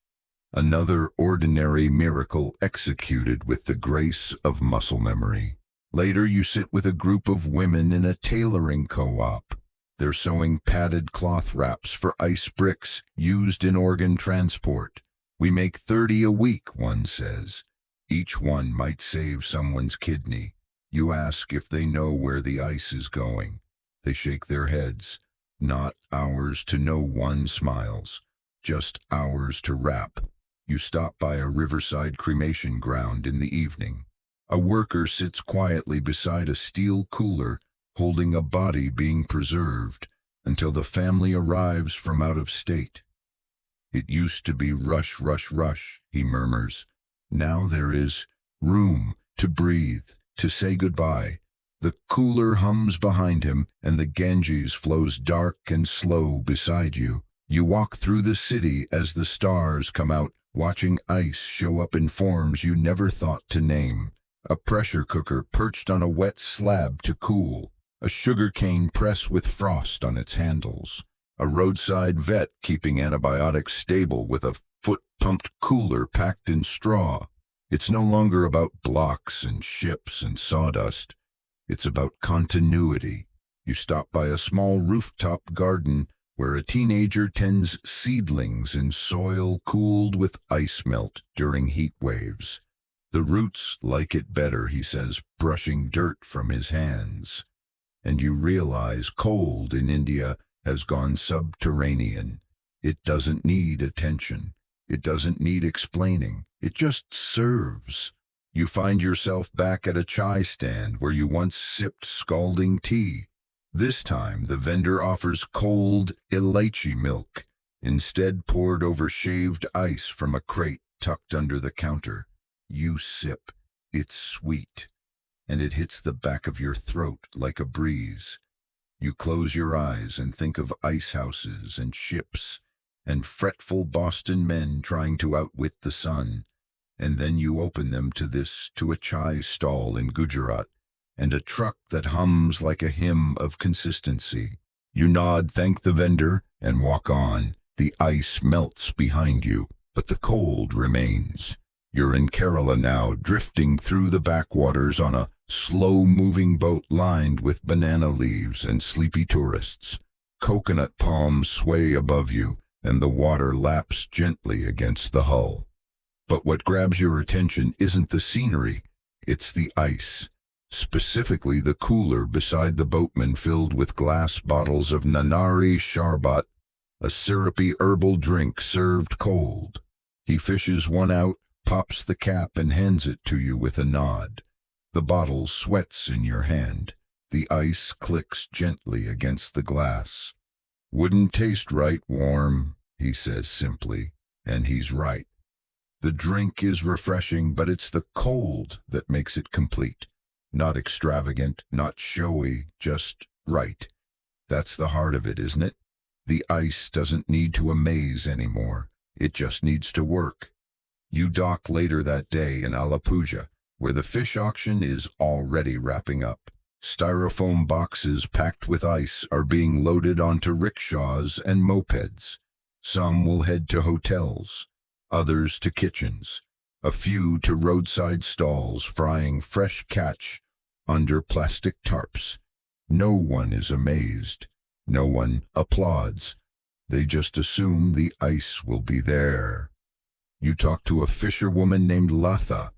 Another ordinary miracle executed with the grace of muscle memory. Later, you sit with a group of women in a tailoring co-op. They're sewing padded cloth wraps for ice bricks used in organ transport. We make 30 a week, one says. Each one might save someone's kidney. You ask if they know where the ice is going. They shake their heads. Not ours to know, one smiles. Just ours to wrap. You stop by a riverside cremation ground in the evening. A worker sits quietly beside a steel cooler, holding a body being preserved until the family arrives from out of state. It used to be rush, rush, rush, he murmurs. Now there is room to breathe, to say goodbye. The cooler hums behind him, and the Ganges flows dark and slow beside you. You walk through the city as the stars come out, watching ice show up in forms you never thought to name. A pressure cooker perched on a wet slab to cool. A sugarcane press with frost on its handles. A roadside vet keeping antibiotics stable with a foot-pumped cooler packed in straw. It's no longer about blocks and ships and sawdust. It's about continuity. You stop by a small rooftop garden where a teenager tends seedlings in soil cooled with ice melt during heat waves. The roots like it better, he says, brushing dirt from his hands. And you realize cold in India has gone subterranean. It doesn't need attention. It doesn't need explaining. It just serves. You find yourself back at a chai stand where you once sipped scalding tea. This time, the vendor offers cold elaichi milk, instead poured over shaved ice from a crate tucked under the counter. You sip. It's sweet, and it hits the back of your throat like a breeze. You close your eyes and think of ice houses and ships and fretful Boston men trying to outwit the sun. And then you open them to a chai stall in Gujarat, and a truck that hums like a hymn of consistency. You nod, thank the vendor, and walk on. The ice melts behind you, but the cold remains. You're in Kerala now, drifting through the backwaters on a slow-moving boat lined with banana leaves and sleepy tourists. Coconut palms sway above you, and the water laps gently against the hull. But what grabs your attention isn't the scenery, it's the ice. Specifically the cooler beside the boatman filled with glass bottles of Nanari Sharbat, a syrupy herbal drink served cold. He fishes one out, pops the cap and hands it to you with a nod. The bottle sweats in your hand. The ice clicks gently against the glass. Wouldn't taste right warm, he says simply, and he's right. The drink is refreshing, but it's the cold that makes it complete. Not extravagant, not showy, just right. That's the heart of it, isn't it? The ice doesn't need to amaze anymore. It just needs to work. You dock later that day in Alappuzha, where the fish auction is already wrapping up. Styrofoam boxes packed with ice are being loaded onto rickshaws and mopeds. Some will head to hotels, others to kitchens, a few to roadside stalls frying fresh catch under plastic tarps. No one is amazed. No one applauds. They just assume the ice will be there. You talk to a fisherwoman named Latha,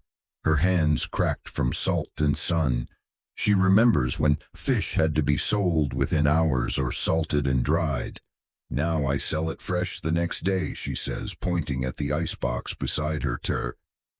her hands cracked from salt and sun. She remembers when fish had to be sold within hours or salted and dried. Now I sell it fresh the next day, she says, pointing at the icebox beside her.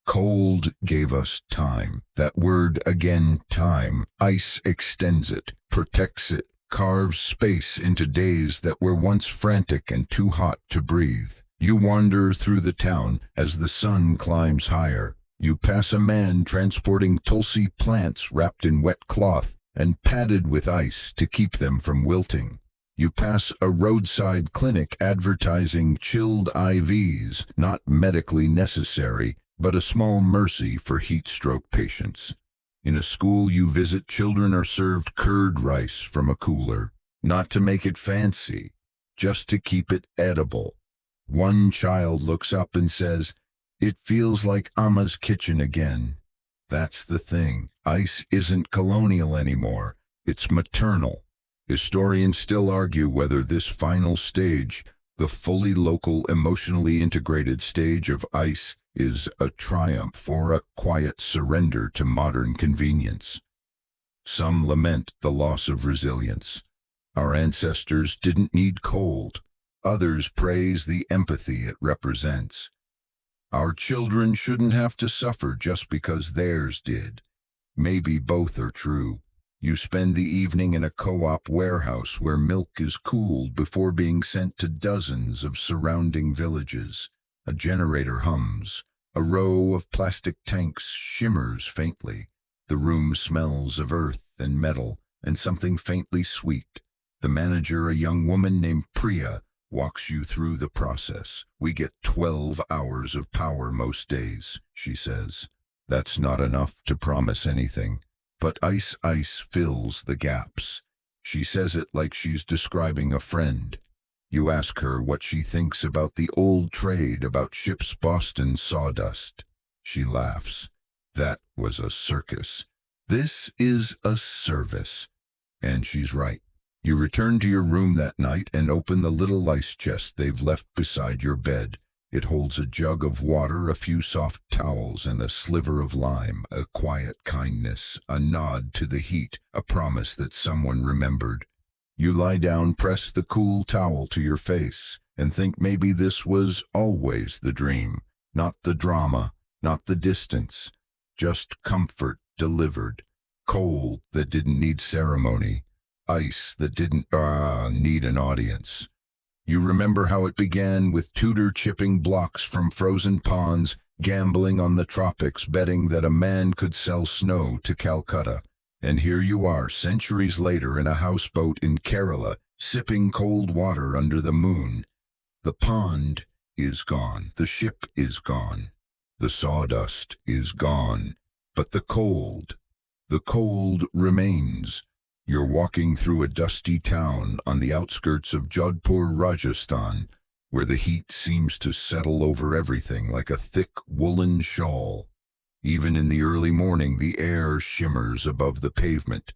Cold gave us time. That word again, time. Ice extends it, protects it, carves space into days that were once frantic and too hot to breathe. You wander through the town as the sun climbs higher. You pass a man transporting tulsi plants wrapped in wet cloth and padded with ice to keep them from wilting. You pass a roadside clinic advertising chilled IVs, not medically necessary, but a small mercy for heat stroke patients. In a school you visit, children are served curd rice from a cooler, not to make it fancy, just to keep it edible. One child looks up and says, "It feels like Amma's kitchen again." That's the thing. Ice isn't colonial anymore. It's maternal. Historians still argue whether this final stage, the fully local, emotionally integrated stage of ice, is a triumph or a quiet surrender to modern convenience. Some lament the loss of resilience. Our ancestors didn't need cold. Others praise the empathy it represents. Our children shouldn't have to suffer just because theirs did. Maybe both are true. You spend the evening in a co-op warehouse where milk is cooled before being sent to dozens of surrounding villages. A generator hums. A row of plastic tanks shimmers faintly. The room smells of earth and metal and something faintly sweet. The manager, a young woman named Priya, walks you through the process. "We get 12 hours of power most days," she says. That's not enough to promise anything. But ice fills the gaps. She says it like she's describing a friend. You ask her what she thinks about the old trade about ships' Boston sawdust. She laughs. That was a circus. This is a service. And she's right. You return to your room that night and open the little ice chest they've left beside your bed. It holds a jug of water, a few soft towels, and a sliver of lime, a quiet kindness, a nod to the heat, a promise that someone remembered. You lie down, press the cool towel to your face, and think maybe this was always the dream, not the drama, not the distance, just comfort delivered, cold that didn't need ceremony, ice that didn't need an audience. You remember how it began with Tudor chipping blocks from frozen ponds gambling on the tropics, betting that a man could sell snow to Calcutta. And here you are, centuries later, in a houseboat in Kerala, sipping cold water under the moon. The pond is gone. The ship is gone. The sawdust is gone. But the cold remains. You're walking through a dusty town on the outskirts of Jodhpur, Rajasthan, where the heat seems to settle over everything like a thick woolen shawl. Even in the early morning, the air shimmers above the pavement,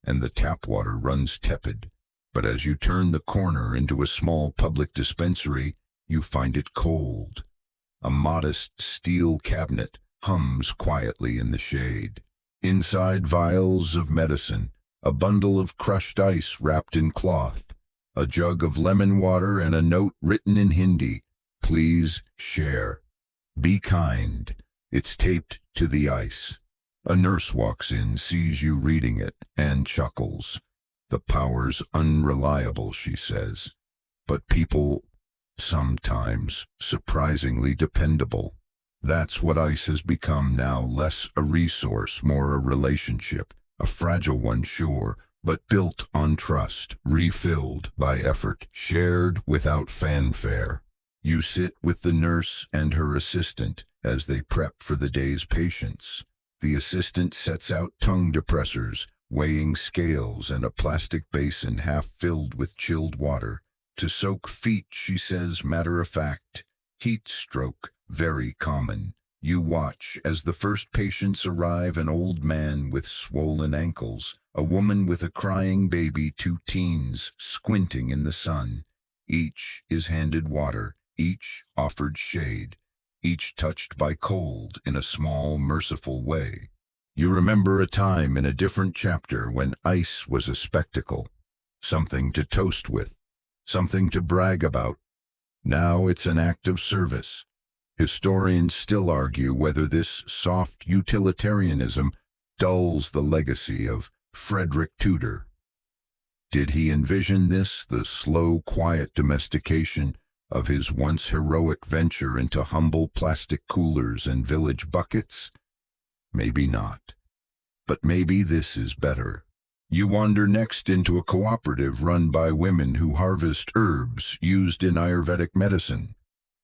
and the tap water runs tepid. But as you turn the corner into a small public dispensary, you find it cold. A modest steel cabinet hums quietly in the shade. Inside, vials of medicine, a bundle of crushed ice wrapped in cloth, a jug of lemon water, and a note written in Hindi, "Please share. Be kind." It's taped to the ice. A nurse walks in, sees you reading it, and chuckles. "The power's unreliable," she says. "But people, sometimes, surprisingly dependable." That's what ice has become now, less a resource, more a relationship. A fragile one, sure, but built on trust, refilled by effort, shared without fanfare. You sit with the nurse and her assistant as they prep for the day's patients. The assistant sets out tongue depressors, weighing scales, and a plastic basin half filled with chilled water. "To soak feet," she says, matter of fact. "Heat stroke, very common." You watch as the first patients arrive: an old man with swollen ankles, a woman with a crying baby, two teens squinting in the sun. Each is handed water, each offered shade, each touched by cold in a small, merciful way. You remember a time in a different chapter when ice was a spectacle, something to toast with, something to brag about. Now it's an act of service. Historians still argue whether this soft utilitarianism dulls the legacy of Frederick Tudor. Did he envision this, the slow, quiet domestication of his once heroic venture into humble plastic coolers and village buckets? Maybe not. But maybe this is better. You wander next into a cooperative run by women who harvest herbs used in Ayurvedic medicine.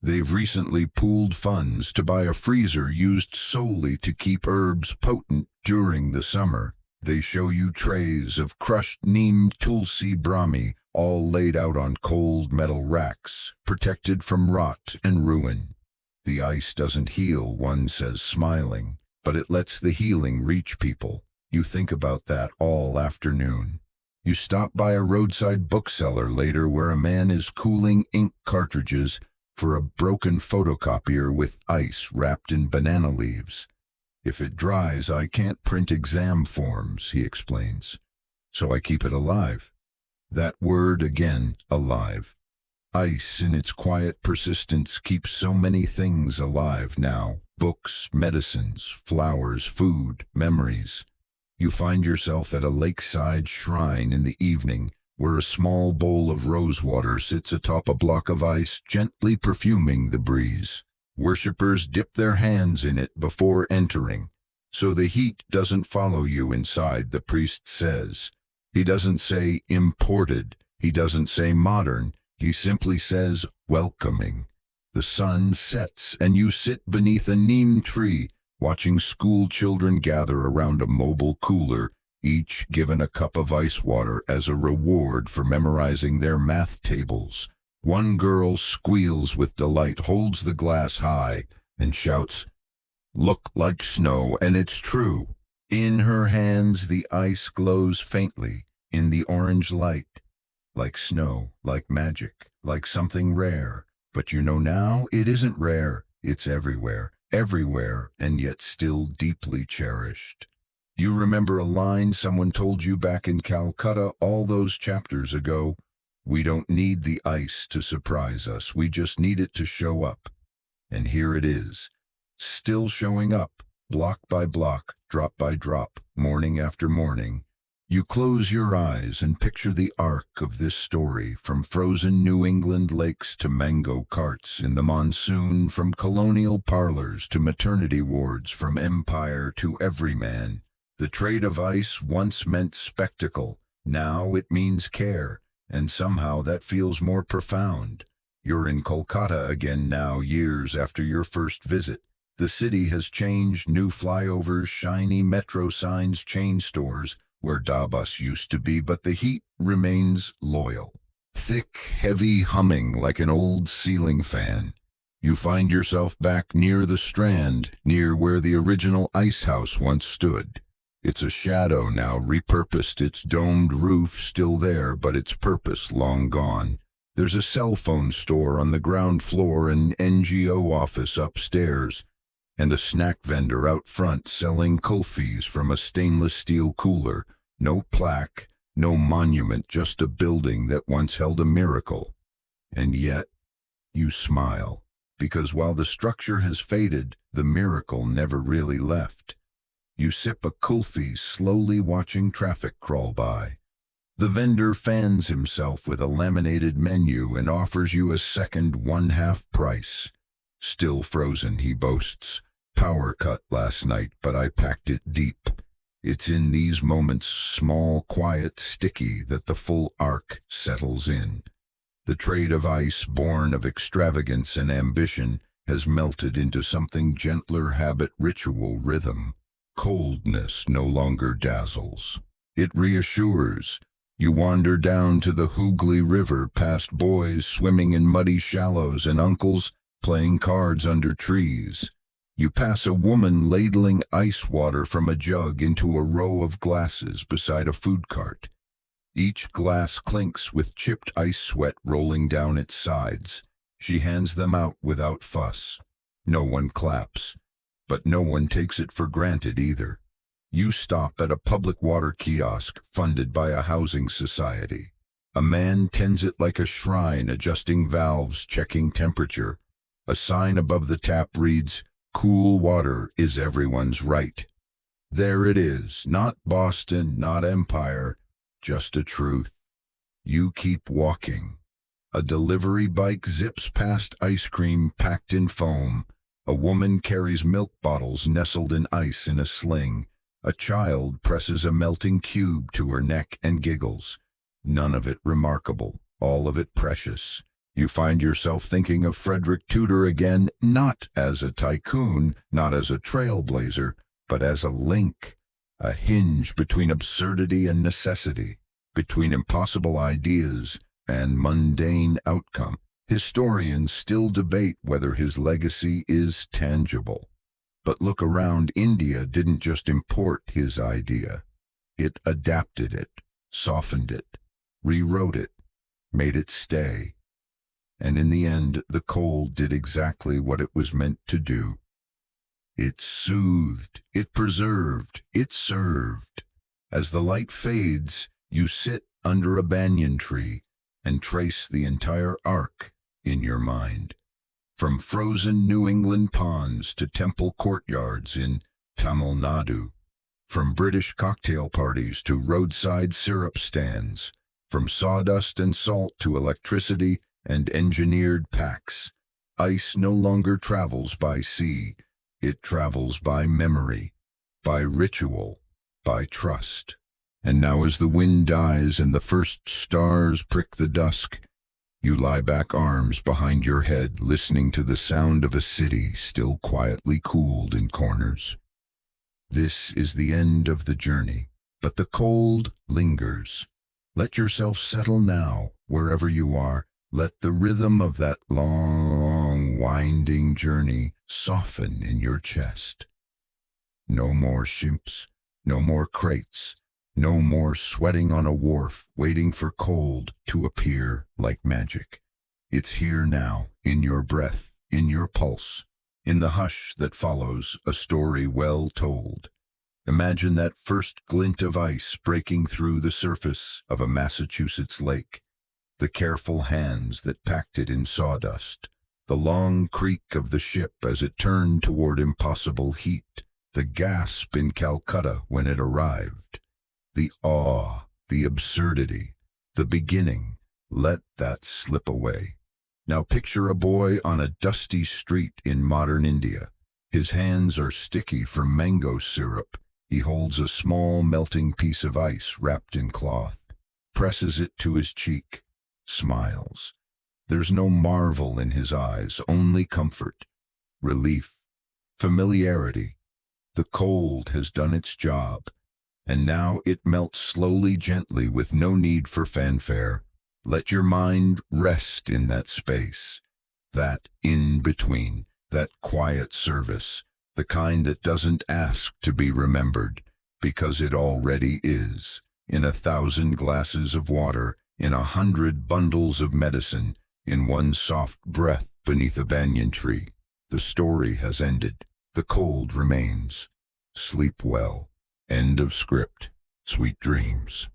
They've recently pooled funds to buy a freezer used solely to keep herbs potent during the summer. They show you trays of crushed neem, tulsi, brahmi, all laid out on cold metal racks, protected from rot and ruin. The ice doesn't heal, one says, smiling, but it lets the healing reach people. You think about that all afternoon. You stop by a roadside bookseller later where a man is cooling ink cartridges for a broken photocopier with ice wrapped in banana leaves. "If it dries, I can't print exam forms," he explains. "So I keep it alive." That word again, alive. Ice, in its quiet persistence, keeps so many things alive now. Books, medicines, flowers, food, memories. You find yourself at a lakeside shrine in the evening, where a small bowl of rosewater sits atop a block of ice, gently perfuming the breeze. Worshippers dip their hands in it before entering, so the heat doesn't follow you inside, the priest says. He doesn't say imported, he doesn't say modern, he simply says welcoming. The sun sets, and you sit beneath a neem tree, watching school children gather around a mobile cooler, each given a cup of ice water as a reward for memorizing their math tables. One girl squeals with delight, holds the glass high, and shouts, "Look like snow," and it's true. In her hands the ice glows faintly in the orange light, like snow, like magic, like something rare. But you know now it isn't rare, it's everywhere, everywhere, and yet still deeply cherished. You remember a line someone told you back in Calcutta all those chapters ago? "We don't need the ice to surprise us, we just need it to show up." And here it is, still showing up, block by block, drop by drop, morning after morning. You close your eyes and picture the arc of this story, from frozen New England lakes to mango carts in the monsoon, from colonial parlors to maternity wards, from empire to everyman. The trade of ice once meant spectacle, now it means care, and somehow that feels more profound. You're in Kolkata again now, years after your first visit. The city has changed: new flyovers, shiny metro signs, chain stores where Dabas used to be, but the heat remains loyal. Thick, heavy humming like an old ceiling fan. You find yourself back near the Strand, near where the original ice house once stood. It's a shadow now, repurposed, its domed roof still there, but its purpose long gone. There's a cell phone store on the ground floor, an NGO office upstairs, and a snack vendor out front selling kulfis from a stainless steel cooler. No plaque, no monument, just a building that once held a miracle. And yet, you smile, because while the structure has faded, the miracle never really left. You sip a kulfi, slowly watching traffic crawl by. The vendor fans himself with a laminated menu and offers you a second one-half price. Still frozen, he boasts. Power cut last night, but I packed it deep. It's in these moments, small, quiet, sticky, that the full arc settles in. The trade of ice, born of extravagance and ambition, has melted into something gentler: habit, ritual, rhythm. Coldness no longer dazzles. It reassures. You wander down to the Hooghly River, past boys swimming in muddy shallows and uncles playing cards under trees. You pass a woman ladling ice water from a jug into a row of glasses beside a food cart. Each glass clinks with chipped ice sweat rolling down its sides. She hands them out without fuss. No one claps, but no one takes it for granted either. You stop at a public water kiosk funded by a housing society. A man tends it like a shrine, adjusting valves, checking temperature. A sign above the tap reads, "Cool water is everyone's right." There it is, not Boston, not Empire, just a truth. You keep walking. A delivery bike zips past ice cream packed in foam. A woman carries milk bottles nestled in ice in a sling. A child presses a melting cube to her neck and giggles. None of it remarkable, all of it precious. You find yourself thinking of Frederick Tudor again, not as a tycoon, not as a trailblazer, but as a link, a hinge between absurdity and necessity, between impossible ideas and mundane outcome. Historians still debate whether his legacy is tangible. But look around. India didn't just import his idea. It adapted it, softened it, rewrote it, made it stay. And in the end, the cold did exactly what it was meant to do. It soothed, it preserved, it served. As the light fades, you sit under a banyan tree and trace the entire arc in your mind. From frozen New England ponds to temple courtyards in Tamil Nadu, from British cocktail parties to roadside syrup stands, from sawdust and salt to electricity and engineered packs, ice no longer travels by sea. It travels by memory, by ritual, by trust. And now as the wind dies and the first stars prick the dusk, you lie back, arms behind your head, listening to the sound of a city still quietly cooled in corners. This is the end of the journey, but the cold lingers. Let yourself settle now, wherever you are. Let the rhythm of that long, winding journey soften in your chest. No more shimps, no more crates, no more sweating on a wharf, waiting for cold to appear like magic. It's here now, in your breath, in your pulse, in the hush that follows a story well told. Imagine that first glint of ice breaking through the surface of a Massachusetts lake, the careful hands that packed it in sawdust, the long creak of the ship as it turned toward impossible heat, the gasp in Calcutta when it arrived. The awe, the absurdity, the beginning, let that slip away. Now picture a boy on a dusty street in modern India. His hands are sticky from mango syrup. He holds a small melting piece of ice wrapped in cloth, presses it to his cheek, smiles. There's no marvel in his eyes, only comfort, relief, familiarity. The cold has done its job, and now it melts slowly, gently, with no need for fanfare. Let your mind rest in that space, that in-between, that quiet service, the kind that doesn't ask to be remembered, because it already is. In 1,000 glasses of water, in 100 bundles of medicine, in one soft breath beneath a banyan tree. The story has ended. The cold remains. Sleep well. End of script. Sweet dreams.